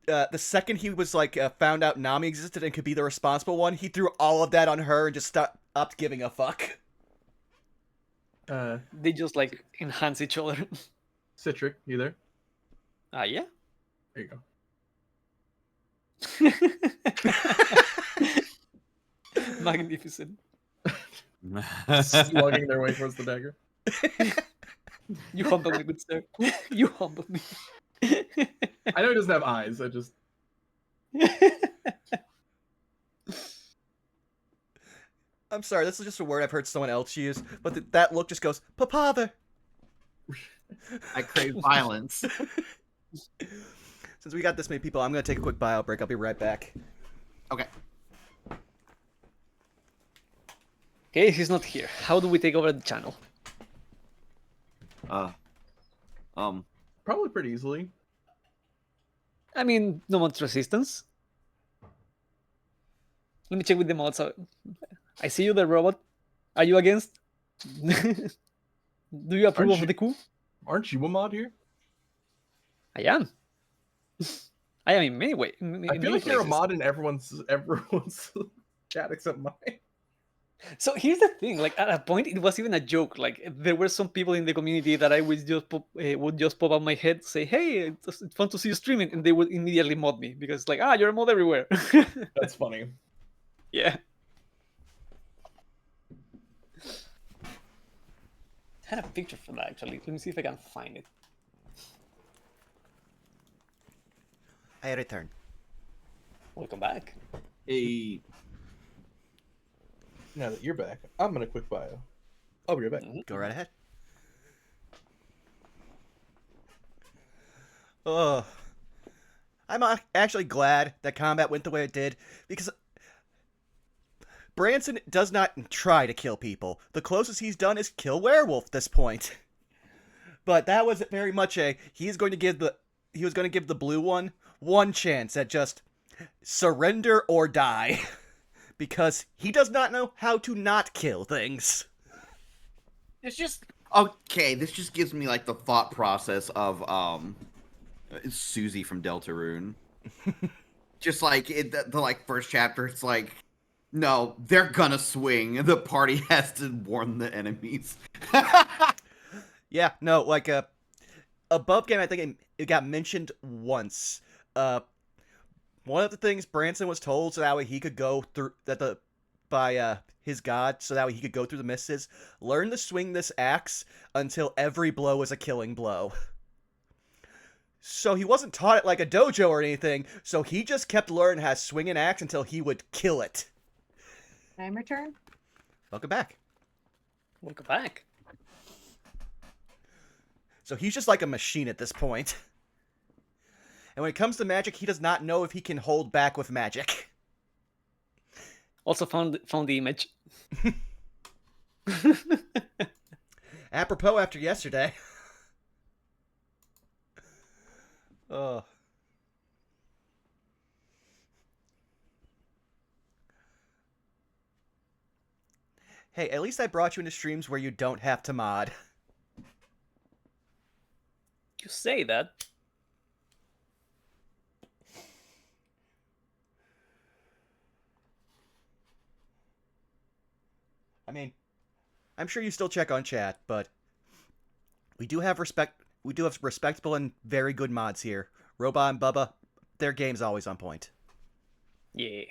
The second he was found out Nami existed and could be the responsible one, he threw all of that on her and just stopped giving a fuck. They just enhance each other. Citric, you there? Yeah. There you go. Magnificent. Slugging their way towards the dagger. You humble me, good sir. You humble me. I know he doesn't have eyes. I just. I'm sorry, this is just a word I've heard someone else use, but that look just goes, Papava! I crave violence. Since we got this many people, I'm going to take a quick bio break. I'll be right back. Okay. Okay, he's not here. How do we take over the channel? Probably pretty easily. I mean, no much resistance. Let me check with the mods. I see you, the robot. Are you against? Do you approve of the coup? Aren't you a mod here? I am. I am in many ways. I feel like you're a mod in everyone's chat except mine. So here's the thing: at a point, it was even a joke. There were some people in the community that I would just pop up my head, say, "Hey, it's fun to see you streaming," and they would immediately mod me because you're a mod everywhere. That's funny. Yeah. I had a picture for that actually. Let me see if I can find it. I return. Welcome back. Hey. Now that you're back, I'm gonna quick bio. I'll be right back. Go right ahead. Oh, I'm actually glad that combat went the way it did, because Branson does not try to kill people. The closest he's done is kill werewolf at this point. But that was very much he was going to give the blue one chance at just surrender or die. Because he does not know how to not kill things. It's just okay. This just gives me the thought process of Susie from Deltarune. Just the first chapter, it's no, they're gonna swing. The party has to warn the enemies. Yeah, no, above game, I think it got mentioned once. One of the things Branson was told so that way he could go through by his god, so that way he could go through the mists, is learn to swing this axe until every blow is a killing blow. So he wasn't taught it like a dojo or anything, so he just kept learning how to swing an axe until he would kill it. Time return? Welcome back. Welcome back. So he's just like a machine at this point. And when it comes to magic, he does not know if he can hold back with magic. Also found the image. Apropos after yesterday. Hey, at least I brought you into streams where you don't have to mod. You say that. I mean, I'm sure you still check on chat, but we do have respectable and very good mods here. Robot and Bubba, their game's always on point. Yeah,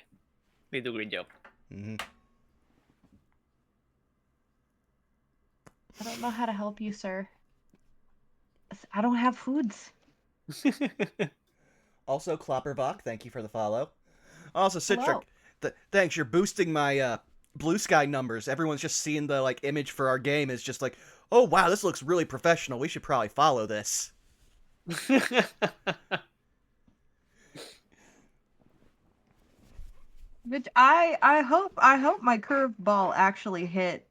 they do a great job. Hmm. I don't know how to help you, sir. I don't have foods. Also, Klopperbach, thank you for the follow. Also, Citric, Hello. thanks. You're boosting my Blue Sky numbers. Everyone's just seeing the image for our game is just like, oh wow, this looks really professional. We should probably follow this. Which I hope my curveball actually hit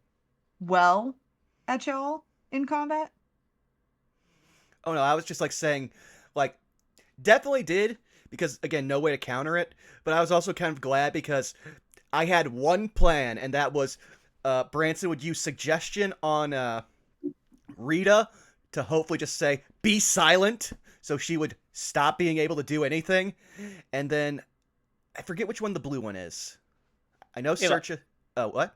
well at y'all in combat. Oh no, I was just saying, definitely did, because again, no way to counter it. But I was also kind of glad because I had one plan, and that was Branson would use suggestion on Rita to hopefully just say, be silent, so she would stop being able to do anything. And then, I forget which one the blue one is. I know Eva. Search... Oh, what?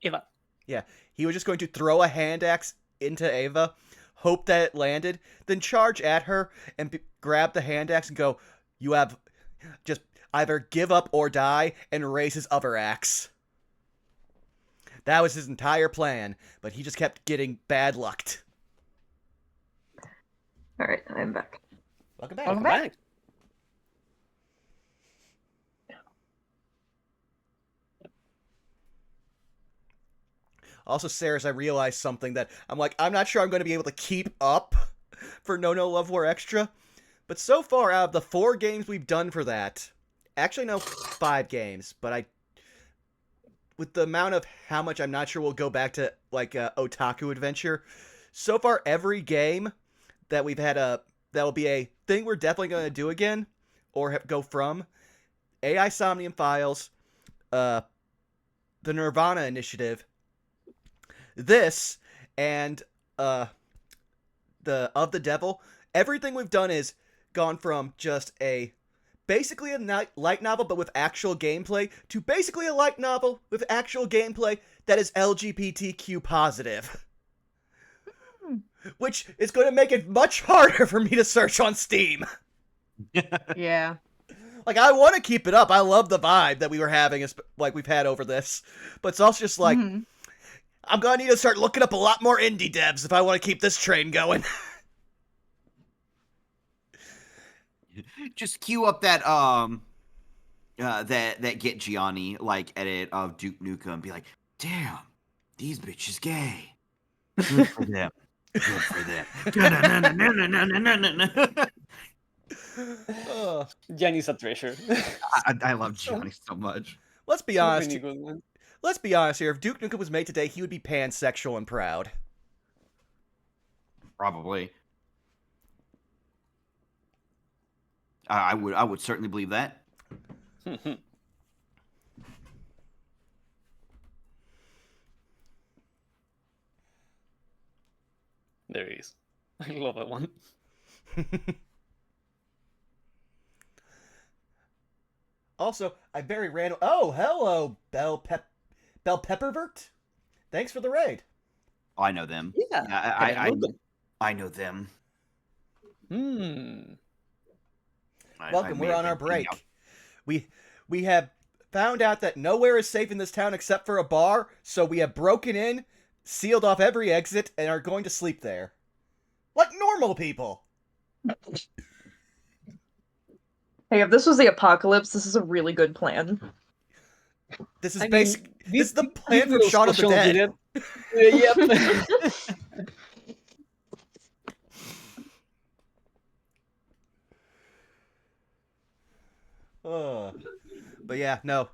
Eva. Yeah, he was just going to throw a hand axe into Ava, hope that it landed, then charge at her and grab the hand axe and go, you have just either give up or die, and raise his other axe. That was his entire plan, but he just kept getting bad lucked. All right, I'm back. Welcome back. Welcome back. Also, Sarah's, I realized something that I'm not sure I'm going to be able to keep up for No Love War Extra. But so far, out of the 4 games we've done for that, actually no, 5 games, but with the amount of how much I'm not sure we'll go back to Otaku Adventure, so far every game that we've had that will be a thing we're definitely going to do again, or go from, AI Somnium Files, the Nirvana Initiative, this, and the Of the Devil. Everything we've done is gone from just basically a light novel but with actual gameplay to basically a light novel with actual gameplay that is LGBTQ positive. Which is going to make it much harder for me to search on Steam. Yeah. I want to keep it up. I love the vibe that we were having, we've had over this. But it's also just Mhm. I'm going to need to start looking up a lot more indie devs if I want to keep this train going. Just queue up that that Get Gianni edit of Duke Nukem and be like, damn, these bitches gay. Good for them. Good for them. Gianni's a treasure. I love Gianni so much. Let's be So honest. many good ones. Let's be honest here. If Duke Nukem was made today, he would be pansexual and proud. Probably. I would certainly believe that. There he is. I love that one. Also, I very random. Oh, hello, Bell Peppervert. Thanks for the raid. Oh, I know them. Yeah, I know them. Welcome. may We're have on our been hanging break. out. We have found out that nowhere is safe in this town except for a bar, so we have broken in, sealed off every exit, and are going to sleep there. Like normal people. Hey, if this was the apocalypse, this is a really good plan. This is this This is the plan from Shaun of the Dead. Yep. But yeah, no.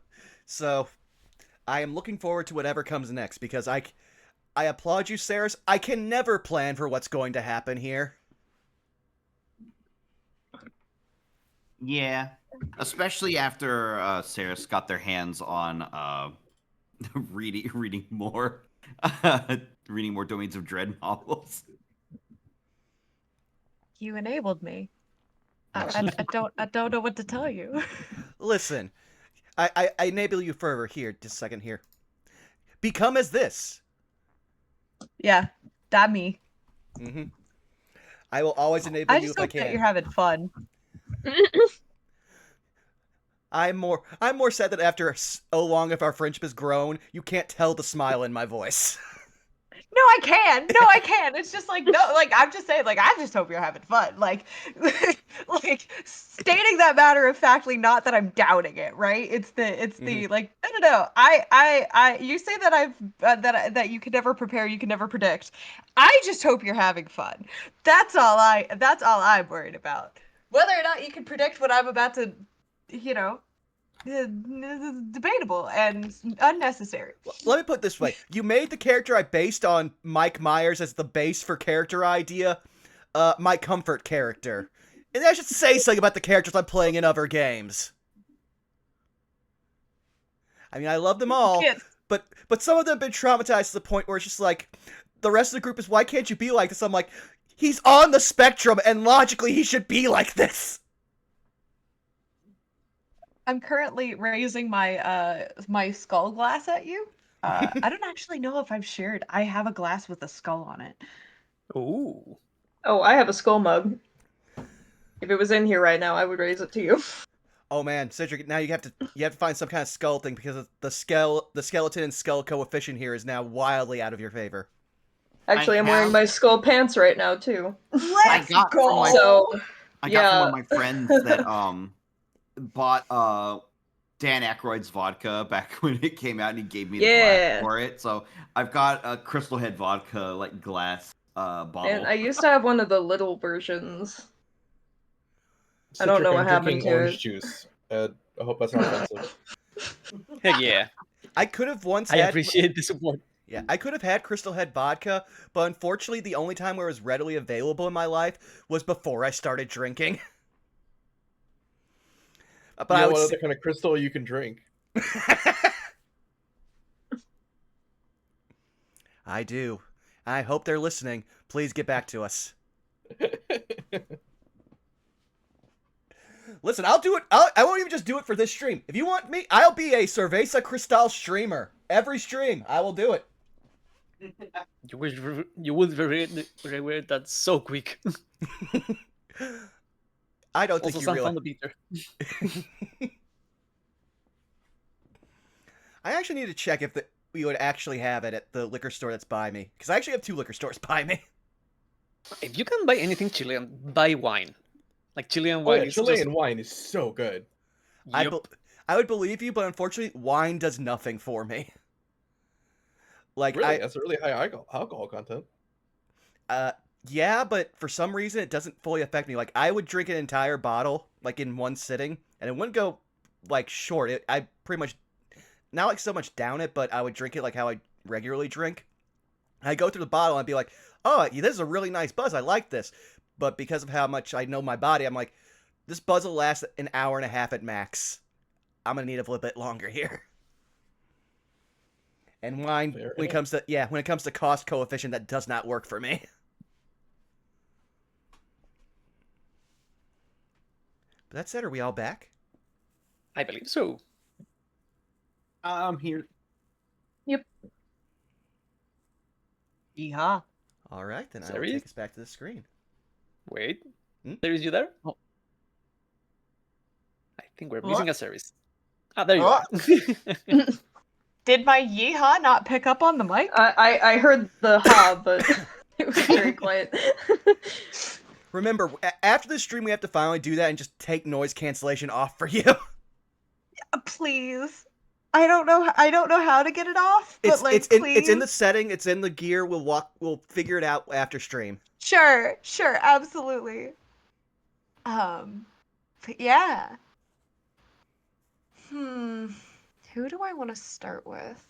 So, I am looking forward to whatever comes next, because I applaud you, Saris. I can never plan for what's going to happen here. Yeah, especially after Saris got their hands on reading more, reading more Domains of Dread novels. You enabled me. I don't know what to tell you. Listen, I enable you further here. Just a second here. Become as this. Yeah, that me. Mm-hmm. I will always enable I you just if I hope that can. you're having fun. I'm more sad that after so long of our friendship has grown, you can't tell the smile in my voice. No, I can. No, I can. It's just like no, like I'm just saying, like I just hope you're having fun. Like, like stating that matter of factly, not that I'm doubting it. Right? It's the like no. I. You say that I've that you can never prepare, you can never predict. I just hope you're having fun. That's all I'm worried about. Whether or not you can predict what I'm about to, you know, debatable and unnecessary. Let me put it this way. You made the character I based on Mike Myers as the base for character idea, my comfort character. And I should say something about the characters I'm playing in other games. I mean, I love them all, Kids. but some of them have been traumatized to the point where it's just like, the rest of the group is, why can't you be like this? I'm like, he's on the spectrum, and logically he should be like this. I'm currently raising my my skull glass at you. I don't actually know if I've shared. I have a glass with a skull on it. Ooh. Oh, I have a skull mug. If it was in here right now, I would raise it to you. Oh man, Cedric, now you have to find some kind of skull thing because the skeleton and skull coefficient here is now wildly out of your favor. Actually, I'm wearing have- my skull pants right now too. Let's got from go. my- So I got from yeah. one of my friends that bought Dan Aykroyd's vodka back when it came out, and he gave me the Yeah. glass for it. So I've got a Crystal Head vodka like glass bottle. And I used to have one of the little versions. I don't Citric, know what I'm happened drinking to orange it. juice. I hope that's not offensive. Heck yeah. I could have once I had appreciate the support. Yeah, I could have had Crystal Head vodka, but unfortunately the only time where it was readily available in my life was before I started drinking. But You I know would what s- other kind of crystal you can drink? I do. I hope they're listening. Please get back to us. Listen, I'll do it. I won't even just do it for this stream. If you want me, I'll be a Cerveza Cristal streamer. Every stream, I will do it. You would regret that so quick. I don't think Also, you some realize. fun Peter. I actually need to check if we would actually have it at the liquor store that's by me. Because I actually have 2 liquor stores by me. If you can buy anything Chilean, buy wine. Like Chilean Oh wine yeah, is Chilean wine is so good. just... I would believe you, but unfortunately, wine does nothing for me. Like, Really, that's a really high alcohol content. Yeah, but for some reason, it doesn't fully affect me. Like, I would drink an entire bottle, like, in one sitting, and it wouldn't go, like, short. I pretty much, not, like, so much down it, but I would drink it like how I regularly drink. I'd go through the bottle and I'd be like, oh, this is a really nice buzz. I like this. But because of how much I know my body, I'm like, this buzz will last an hour and a half at max. I'm going to need a little bit longer here. And wine, Fair when it comes to cost coefficient, that does not work for me. But that said, are we all back? I believe so. I'm here. Yeehaw. All right, then I will Sorry? take us back to the screen. Wait. Hmm? There is you there? Oh. I think we're What? missing a service. Ah, there you Oh. are. Did my yeehaw not pick up on the mic? I heard the ha, but it was very quiet. Remember, after this stream, we have to finally do that and just take noise cancellation off for you. Please. I don't know how to get it off, but It's please. in the setting. It's in the gear. We'll figure it out after stream. Sure, absolutely. But yeah. Who do I want to start with?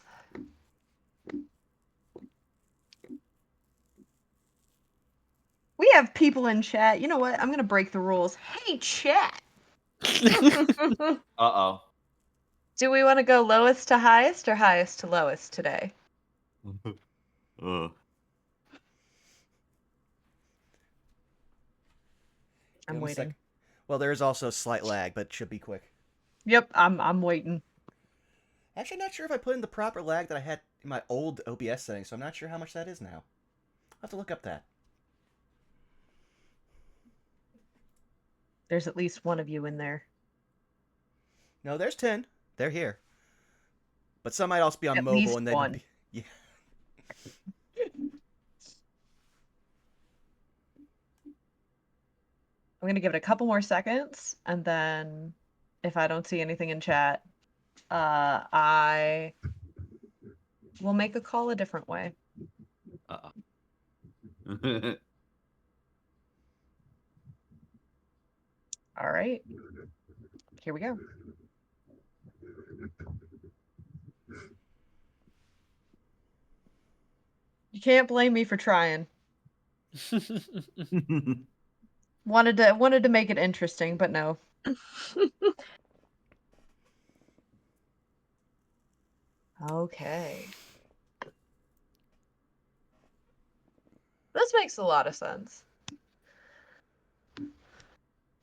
We have people in chat. You know what? I'm gonna break the rules. Hey, chat. Uh-oh. Do we want to go lowest to highest or highest to lowest today? Uh, I'm Give 'em a waiting. sec. Well, there is also a slight lag, but it should be quick. Yep, I'm waiting. Actually, not sure if I put in the proper lag that I had in my old OBS settings, so I'm not sure how much that is now. I'll have to look up that. There's at least one of you in there. No, there's 10. They're here. But some might also be on At mobile least and they'd one. be. Yeah. I'm gonna give it a couple more seconds, and then if I don't see anything in chat, I will make a call a different way. uh. All right. Here we go. You can't blame me for trying. Wanted to make it interesting, but no. Okay. This makes a lot of sense.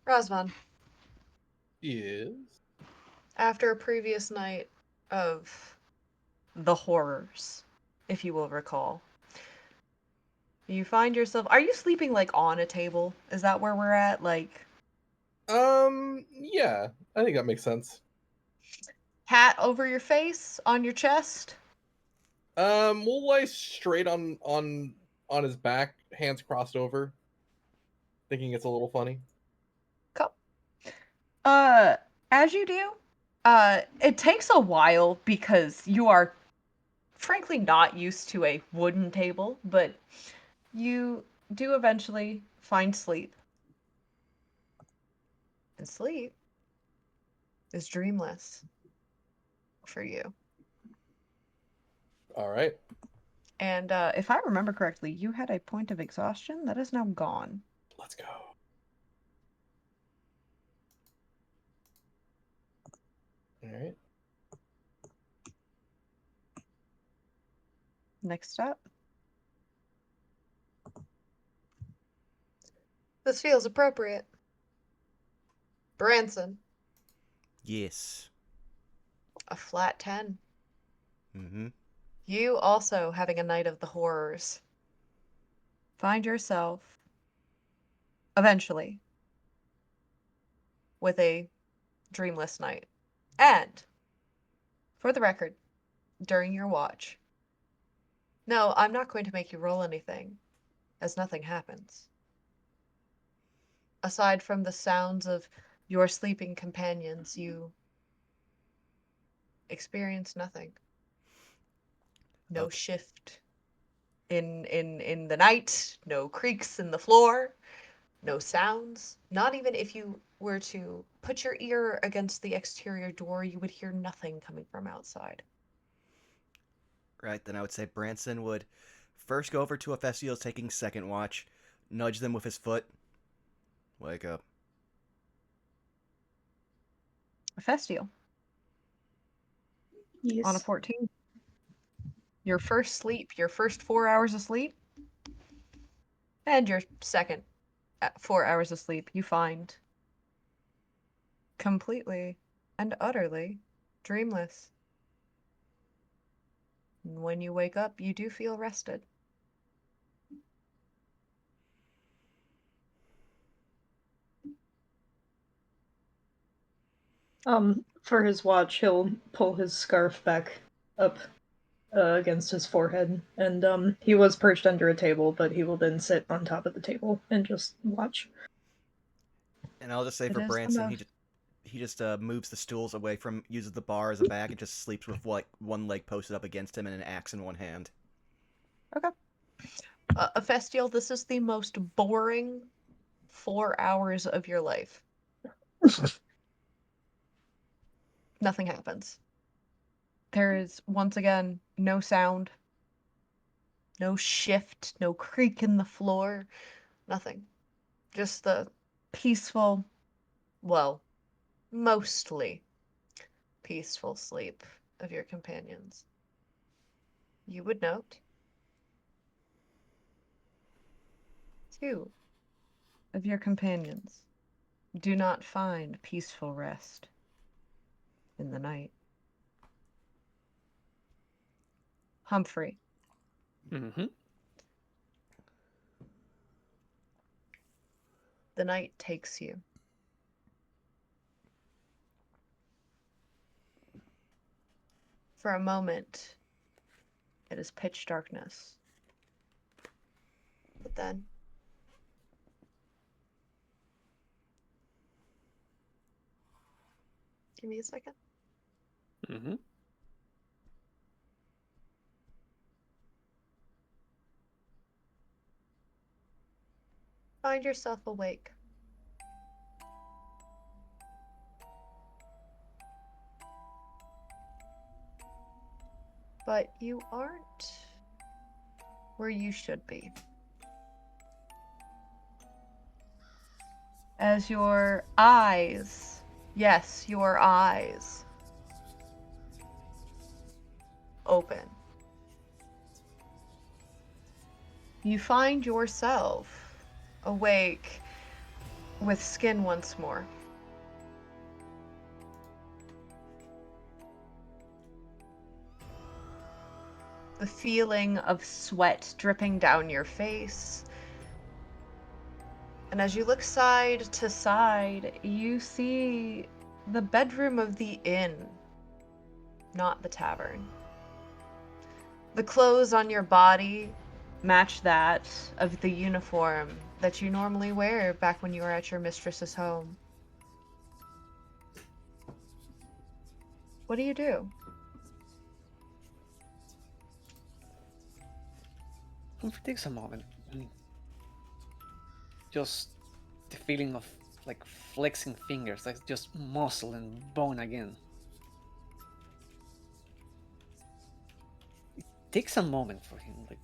Razvan, Yes. after a previous night of the horrors, if you will recall, you find yourself. Are you sleeping like on a table? Is that where we're at? Like Yeah, I think that makes sense. hat over your face, on your chest? We'll lie straight on his back, hands crossed over, thinking it's a little funny. Cup. As you do, it takes a while because you are frankly not used to a wooden table, but you do eventually find sleep. And sleep is dreamless for you. All right. And if I remember correctly, you had a point of exhaustion that is now gone. Let's go. All right. Next up. This feels appropriate. Branson, Yes. a flat 10. Mm-hmm. You also having a night of the horrors. Find yourself eventually with a dreamless night. And, for the record, during your watch, no, I'm not going to make you roll anything, as nothing happens. Aside from the sounds of your sleeping companions, you experience nothing. No Okay. shift in the night, no creaks in the floor, no sounds. Not even if you were to put your ear against the exterior door, you would hear nothing coming from outside. Right, then I would say Branson would first go over to Hephaestus taking second watch, nudge them with his foot. Wake up. Festial on a Yes. 14. Your first sleep, your first 4 hours of sleep, and your second 4 hours of sleep, you find completely and utterly dreamless. When you wake up, you do feel rested. For his watch, he'll pull his scarf back up against his forehead, and he was perched under a table, but he will then sit on top of the table and just watch. And I'll just say It for is the Branson, most. he just moves the stools away from, uses the bar as a back, and just sleeps with like one leg posted up against him and an axe in one hand. Okay. Festial, this is the most boring 4 hours of your life. Nothing happens. There is, once again, no sound, no shift, no creak in the floor, nothing. Just the peaceful, well, mostly peaceful sleep of your companions, you would note 2 of your companions do not find peaceful rest in the night. Humphrey, Mm-hmm. the night takes you. For a moment, it is pitch darkness. But then, give me a second. Mm-hmm. Find yourself awake. But you aren't where you should be. As your eyes, yes, your eyes, open, you find yourself awake with skin once more. The feeling of sweat dripping down your face. And as you look side to side, you see the bedroom of the inn, not the tavern. The clothes on your body match that of the uniform that you normally wear back when you were at your mistress's home. What do you do? It takes a moment. Just the feeling of like flexing fingers, like just muscle and bone again. It takes a moment for him, like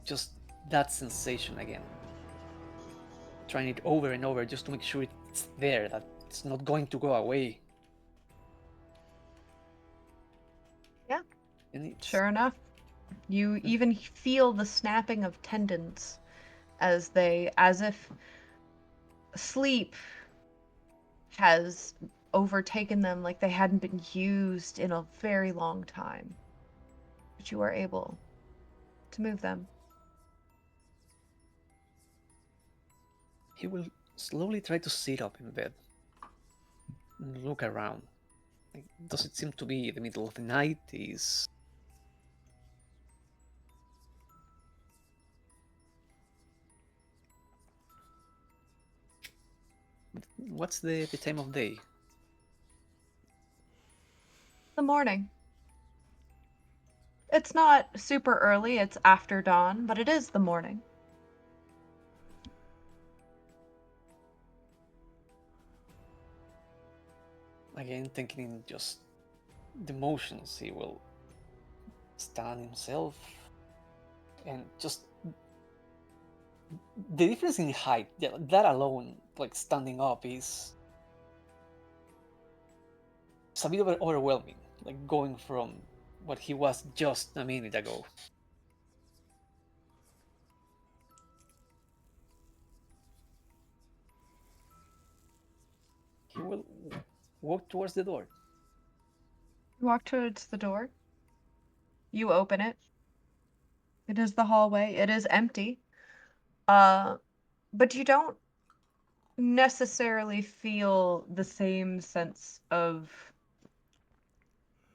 just that sensation again. Trying it over and over just to make sure it's there, that it's not going to go away. Yeah. And it's, Sure enough, you even feel the snapping of tendons as if sleep has overtaken them like they hadn't been used in a very long time. But you are able to move them. he will slowly try to sit up in bed and look around. Like, does it seem to be the middle of the night? What's the time of day? The morning. It's not super early, it's after dawn, but it is the morning. Again, thinking in just the motions, he will stand himself and just the difference in height, that alone, like standing up, is it's a bit overwhelming, like going from what he was just a minute ago. He will walk towards the door. You walk towards the door. You open it. It is the hallway. It is empty. But you don't necessarily feel the same sense of,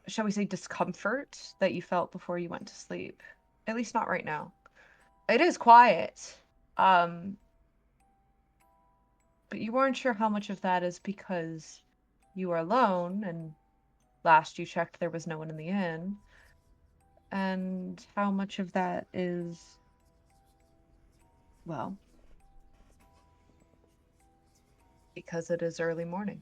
shall we say, discomfort that you felt before you went to sleep. At least not right now. It is quiet. But you weren't sure how much of that is because you were alone and last you checked there was no one in the inn, and how much of that is, well, because it is early morning.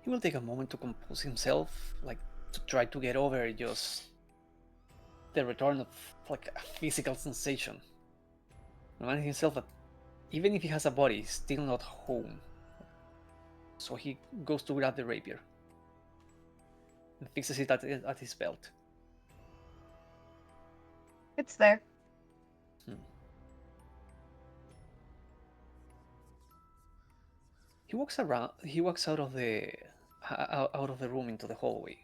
He will take a moment to compose himself, like to try to get over just the return of like a physical sensation. Reminding himself that Even if he has a body, he's still not home. So he goes to grab the rapier and fixes it at his belt. It's there. He walks around. He walks out of the room into the hallway,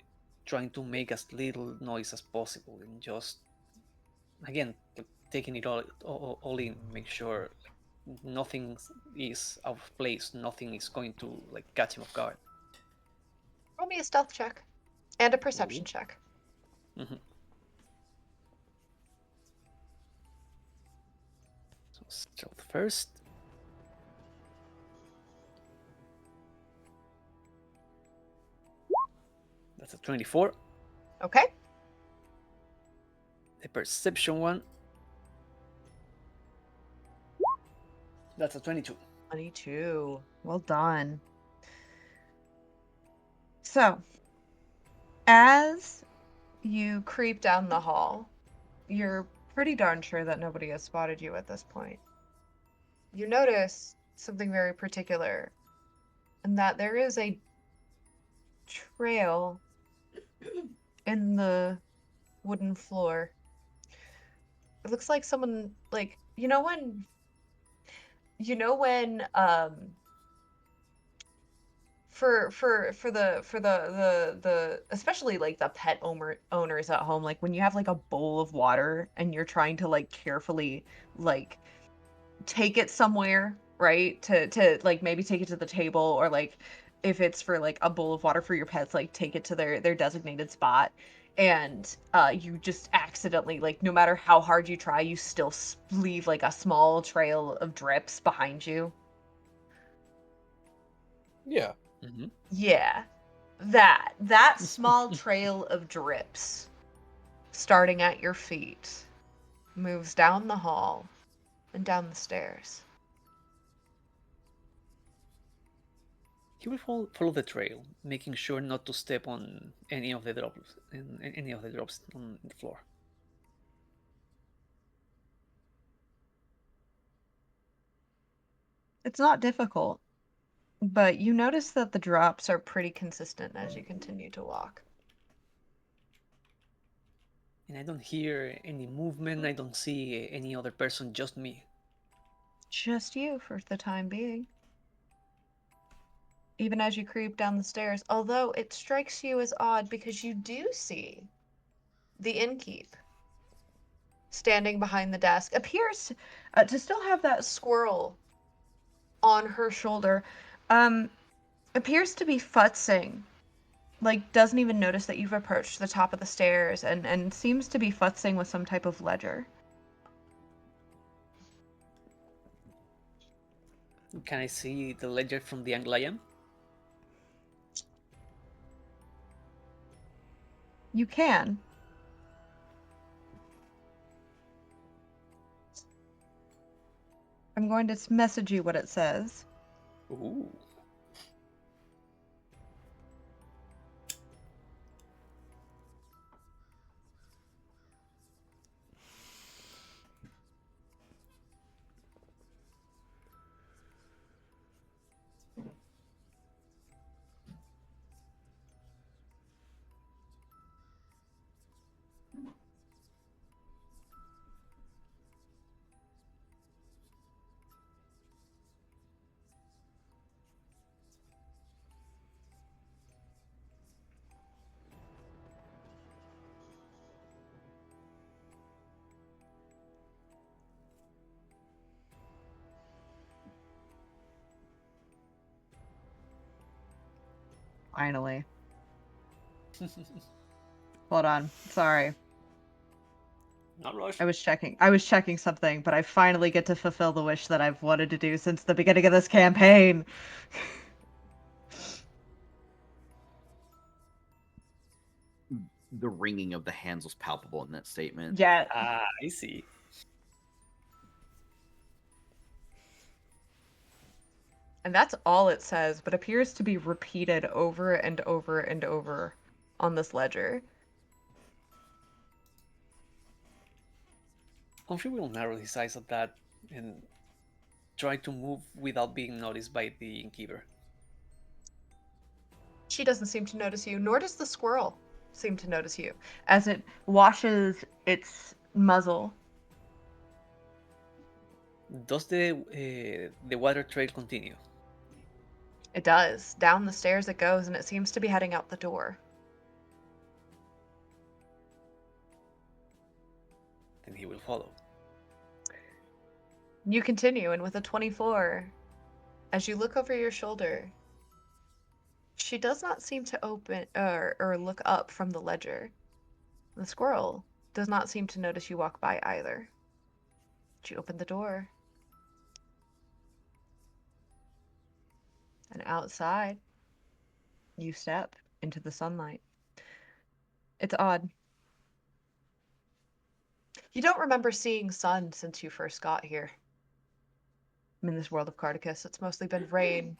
trying to make as little noise as possible and just, again, taking it all in. Make sure nothing is out of place. Nothing is going to catch him off guard. Roll me a stealth check and a perception Ooh. check. Mm-hmm. So stealth first. That's a 24. Okay. The perception one. That's a 22. 22. Well done. So, as you creep down the hall, you're pretty darn sure that nobody has spotted you at this point. You notice something very particular, and that there is a trail in the wooden floor. It looks like someone, like, for the especially like the pet owners at home, like when you have like a bowl of water and you're trying to like carefully like take it somewhere, right? To like maybe take it to the table, or like if it's for like a bowl of water for your pets, like take it to their designated spot. And you just accidentally, like, no matter how hard you try, you still leave like a small trail of drips behind you. Yeah. Mm-hmm. Yeah. That small trail of drips starting at your feet moves down the hall and down the stairs. He will follow the trail, making sure not to step on any of the drops on the floor. It's not difficult, but you notice that the drops are pretty consistent as you continue to walk. And I don't hear any movement. I don't see any other person. Just me. Just you for the time being. Even as you creep down the stairs, although it strikes you as odd because you do see the innkeep standing behind the desk, appears to still have that squirrel on her shoulder, appears to be futzing, like doesn't even notice that you've approached the top of the stairs, and seems to be futzing with some type of ledger. Can I see the ledger from the angle I am? You can. I'm going to message you what it says. Ooh. Finally. Hold on. Sorry. Not rush. I was checking something, but I finally get to fulfill the wish that I've wanted to do since the beginning of this campaign. The ringing of the hands was palpable in that statement. Yeah. I see. And that's all it says, but appears to be repeated over and over and over on this ledger. Humphrey will narrow his eyes at that and try to move without being noticed by the innkeeper. She doesn't seem to notice you, nor does the squirrel seem to notice you as it washes its muzzle. Does the water trail continue? It does. Down the stairs it goes, and it seems to be heading out the door. Then he will follow. You continue, and with a 24, as you look over your shoulder, she does not seem to open or look up from the ledger. The squirrel does not seem to notice you walk by either. She opened the door. And outside, you step into the sunlight. It's odd. You don't remember seeing sun since you first got here. In this world of Cardicus, it's mostly been rain,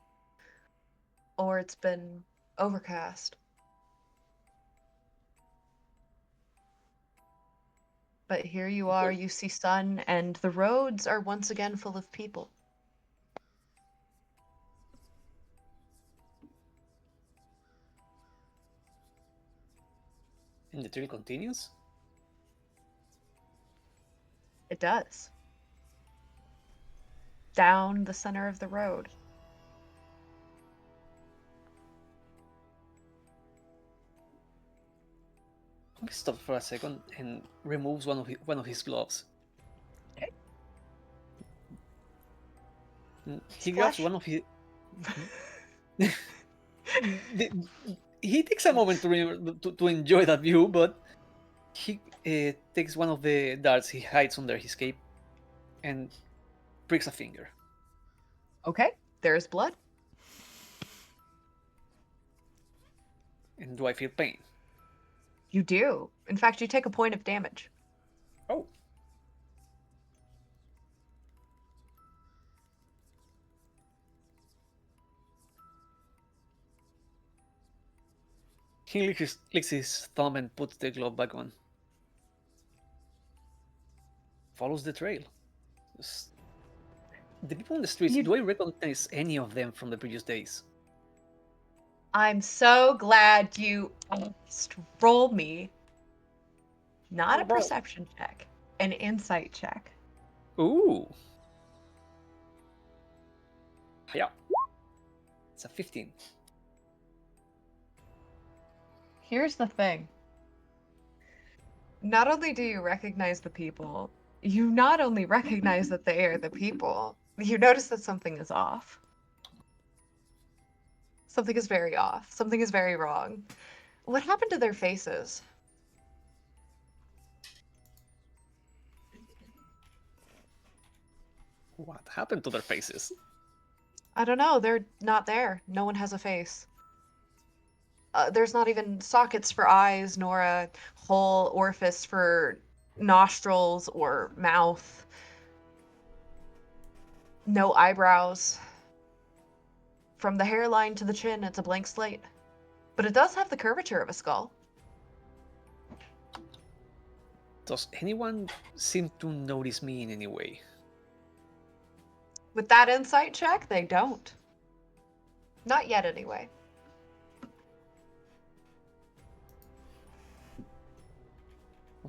or it's been overcast. But here you are, you see sun, and the roads are once again full of people. And the trail continues? It does. Down the center of the road. He stops for a second and removes one of his gloves. Okay. He grabs Splash. one of his. He takes a moment to enjoy that view, but he takes one of the darts he hides under his cape and pricks a finger. Okay, there's blood. And do I feel pain? You do. In fact, you take a point of damage. Oh. He licks his thumb and puts the glove back on. Follows the trail. The people on the streets, do I recognize any of them from the previous days? I'm so glad you asked. Roll me. Not a perception check, an insight check. Ooh. Yeah. It's a 15. Here's the thing. Not only do you recognize the people, you not only recognize that they are the people, you notice that something is off. Something is very off. Something is very wrong. What happened to their faces? What happened to their faces? I don't know. They're not there. No one has a face. There's not even sockets for eyes, nor a whole orifice for nostrils or mouth. No eyebrows. From the hairline to the chin, it's a blank slate. But it does have the curvature of a skull. Does anyone seem to notice me in any way? With that insight check, they don't. Not yet, anyway.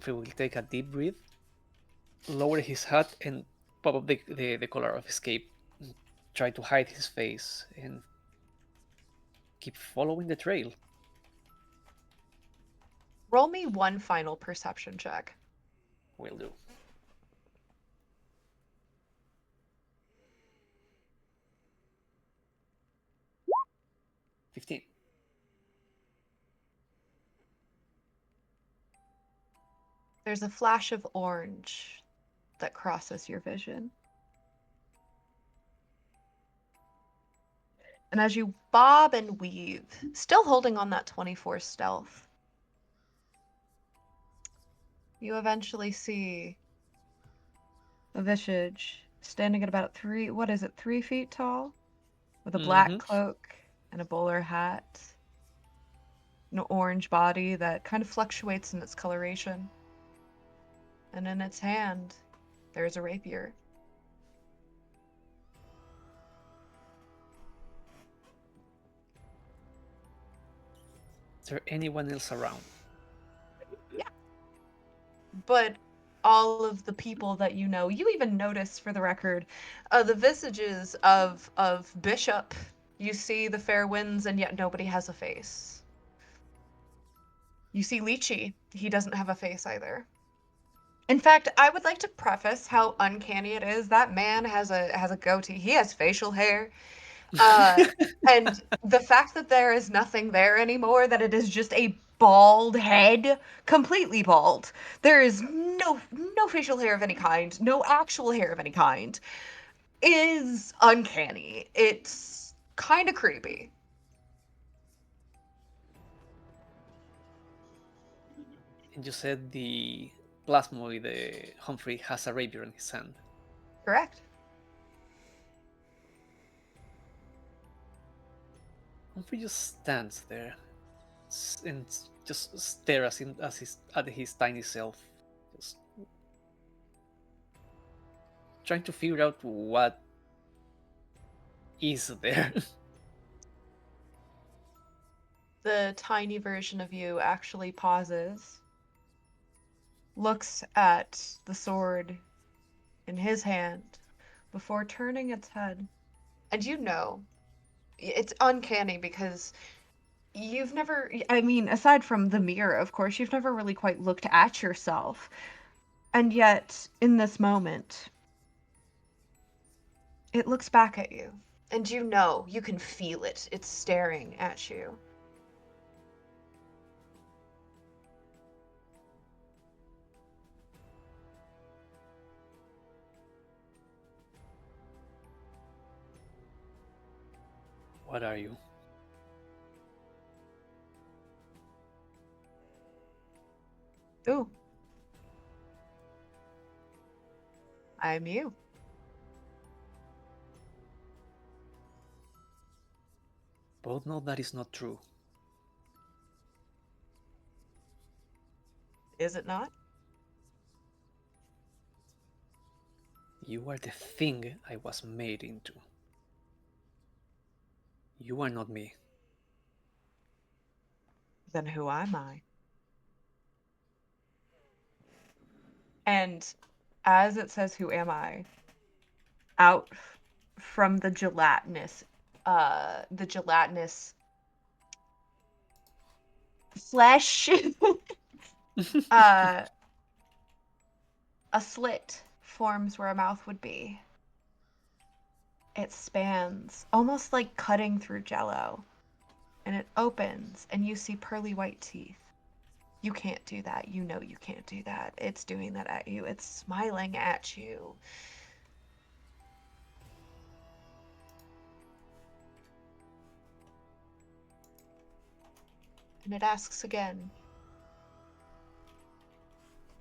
He will take a deep breath, lower his hat, and pop up the collar of his cape. Try to hide his face and keep following the trail. Roll me one final perception check. Will do. $15. There's a flash of orange that crosses your vision. And as you bob and weave, still holding on that 24 stealth, you eventually see a visage standing at about 3 feet tall, with a black cloak and a bowler hat, an orange body that kind of fluctuates in its coloration. And in its hand, there's a rapier. Is there anyone else around? But all of the people that you know, you even notice, for the record, the visages of Bishop. You see the fair winds, and yet nobody has a face. You see Lychee. He doesn't have a face either. In fact, I would like to preface how uncanny it is. That man has a goatee. He has facial hair. And the fact that there is nothing there anymore, that it is just a bald head, completely bald. There is no facial hair of any kind, no actual hair of any kind, is uncanny. It's kind of creepy. And you said the plasmoid, the Humphrey, has a rapier in his hand. Correct. Humphrey just stands there and just stares at his tiny self, just trying to figure out what is there. The tiny version of you actually pauses, looks at the sword in his hand before turning its head. And you know, it's uncanny because you've never, I mean, aside from the mirror, of course, you've never really quite looked at yourself. And yet, in this moment, it looks back at you. And you know, you can feel it. It's staring at you. What are you? Ooh. I'm you. Both know that is not true. Is it not? You are the thing I was made into. You are not me. Then who am I? And as it says, who am I? Out from the gelatinous flesh, a slit forms where a mouth would be. It spans, almost like cutting through jello, and it opens, and you see pearly white teeth. You can't do that. You know you can't do that. It's doing that at you. It's smiling at you. And it asks again.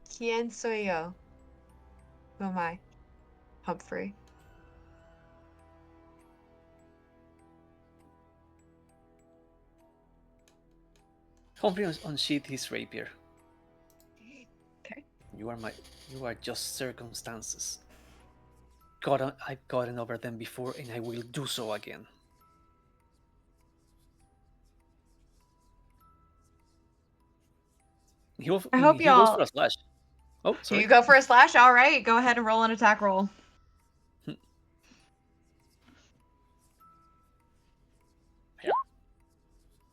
¿Quién soy yo? Who am I? Humphrey. Humphrey unsheathed his rapier. Okay. You are just circumstances. I've gotten over them before, and I will do so again. I hope he goes y'all- for a slash. Oh, Do sorry. you go for a slash? All right, go ahead and roll an attack roll.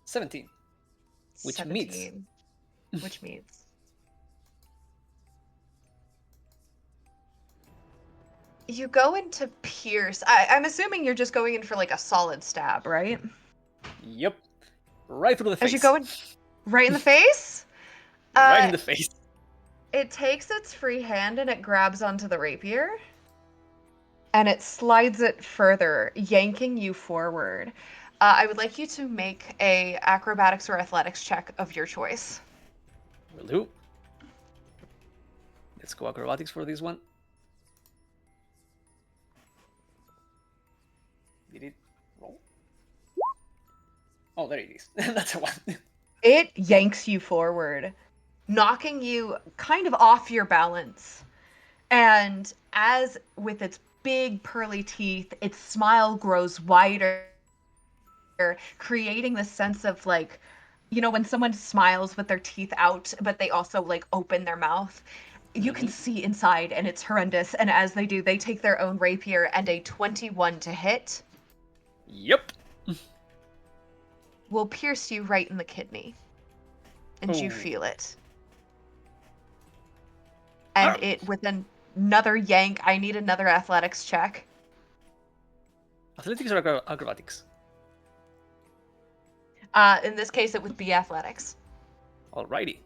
17. Which meets. 17. Which meets. You go into pierce. I'm assuming you're just going in for like a solid stab, right? Yep. Right through the face. As you go in, right in the face? Right in the face. It takes its free hand and it grabs onto the rapier. And it slides it further, yanking you forward. I would like you to make a acrobatics or athletics check of your choice. Will do. Let's go acrobatics for this one. Did it roll? Oh, there it is. That's a one. It yanks you forward, knocking you kind of off your balance. And as with its big pearly teeth, its smile grows wider, creating this sense of like you know, when someone smiles with their teeth out, but they also like open their mouth, you can see inside and it's horrendous. And as they do, they take their own rapier, and a 21 to hit Yep. will pierce you right in the kidney. And you Oh. feel it. And it, with another yank, I need another athletics check. Athletics or acrobatics? In this case, it would be athletics. Alrighty.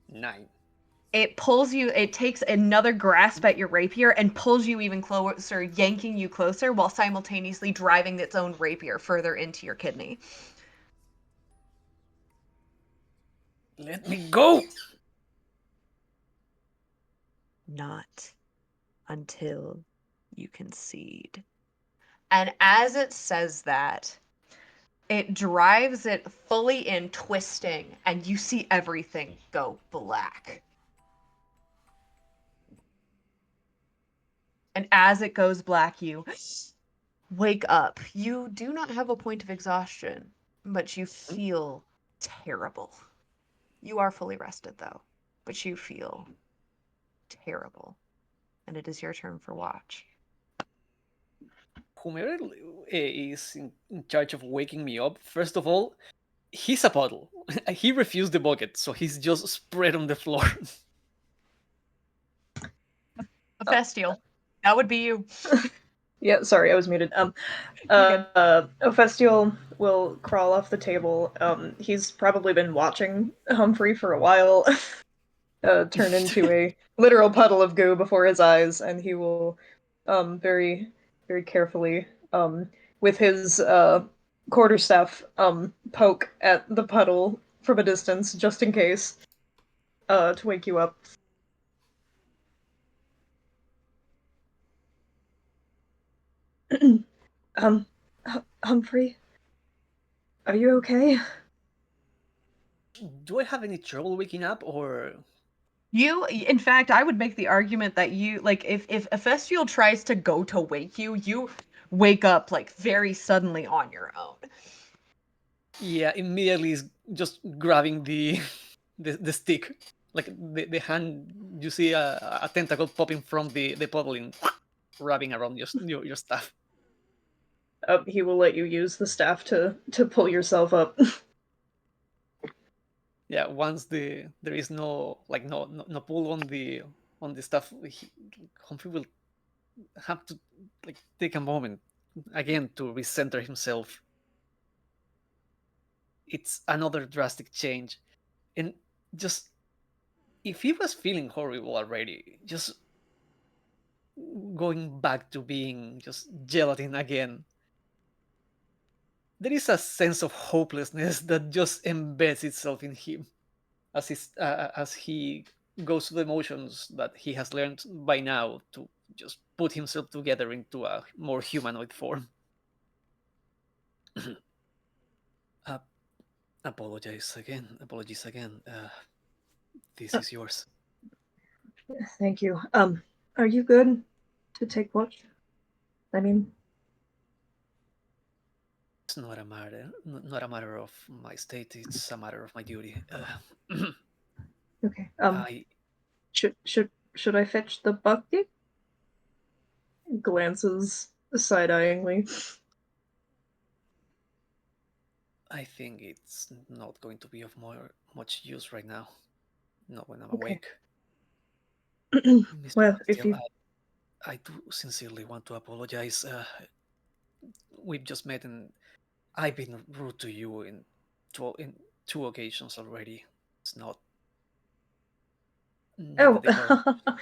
9. It pulls you, it takes another grasp at your rapier and pulls you even closer, yanking you closer while simultaneously driving its own rapier further into your kidney. Let me go! Not until you concede. And as it says that, it drives it fully in, twisting, and you see everything go black. And as it goes black, you wake up. You do not have a point of exhaustion, but you feel terrible. You are fully rested, though, but you feel terrible. And it is your turn for watch. Whomever is in charge of waking me up, first of all, he's a puddle. He refused the bucket, so he's just spread on the floor. Ophistial. That would be you. Yeah, sorry, I was muted. You're good. Ophistial will crawl off the table. He's probably been watching Humphrey for a while. Turn into a literal puddle of goo before his eyes, and he will, very, very carefully, with his quarterstaff, poke at the puddle from a distance, just in case, to wake you up. Humphrey, are you okay? Do I have any trouble waking up, or You, in fact, I would make the argument that you, like, if Ephestial tries to go to wake you, you wake up, like, very suddenly on your own. yeah, immediately is just grabbing the the stick, like the hand. You see a tentacle popping from the puddle and wrapping around your stuff. He will let you use the staff to pull yourself up. Yeah, once there is no no pull on the stuff, Humphrey will have to like take a moment again to recenter himself. It's another drastic change, and just if he was feeling horrible already, just going back to being just gelatin again, there is a sense of hopelessness that just embeds itself in him as he goes through the motions that he has learned by now to just put himself together into a more humanoid form. uh, Apologies again. This is yours. Thank you. Are you good to take watch? I mean, It's not a matter of my state. It's a matter of my duty. okay. I Should I fetch the bucket? Glances side-eyeingly. I think it's not going to be of much use right now. Not when I'm Okay. awake. Mr. Well, if Castile, you I do sincerely want to apologize. We've just met, and I've been rude to you in two occasions already. It's not oh, a deterrent.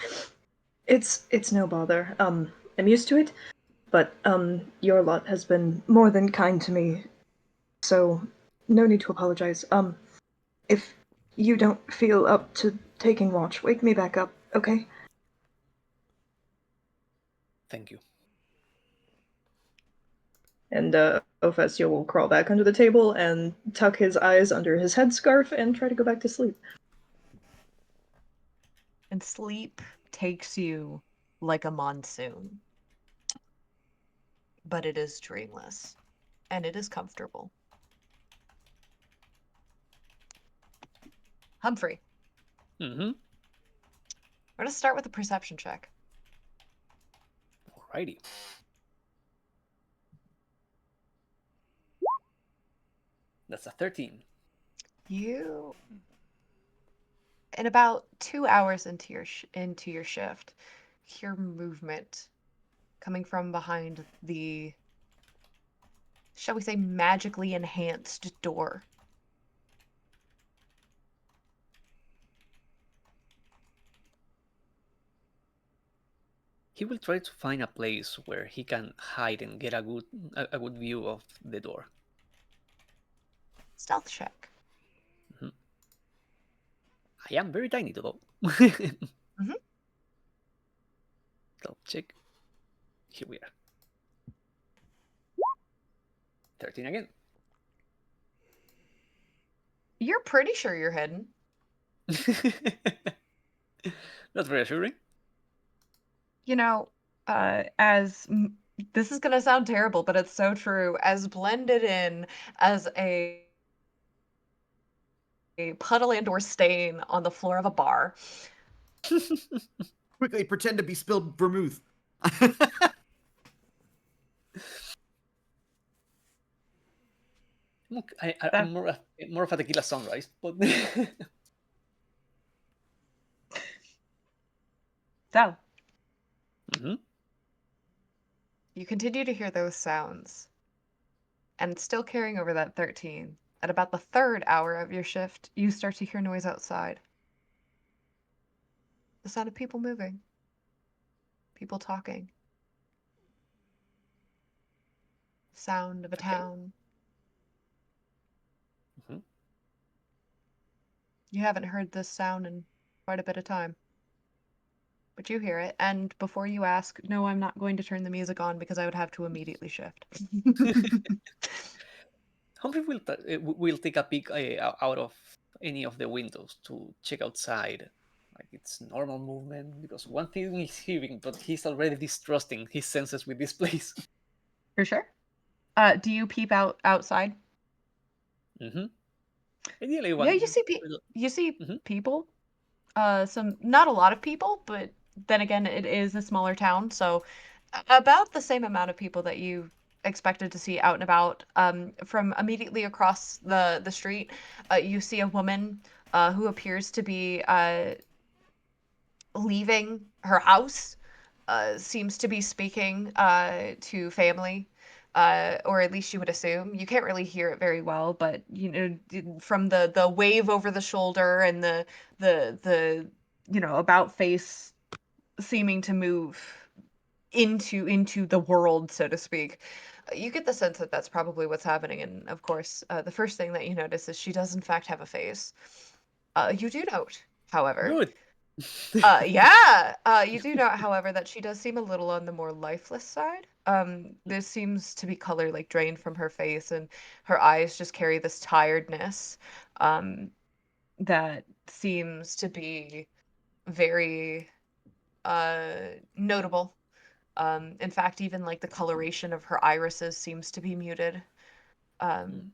it's no bother. I'm used to it, but your lot has been more than kind to me, so no need to apologize. If you don't feel up to taking watch, wake me back up, okay? Thank you. And Ophistial will crawl back under the table and tuck his eyes under his headscarf and try to go back to sleep. And sleep takes you like a monsoon. But it is dreamless. And it is comfortable. Humphrey, Mm-hmm. we're gonna start with a perception check. Alrighty. That's a 13. You, in about 2 hours into your shift, hear movement coming from behind the, shall we say, magically enhanced door. He will try to find a place where he can hide and get a good view of the door. Stealth check. I am very tiny though. Mhm. Stealth check. Here we are. 13 again. You're pretty sure you're hidden. That's reassuring. You know, this is gonna sound terrible, but it's so true. As blended in as a puddle and or stain on the floor of a bar. Quickly pretend to be spilled vermouth. I'm more of a tequila sunrise, but So, Mhm. you continue to hear those sounds, and still carrying over that 13. At about the 3rd hour of your shift, you start to hear noise outside. The sound of people moving, people talking, sound of a Okay. town. Mhm. You haven't heard this sound in quite a bit of time. But you hear it, and before you ask, no, I'm not going to turn the music on because I would have to immediately shift. Humphrey will take a peek out of any of the windows to check outside, like it's normal movement. Because one thing he's hearing, but he's already distrusting his senses with this place. For sure. Do you peep outside? Mm-hmm. Ideally, Yeah, one. you see Mhm. people. Not a lot of people, but then again, it is a smaller town, so about the same amount of people that you expected to see out and about. From immediately across the street, you see a woman who appears to be leaving her house, seems to be speaking to family, or at least you would assume. You can't really hear it very well, but you know, from the wave over the shoulder and the about face seeming to move into the world, so to speak. You get the sense that that's probably what's happening, and of course, the first thing that you notice is she does in fact have a face. You do note, however, Good. yeah. You do note, however, that she does seem a little on the more lifeless side. There seems to be color like drained from her face, and her eyes just carry this tiredness, that seems to be very notable. In fact, even like the coloration of her irises seems to be muted. Um,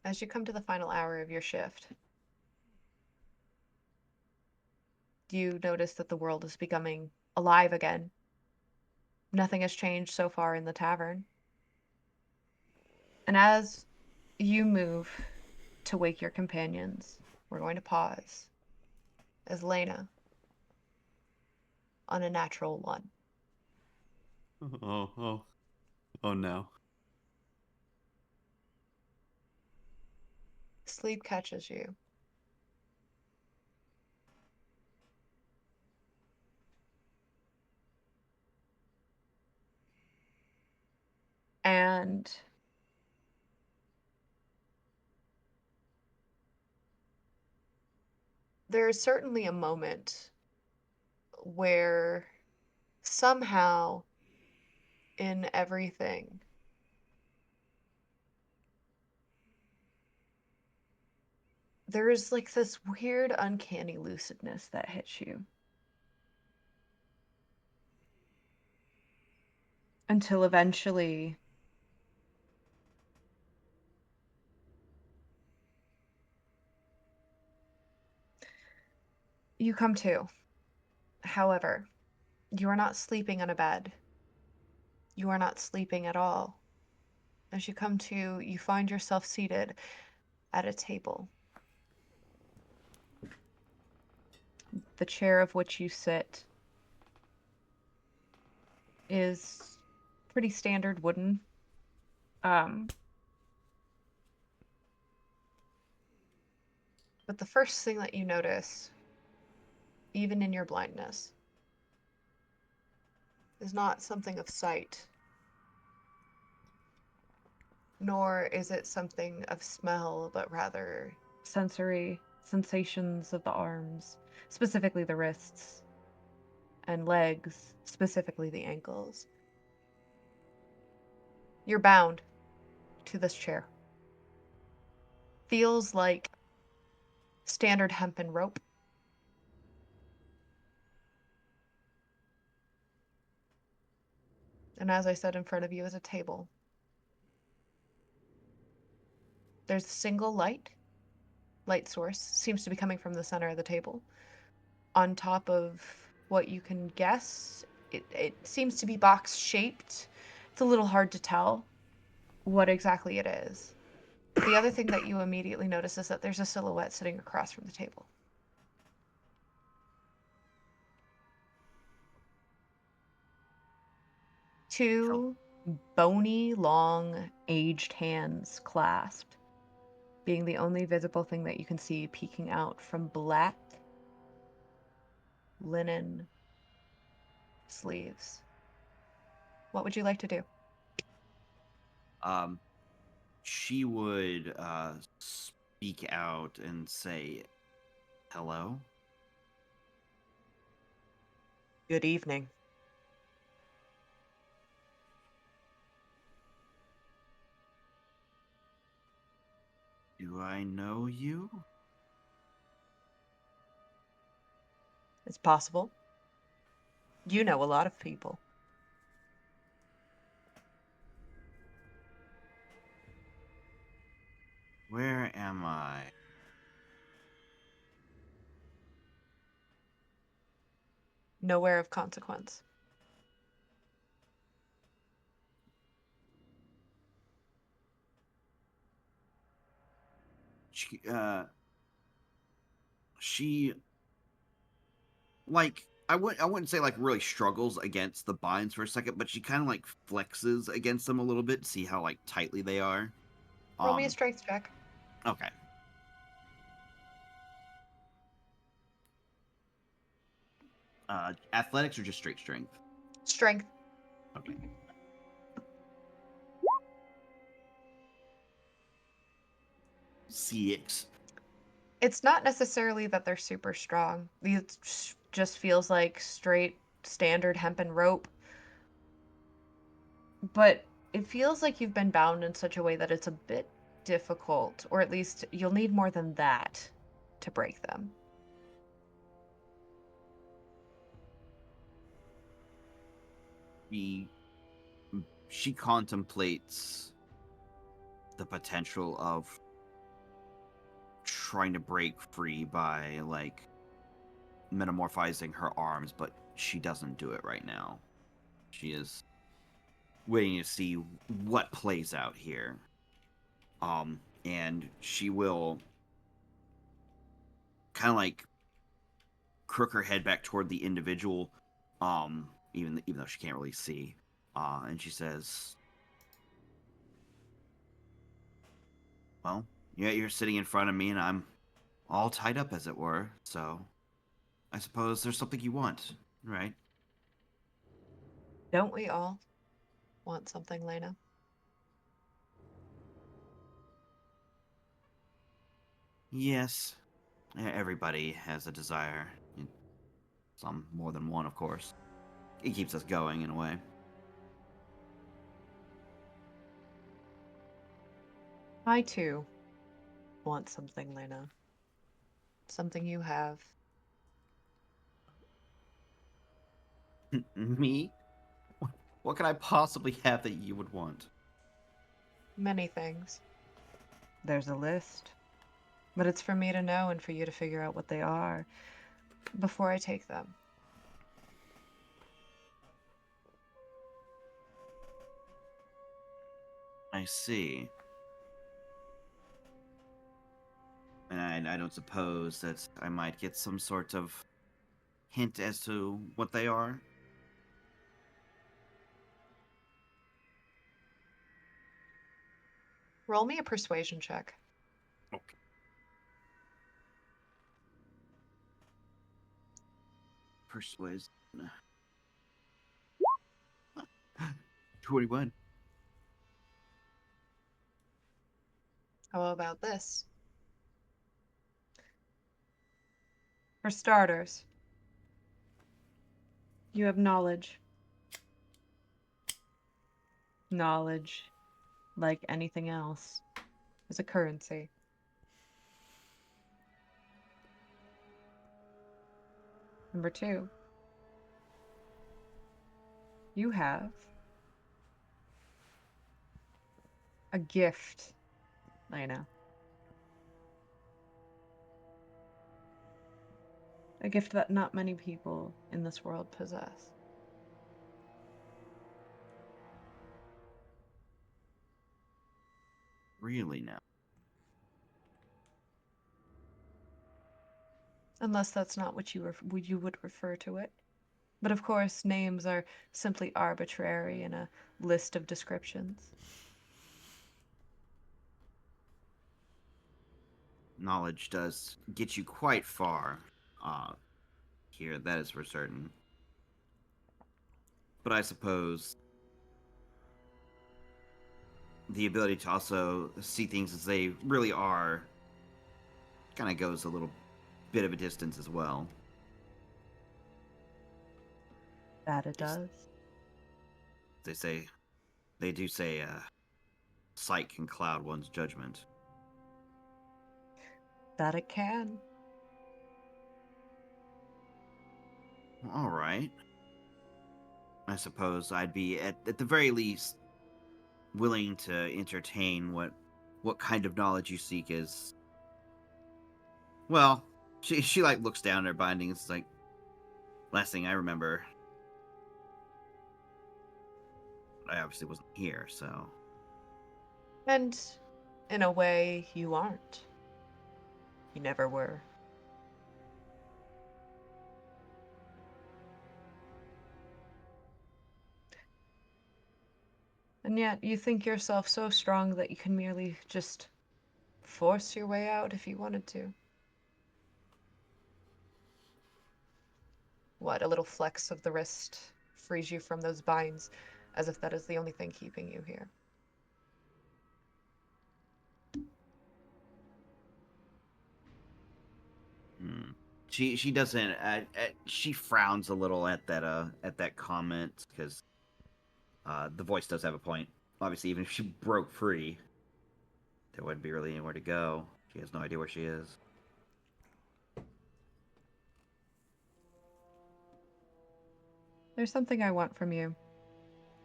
as you come to the final hour of your shift, you notice that the world is becoming alive again. Nothing has changed so far in the tavern. And as you move to wake your companions, we're going to pause as Lena on a natural one. Oh no. Sleep catches you. And there is certainly a moment where somehow in everything, there is like this weird, uncanny lucidness that hits you. until eventually you come to. However, you are not sleeping on a bed. You are not sleeping at all. As you come to, you find yourself seated at a table. The chair of which you sit is pretty standard wooden. But the first thing that you notice, even in your blindness, is not something of sight, nor is it something of smell, but rather sensory sensations of the arms, specifically the wrists, and legs, specifically the ankles. You're bound to this chair. Feels like standard hempen rope. And as I said, in front of you is a table. There's a single light source, seems to be coming from the center of the table. On top of what you can guess, it seems to be box shaped. It's a little hard to tell what exactly it is. The other thing that you immediately notice is that there's a silhouette sitting across from the table. Two bony, long, aged hands clasped, being the only visible thing that you can see peeking out from black linen sleeves. What would you like to do? She would speak out and say, "Hello." Good evening. Do I know you? It's possible. You know a lot of people. Where am I? Nowhere of consequence. She like I wouldn't say like really struggles against the binds for a second, but she kind of like flexes against them a little bit, see how like tightly they are. Roll me a strength check. Okay. Athletics or just straight strength? Strength. Okay. CX. It's not necessarily that they're super strong. It just feels like straight standard hempen rope. But it feels like you've been bound in such a way that it's a bit difficult, or at least you'll need more than that to break them. She contemplates the potential of trying to break free by like metamorphizing her arms, but she doesn't do it right now. She is waiting to see what plays out here. And she will kind of like crook her head back toward the individual, even though she can't really see. And she says, "Well, yeah, you're sitting in front of me, and I'm all tied up, as it were. So, I suppose there's something you want, right?" Don't we all want something, Lena? Yes, everybody has a desire. Some more than one, of course. It keeps us going in a way. I too want something, Lena. Something you have. Me? What can I possibly have that you would want? Many things. There's a list. But it's for me to know and for you to figure out what they are before I take them. I see. And I don't suppose that I might get some sort of hint as to what they are? Roll me a persuasion check. Okay. Persuasion. 21. How about this? For starters, you have knowledge. Knowledge, like anything else, is a currency. Number two, you have a gift, Lena. A gift that not many people in this world possess. Really now? Unless that's not what you would refer to it. But of course, names are simply arbitrary in a list of descriptions. Knowledge does get you quite far. Here, that is for certain. But I suppose the ability to also see things as they really are kind of goes a little bit of a distance as well. That it does. They do say, sight can cloud one's judgment. That it can. All right. I suppose I'd be at the very least willing to entertain what kind of knowledge you seek is. Well, she like looks down at her bindings. It's like, last thing I remember, I obviously wasn't here, so. And in a way, you aren't. You never were. And yet, you think yourself so strong that you can merely just force your way out if you wanted to. What, a little flex of the wrist frees you from those binds, as if that is the only thing keeping you here. Hmm. She doesn't. She frowns a little at that comment because the voice does have a point. Obviously, even if she broke free, there wouldn't be really anywhere to go. She has no idea where she is. There's something I want from you.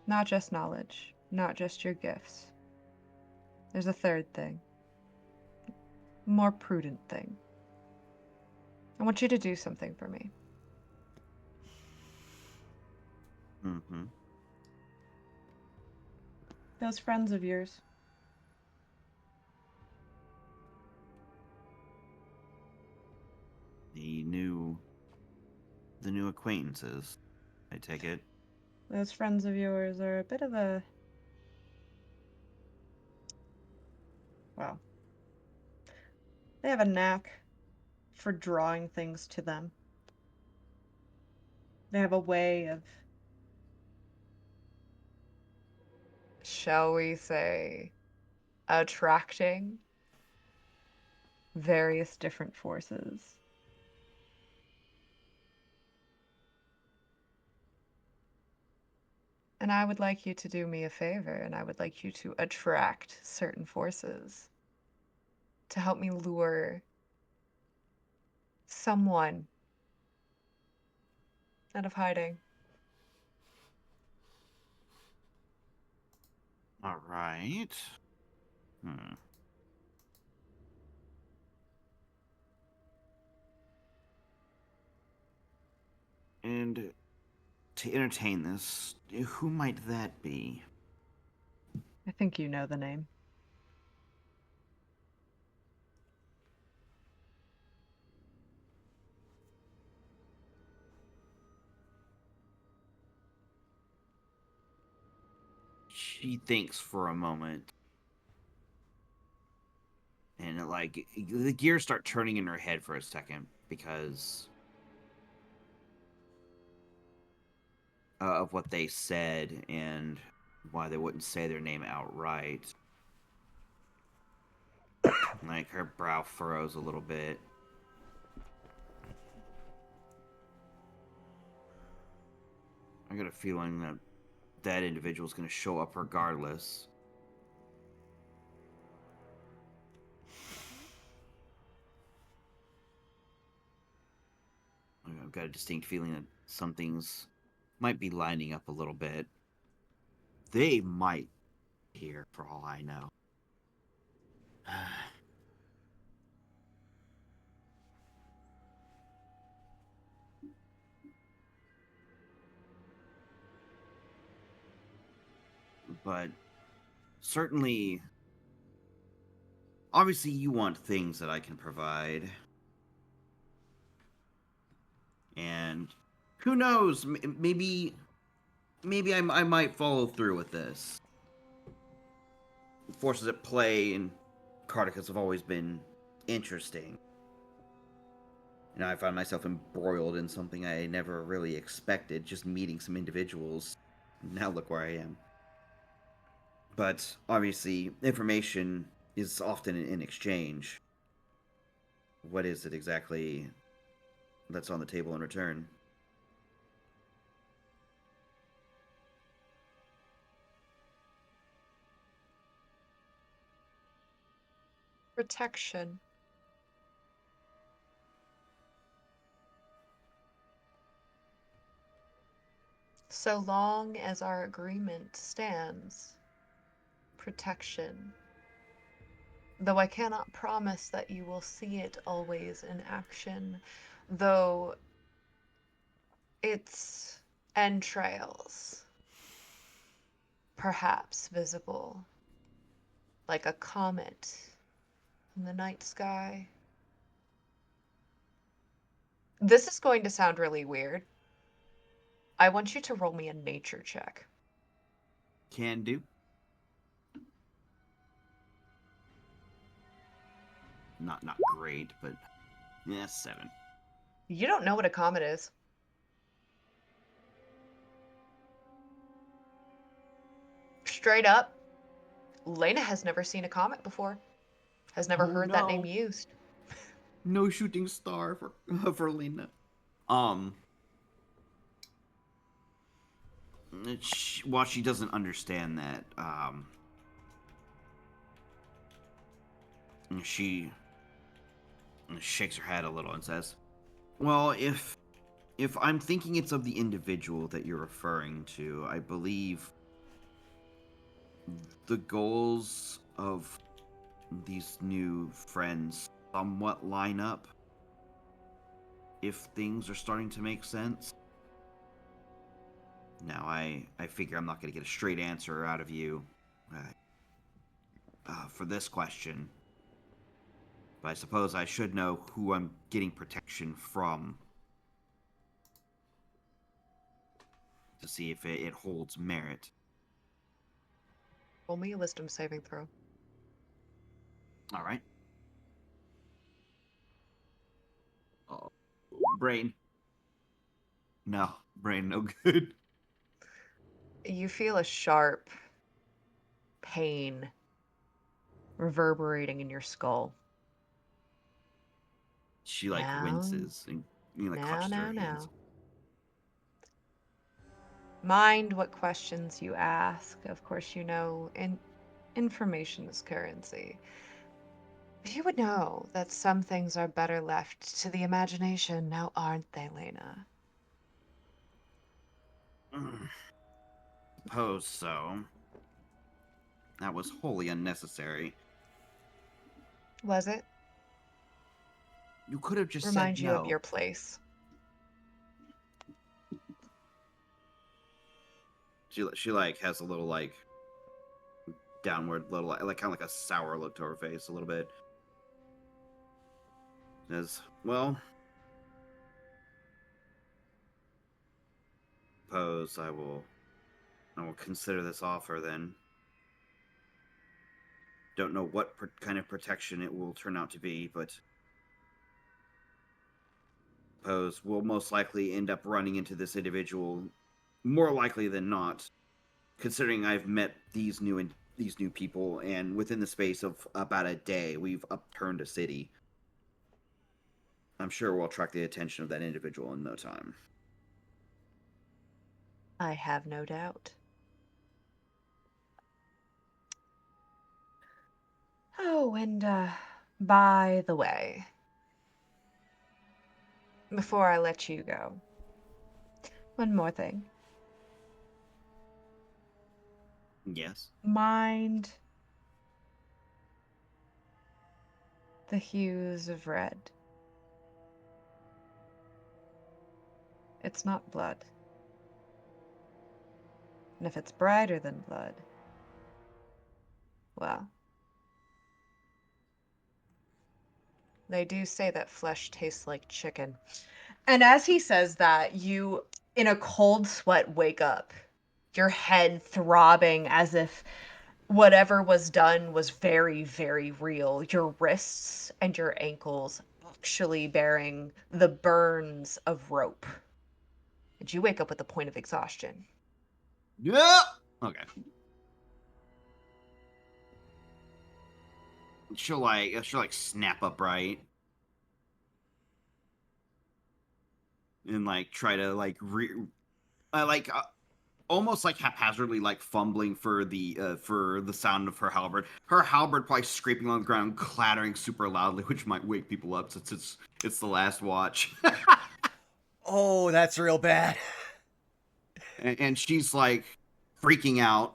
Not just knowledge, not just your gifts. There's a third thing. A more prudent thing. I want you to do something for me. Mm-hmm. Those friends of yours. The new acquaintances. I take it. Those friends of yours are a bit of a... Well, they have a knack for drawing things to them. They have a way of, shall we say, attracting various different forces. And I would like you to do me a favor, and I would like you to attract certain forces to help me lure someone out of hiding. All right. Hmm. And to entertain this, who might that be? I think you know the name. She thinks for a moment. And like the gears start turning in her head for a second because of what they said and why they wouldn't say their name outright. Like her brow furrows a little bit. I got a feeling that that individual is going to show up regardless. I've got a distinct feeling that some things might be lining up a little bit. They might here, for all I know. But certainly, obviously, you want things that I can provide. And who knows? Maybe I might follow through with this. Forces at play in Carticus have always been interesting. And I found myself embroiled in something I never really expected, just meeting some individuals. Now look where I am. But obviously, information is often in exchange. What is it exactly that's on the table in return? Protection. So long as our agreement stands. Protection. Though I cannot promise that you will see it always in action, though its entrails, perhaps visible, like a comet in the night sky. This is going to sound really weird. I want you to roll me a nature check. Can do. Not great, but yeah, 7. You don't know what a comet is. Straight up, Lena has never seen a comet before. Has never heard that name used. No shooting star for for Lena. While she doesn't understand that, she shakes her head a little and says, "Well, if I'm thinking it's of the individual that you're referring to, I believe the goals of these new friends somewhat line up. If things are starting to make sense." Now, I figure I'm not going to get a straight answer out of you for this question. But I suppose I should know who I'm getting protection from to see if it holds merit. Roll me a wisdom saving throw. All right. Oh, brain. No, brain no good. You feel a sharp pain reverberating in your skull. She like Now- winces and clutches her hands. Mind what questions you ask. Of course, you know, information is currency. But you would know that some things are better left to the imagination, now aren't they, Lena? Suppose so. That was wholly unnecessary. Was it? You could have just Remind said you no. of your place. She like has a little like downward little like kind of like a sour look to her face a little bit. Says, well, suppose I will consider this offer then. Don't know what kind of protection it will turn out to be, but suppose we'll most likely end up running into this individual more likely than not, considering I've met these new people, and within the space of about a day, we've upturned a city. I'm sure we'll attract the attention of that individual in no time. I have no doubt. Oh, and by the way, before I let you go, one more thing. Yes. Mind the hues of red. It's not blood. And if it's brighter than blood, well, they do say that flesh tastes like chicken. And as he says that, you, in a cold sweat, wake up, your head throbbing as if whatever was done was very, very real. Your wrists and your ankles actually bearing the burns of rope. And you wake up with a point of exhaustion. Yeah. Okay. She'll like snap upright and like try to like almost like haphazardly like fumbling for the sound of her halberd. Her halberd probably scraping on the ground, clattering super loudly, which might wake people up since it's the last watch. Oh, that's real bad. And she's like freaking out.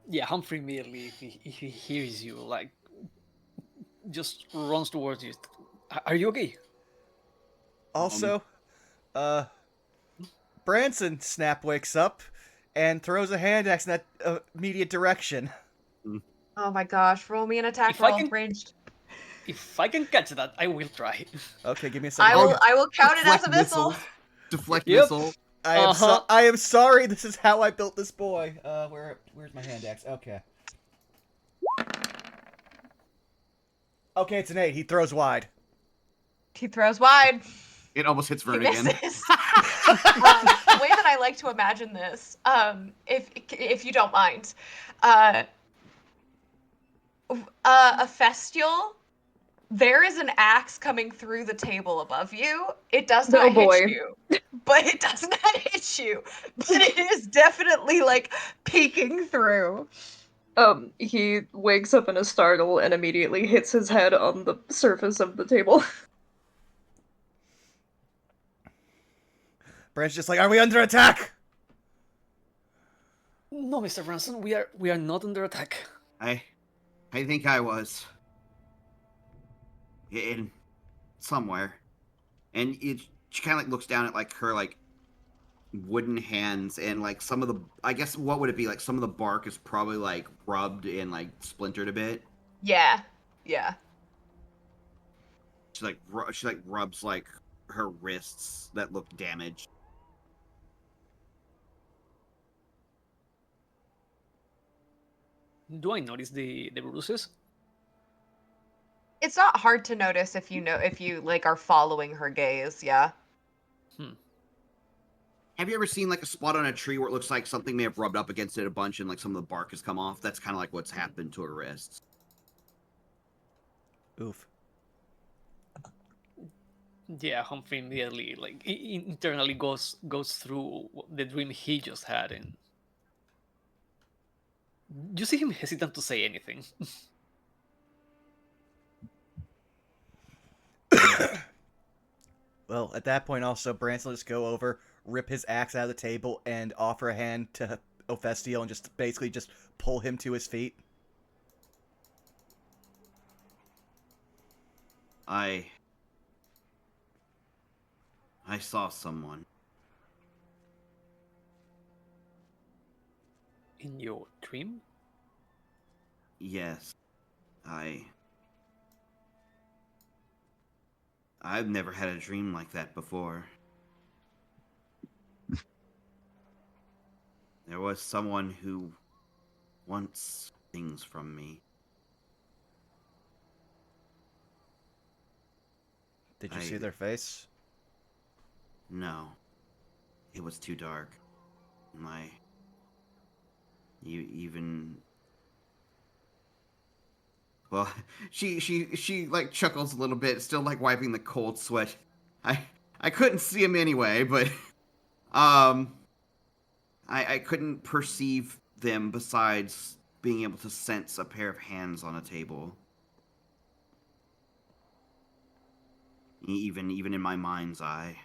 Yeah, Humphrey immediately, if he hears you, like, just runs towards you. Are you okay? Also, Branson Snap wakes up and throws a hand axe in that immediate direction. Oh my gosh, roll me an attack If I roll, can- ranged. If I can catch that, I will try. Okay, give me a second. I will count it as a missile. missiles. Deflect Yep. missile. I am sorry. This is how I built this boy. Where's my hand axe? Okay. Okay, it's an 8. He throws wide. He throws wide. It almost hits He Vern again. misses. The way that I like to imagine this, if you don't mind, a Festial, there is an axe coming through the table above you. It does not hit you, but it does not hit you. But it is definitely like peeking through. He wakes up in a startle and immediately hits his head on the surface of the table. Brand's just like, are we under attack? No, Mr. Branson, we are not under attack. I think I was in somewhere, and she kind of like looks down at like her like wooden hands, and like some of the, I guess, what would it be, like some of the bark is probably like rubbed and like splintered a bit. Yeah. She like rubs like her wrists that look damaged. Do I notice the bruises? It's not hard to notice if you like are following her gaze, yeah. Have you ever seen like a spot on a tree where it looks like something may have rubbed up against it a bunch and like some of the bark has come off? That's kind of like what's happened to her wrists. Oof. Yeah, Humphrey immediately like internally goes through the dream he just had, and you see him hesitant to say anything. Well, at that point, also, Branson will just go over, rip his axe out of the table and offer a hand to Ophestiel and just basically just pull him to his feet. I saw someone. In your dream? Yes. I've never had a dream like that before. There was someone who wants things from me. Did you see their face? No. It was too dark. You even... Well, she like chuckles a little bit, still like wiping the cold sweat. I couldn't see him anyway, but I couldn't perceive them besides being able to sense a pair of hands on a table. Even in my mind's eye.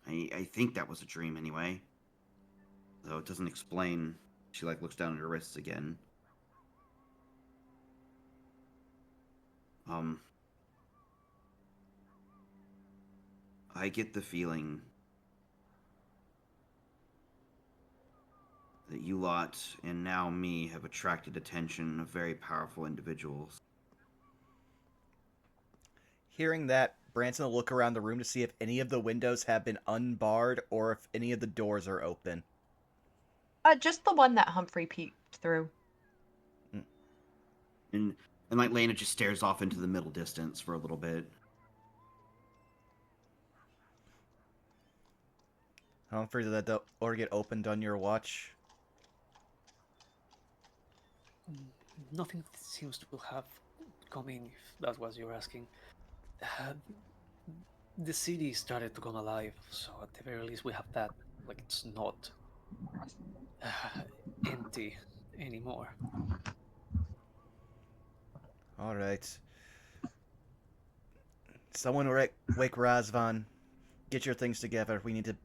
I think that was a dream anyway. Though it doesn't explain. She like looks down at her wrists again. I get the feeling that you lot and now me have attracted attention of very powerful individuals. Hearing that, Branson will look around the room to see if any of the windows have been unbarred or if any of the doors are open. Just the one that Humphrey peeked through. And like Lena just stares off into the middle distance for a little bit. Humphrey, did that door get opened on your watch? Nothing seems to have come in, if that's what you're asking. The city started to come alive, so at the very least we have that. Like, it's not empty anymore. Alright. Someone wake Razvan. Get your things together. We need to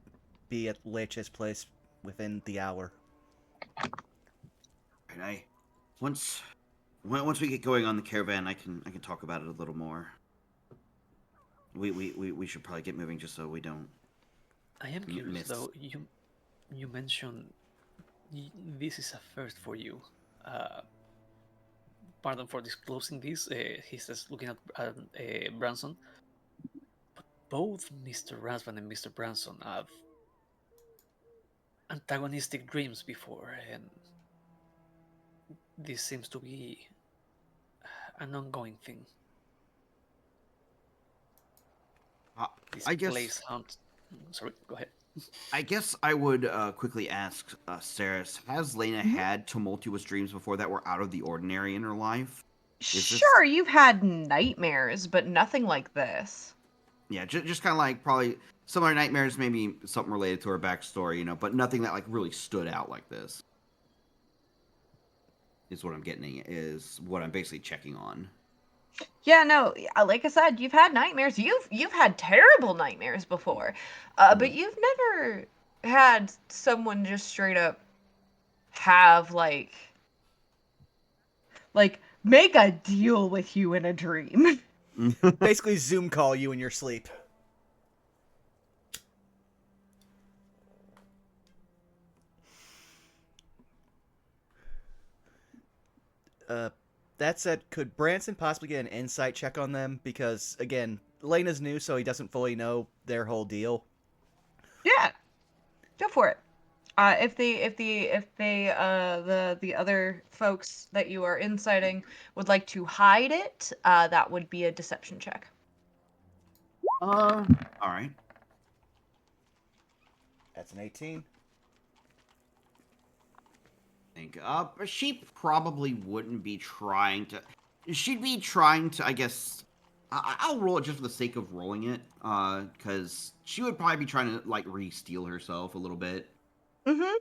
be at Leche's place within the hour. And once we get going on the caravan, I can talk about it a little more. We should probably get moving just so we don't. I am curious though. You mentioned this is a first for you. Pardon for disclosing this. He says, looking at Branson. But both Mr. Rasvan and Mr. Branson have antagonistic dreams before, and this seems to be an ongoing thing. This I guess. place hunt. Sorry, go ahead. I guess I would quickly ask Saris, has Lena had tumultuous dreams before that were out of the ordinary in her life? Sure, you've had nightmares, but nothing like this. Yeah, just kind of like probably some of her nightmares, maybe something related to her backstory, but nothing that like really stood out like this. Is what I'm getting, is what I'm basically checking on. Yeah, no, like I said, you've had nightmares. You've had terrible nightmares before, but you've never had someone just straight up have like make a deal with you in a dream. Basically Zoom call you in your sleep. That said, could Branson possibly get an insight check on them? Because again, Lena's new, so he doesn't fully know their whole deal. Yeah, go for it. If the other folks that you are inciting would like to hide it, that would be a deception check. All right. That's an 18. Think she probably wouldn't be trying to. She'd be trying to, I guess. I'll roll it just for the sake of rolling it, because she would probably be trying to like re-steal herself a little bit. That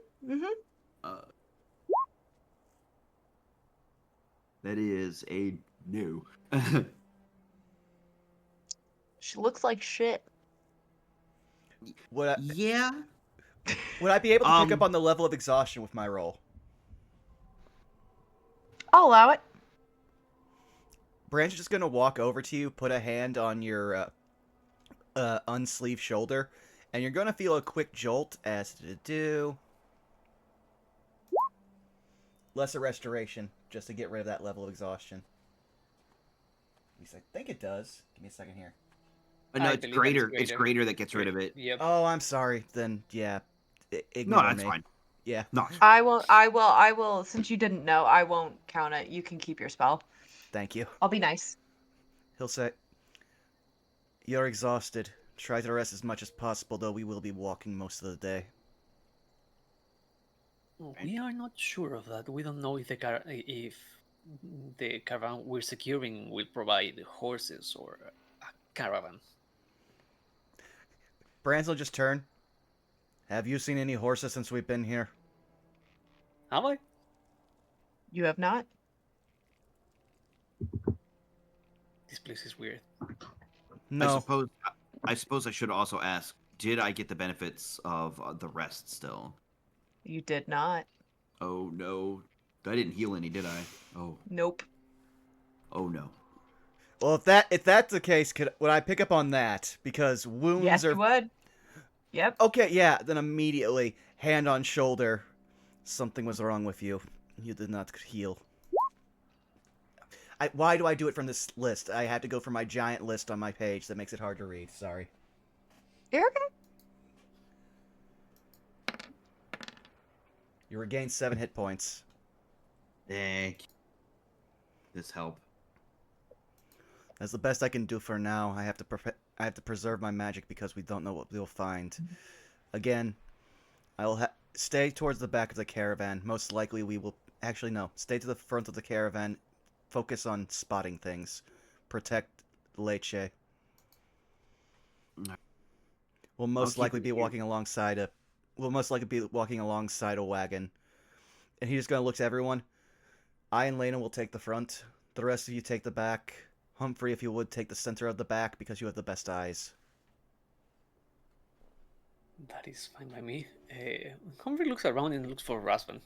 is a no. She looks like shit. Would I, Yeah. would I be able to pick up Um, on the level of exhaustion with my roll? I'll allow it. Branch is just gonna walk over to you, put a hand on your unsleeved shoulder, and you're gonna feel a quick jolt as to do lesser restoration, just to get rid of that level of exhaustion. At least I think it does. Give me a second here. no, I it's believe that it's greater. It's greater that gets rid of it. Yep. Oh, I'm sorry. Then yeah, No, ignore that's me. fine. Yeah. No, it's fine. I will, since you didn't know, I won't count it. You can keep your spell. Thank you. I'll be nice. He'll say, "You're exhausted. Try to rest as much as possible, though we will be walking most of the day." We are not sure of that. We don't know if the caravan we're securing will provide horses or a caravan. Brands will just turn. Have you seen any horses since we've been here? Have I? You have not? This place is weird. No. I suppose I should also ask, did I get the benefits of the rest still? You did not. Oh no. I didn't heal any, did I? Oh. Nope. Oh no. Well, if that's the case, would I pick up on that? Because wounds Yes, are you would. Yep. okay. Yeah. Then immediately, hand on shoulder. Something was wrong with you. You did not heal. Why do I do it from this list? I had to go from my giant list on my page. That makes it hard to read. Sorry. You're okay. You regain 7 hit points. Thank you. This help. That's the best I can do for now. I have to preserve my magic because we don't know what we'll find. Again, I will stay towards the back of the caravan. Most likely we will... Actually, no. Stay to the front of the caravan. Focus on spotting things. Protect Leche. We'll most likely be walking alongside a... We'll most likely be walking alongside a wagon. And he's just going to look to everyone. I and Lena will take the front. The rest of you take the back. Humphrey, if you would, take the center of the back because you have the best eyes. That is fine by me. Humphrey looks around and looks for Raspan.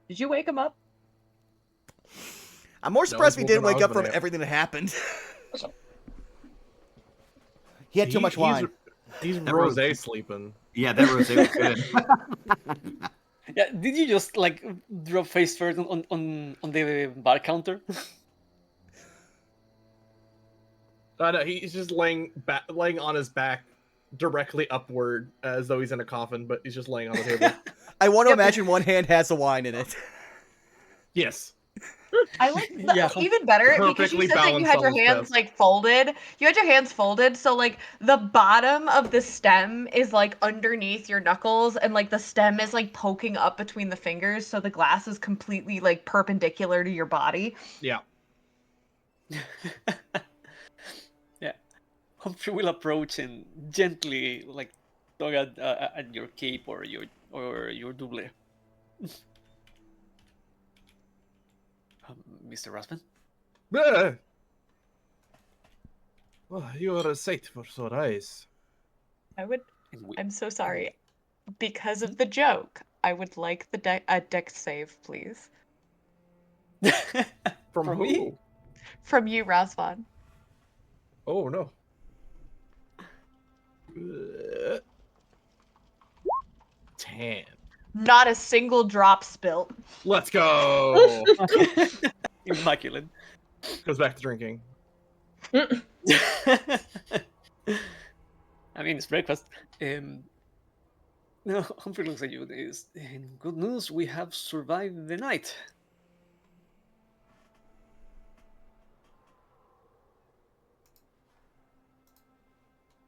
Did you wake him up? I'm more surprised No, if he didn't woken wake up husband from up. everything that happened. He had too much wine. He's That rosé sleeping. Yeah, that rosé was good. Yeah, did you just like drop face first on the bar counter? No, he's just laying on his back, directly upward, as though he's in a coffin, but he's just laying on the table. I want to Yep. imagine one hand has the wine in it. Yes. I like Yeah. even better because you Perfectly said that you balanced had on your his hands chest. like folded. You had your hands folded, so like the bottom of the stem is like underneath your knuckles, and like the stem is like poking up between the fingers, so the glass is completely like perpendicular to your body. Yeah. Yeah. Humphrey will approach and gently like tug at your cape or your double. Mr. Raspan? Ah! Oh, you are a sight for sore eyes. I'm so sorry. Because of the joke, I would like a dex save, please. From For who? me? From you, Razvan. Oh no. 10. Not a single drop spilt. Let's go. Immaculate. Goes back to drinking. I mean, it's breakfast. No, Humphrey looks at you. Good news, we have survived the night.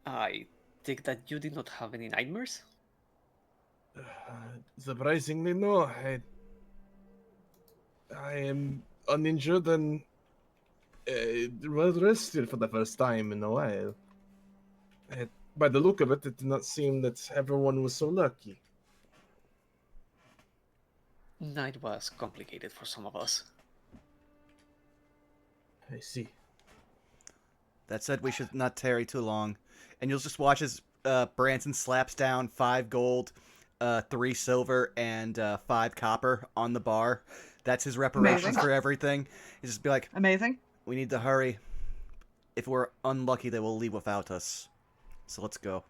I take that you did not have any nightmares? Surprisingly, no. I am uninjured and well rested for the first time in a while. By the look of it, it did not seem that everyone was so lucky. Night was complicated for some of us. I see. That said, we should not tarry too long. and you'll just watch as Branson slaps down 5 gold, 3 silver, and 5 copper on the bar. That's his reparations Amazing. for everything. He's just be like, Amazing. we need to hurry. If we're unlucky, they will leave without us. So let's go.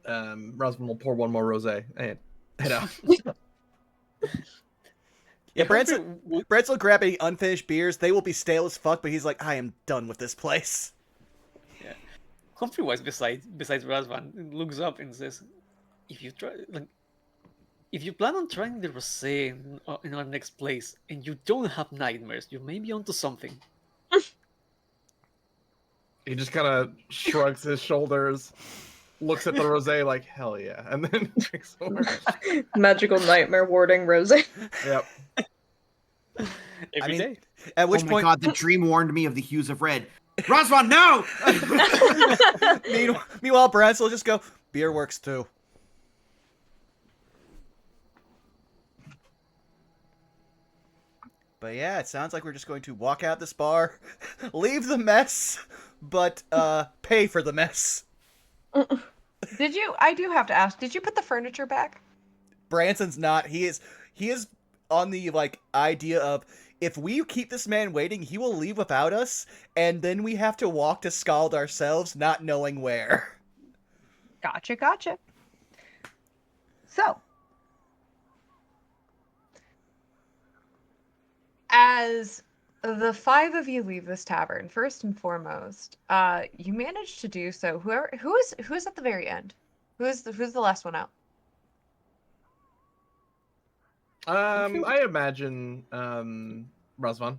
Rosman will pour one more rosé and head out. Yeah, Humphrey Branson would- will grab any unfinished beers. They will be stale as fuck, but he's like, I am done with this place. Humphrey was besides Razvan, looks up and says, "If you try, if you plan on trying the rosé in our next place, and you don't have nightmares, you may be onto something." He just kind of shrugs his shoulders, looks at the rosé like, hell yeah, and then drinks more. Magical nightmare warding rose. Yep. Every mean, day. At which Oh my point, god, the dream warned me of the hues of red. Roswan, no! meanwhile, Branson will just go, beer works too. But yeah, it sounds like we're just going to walk out this bar, leave the mess, but pay for the mess. Did you? I do have to ask. Did you put the furniture back? Branson's not. He is on the idea of, if we keep this man waiting, he will leave without us, and then we have to walk to Skald ourselves, not knowing where. Gotcha. So, as the 5 of you leave this tavern, first and foremost, you manage to do so. Who's at the very end? Who's the last one out? I imagine Razvan.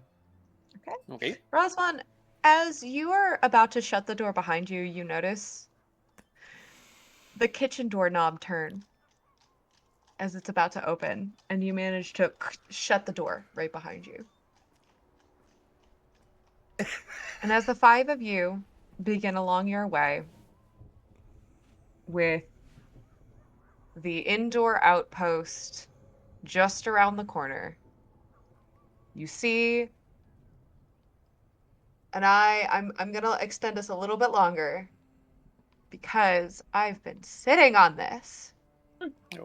Okay. Rosvan, as you are about to shut the door behind you, you notice the kitchen doorknob turn as it's about to open, and you manage to shut the door right behind you. And as the 5 of you begin along your way with the indoor outpost just around the corner, you see, and I'm gonna extend this a little bit longer because I've been sitting on this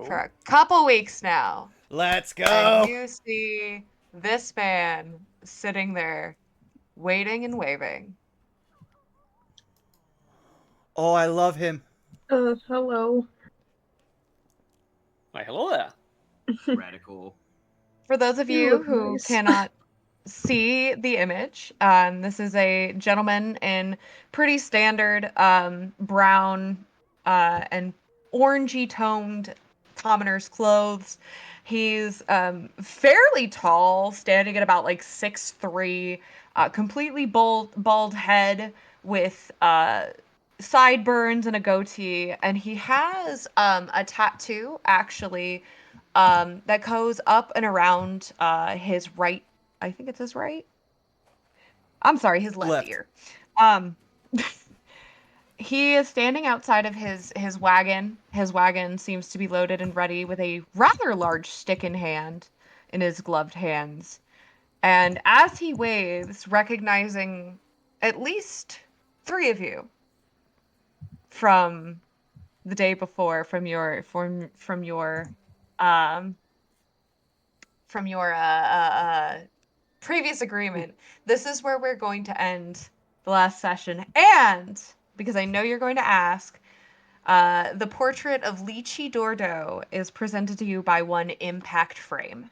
for a couple weeks now. Let's go! And you see this man sitting there, waiting and waving. Oh, I love him. Hello. Why, hello there. Radical. For those of You you look who nice. cannot see the image, this is a gentleman in pretty standard brown and orangey toned commoner's clothes. He's fairly tall, standing at about 6'3", completely bald head with sideburns and a goatee, and he has a tattoo actually that goes up and around his right. I think it's his right. I'm sorry, his left ear. He is standing outside of his wagon. His wagon seems to be loaded and ready with a rather large stick in hand, in his gloved hands. And as he waves, recognizing at least 3 of you from the day before, from your previous agreement, this is where we're going to end the last session. And because I know you're going to ask, the portrait of Lychee Dordo is presented to you by one Impact Frame.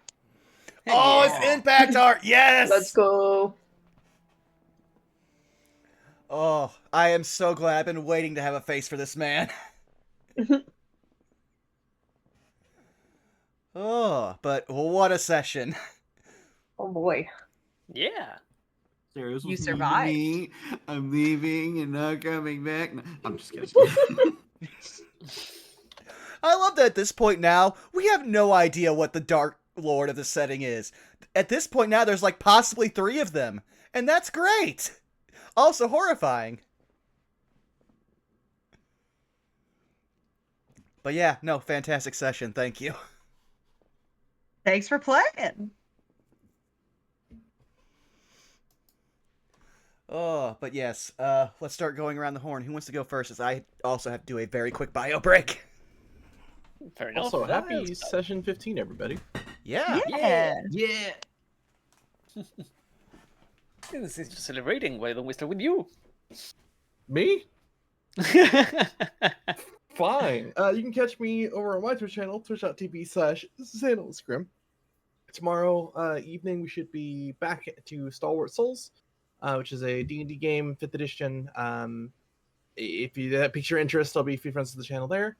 Oh, it's impact art! Yes! Let's go. Oh, I am so glad. I've been waiting to have a face for this man. Oh, but what a session. Oh boy. Yeah. Sarah's You leaving survived. me. I'm leaving and not coming back. No, I'm just kidding. I love that at this point now, we have no idea what the Dark Lord of the setting is. At this point now, there's possibly 3 of them. And that's great! Also horrifying. But yeah, no, fantastic session. Thank you. Thanks for playing. Oh, but yes. Let's start going around the horn. Who wants to go first? As I also have to do a very quick bio break. Fair enough. Also, Yeah, happy let's go. session 15, everybody. Yeah. Yeah. Yeah. This is celebrating. Why don't we start with you? Me? Fine. You can catch me over on my Twitch channel, twitch.tv/Xanalscrim. Tomorrow evening, we should be back to Stalwart Souls, which is a D&D game, 5th edition. If that piques your interest, I'll be friends to the channel there.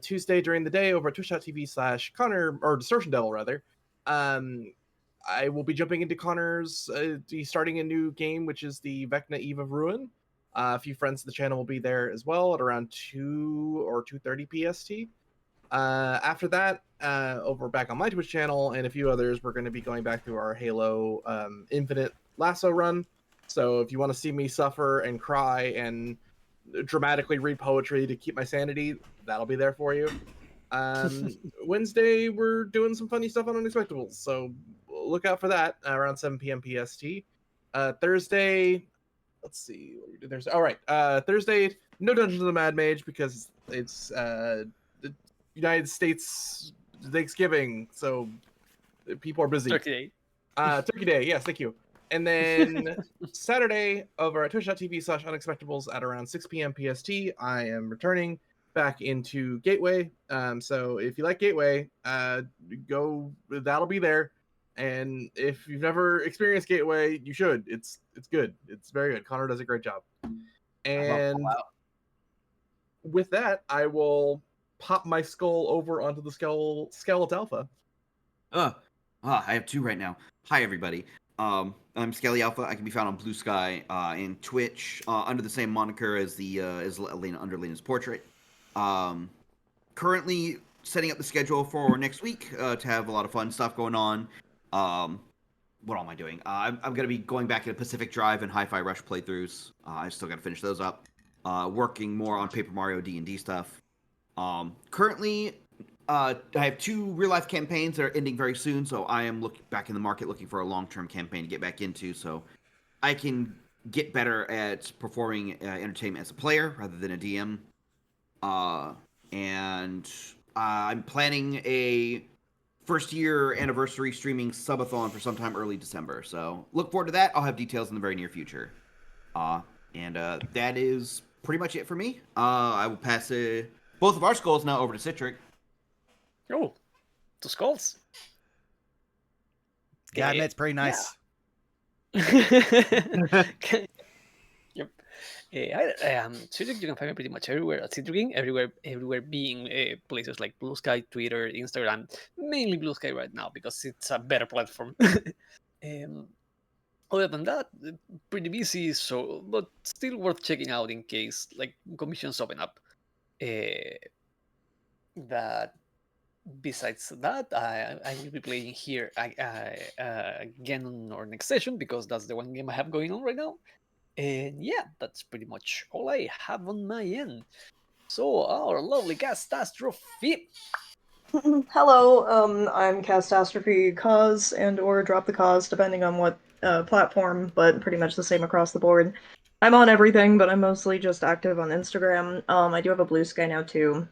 Tuesday during the day over at twitch.tv/Connor, or Distortion Devil, rather. I will be jumping into Connor's, starting a new game, which is the Vecna Eve of Ruin. A few friends of the channel will be there as well at around 2 or 2:30 PST. After that, over back on my Twitch channel and a few others, we're going to be going back through our Halo Infinite Lasso run. So if you want to see me suffer and cry and dramatically read poetry to keep my sanity, that'll be there for you. Wednesday, we're doing some funny stuff on Unexpectables, so look out for that around 7 p.m. PST. Thursday, let's see what we do Thursday. All right, Thursday, no Dungeons of the Mad Mage because it's the United States Thanksgiving, so people are busy. Turkey Day. Turkey Day, yes, thank you. And then Saturday over at twitch.tv/unexpectables at around 6 p.m. PST, I am returning back into Gateway. So if you like Gateway, go. That'll be there. And if you've never experienced Gateway, you should. It's good. It's very good. Connor does a great job. And with that, I will pop my skull over onto the Skeld Alpha. I have 2 right now. Hi, everybody. I'm Skelly Alpha. I can be found on Blue Sky and Twitch under the same moniker as Elena under Lena's portrait. Currently setting up the schedule for next week to have a lot of fun stuff going on. What am I doing? I'm going to be going back into Pacific Drive and Hi-Fi Rush playthroughs. I still got to finish those up. Working more on Paper Mario D&D stuff. Currently, I have 2 real-life campaigns that are ending very soon, so I am back in the market looking for a long-term campaign to get back into, so I can get better at performing entertainment as a player rather than a DM. And I'm planning a first-year anniversary streaming subathon for sometime early December, so look forward to that. I'll have details in the very near future. And that is pretty much it for me. I will pass both of our skulls now over to Citric. Oh, the skulls. Yeah, I bet it's pretty nice. Yep. Citric, you can find me pretty much everywhere at Citric, everywhere being places like Blue Sky, Twitter, Instagram, mainly Blue Sky right now because it's a better platform. Other than that, pretty busy, so but still worth checking out in case like commissions open up. That besides that, I will be playing here again on our next session because that's the one game I have going on right now. And yeah, that's pretty much all I have on my end. So our lovely Catastrophe. Hello, I'm Catastrophe Cause and or Drop the Cause, depending on what platform, but pretty much the same across the board. I'm on everything, but I'm mostly just active on Instagram. I do have a Blue Sky now too.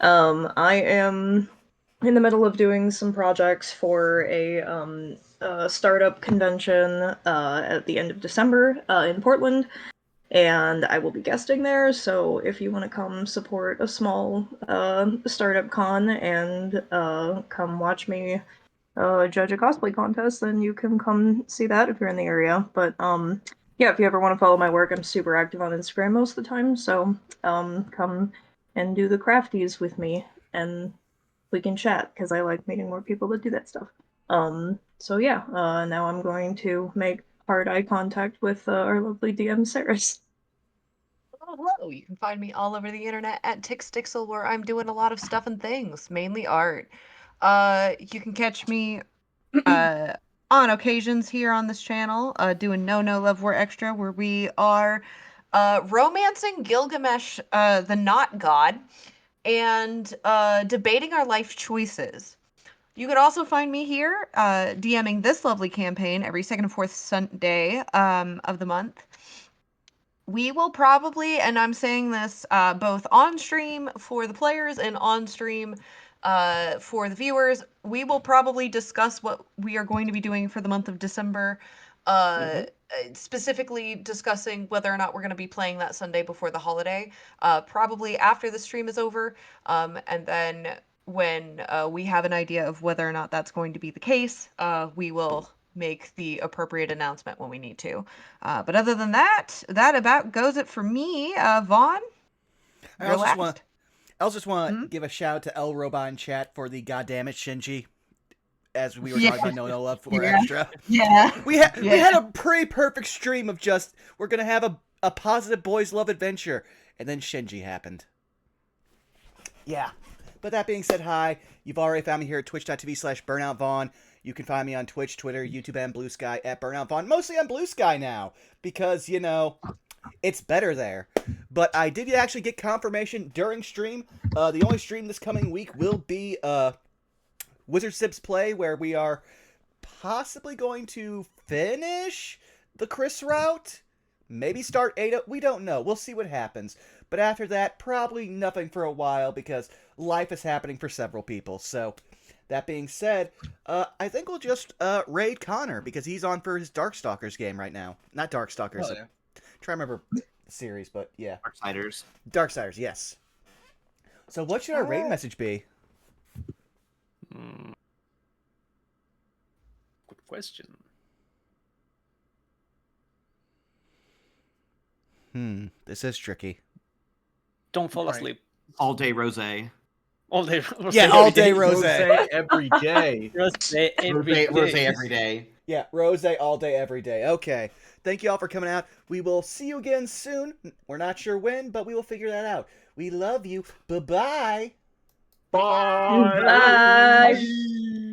I am in the middle of doing some projects for a startup convention at the end of December in Portland, and I will be guesting there. So if you want to come support a small startup con and come watch me judge a cosplay contest, then you can come see that if you're in the area. But yeah, if you ever want to follow my work, I'm super active on Instagram most of the time. So come and do the crafties with me, and we can chat because I like meeting more people that do that stuff. So yeah, now I'm going to make hard eye contact with our lovely DM Saris. Hello, you can find me all over the internet at TixDixel, where I'm doing a lot of stuff and things, mainly art. You can catch me on occasions here on this channel, doing No Love War Extra, where we are romancing Gilgamesh, the Not God, and debating our life choices. You could also find me here DMing this lovely campaign every second and fourth Sunday of the month. We will probably, and I'm saying this both on stream for the players and on stream for the viewers, we will probably discuss what we are going to be doing for the month of December. Specifically discussing whether or not we're going to be playing that Sunday before the holiday, probably after the stream is over, and then when we have an idea of whether or not that's going to be the case, we will make the appropriate announcement when we need to. But other than that, that about goes it for me. Vaughn, I you're also just last. want Hmm? to give a shout out to El Robot in chat for the goddammit Shinji, as we were Yeah. talking about No Love for Yeah. extra. Yeah. We had a pretty perfect stream of just we're gonna have a positive boys love adventure, and then Shinji happened. Yeah. But that being said, hi. You've already found me here at twitch.tv/BurnoutVaughn. You can find me on Twitch, Twitter, YouTube, and Blue Sky at BurnoutVaughn. Mostly on Blue Sky now, because, you know, it's better there. But I did actually get confirmation during stream. The only stream this coming week will be Wizard Sips Play, where we are possibly going to finish the Chris route. Maybe start 8. We don't know. We'll see what happens. But after that, probably nothing for a while because life is happening for several people. So, that being said, I think we'll just raid Connor because he's on for his Darkstalkers game right now. Not Darkstalkers. Oh, yeah. Try to remember the series, but yeah. Darksiders. Darksiders, yes. So what should our raid message be? Good question. This is tricky. Don't fall Right. asleep. All day rose. All day. Yeah, all day rose. Every day. Rose every day. Rose every day. Yeah, rose all day, every day. Okay. Thank you all for coming out. We will see you again soon. We're not sure when, but we will figure that out. We love you. Bye-bye. Bye. Bye.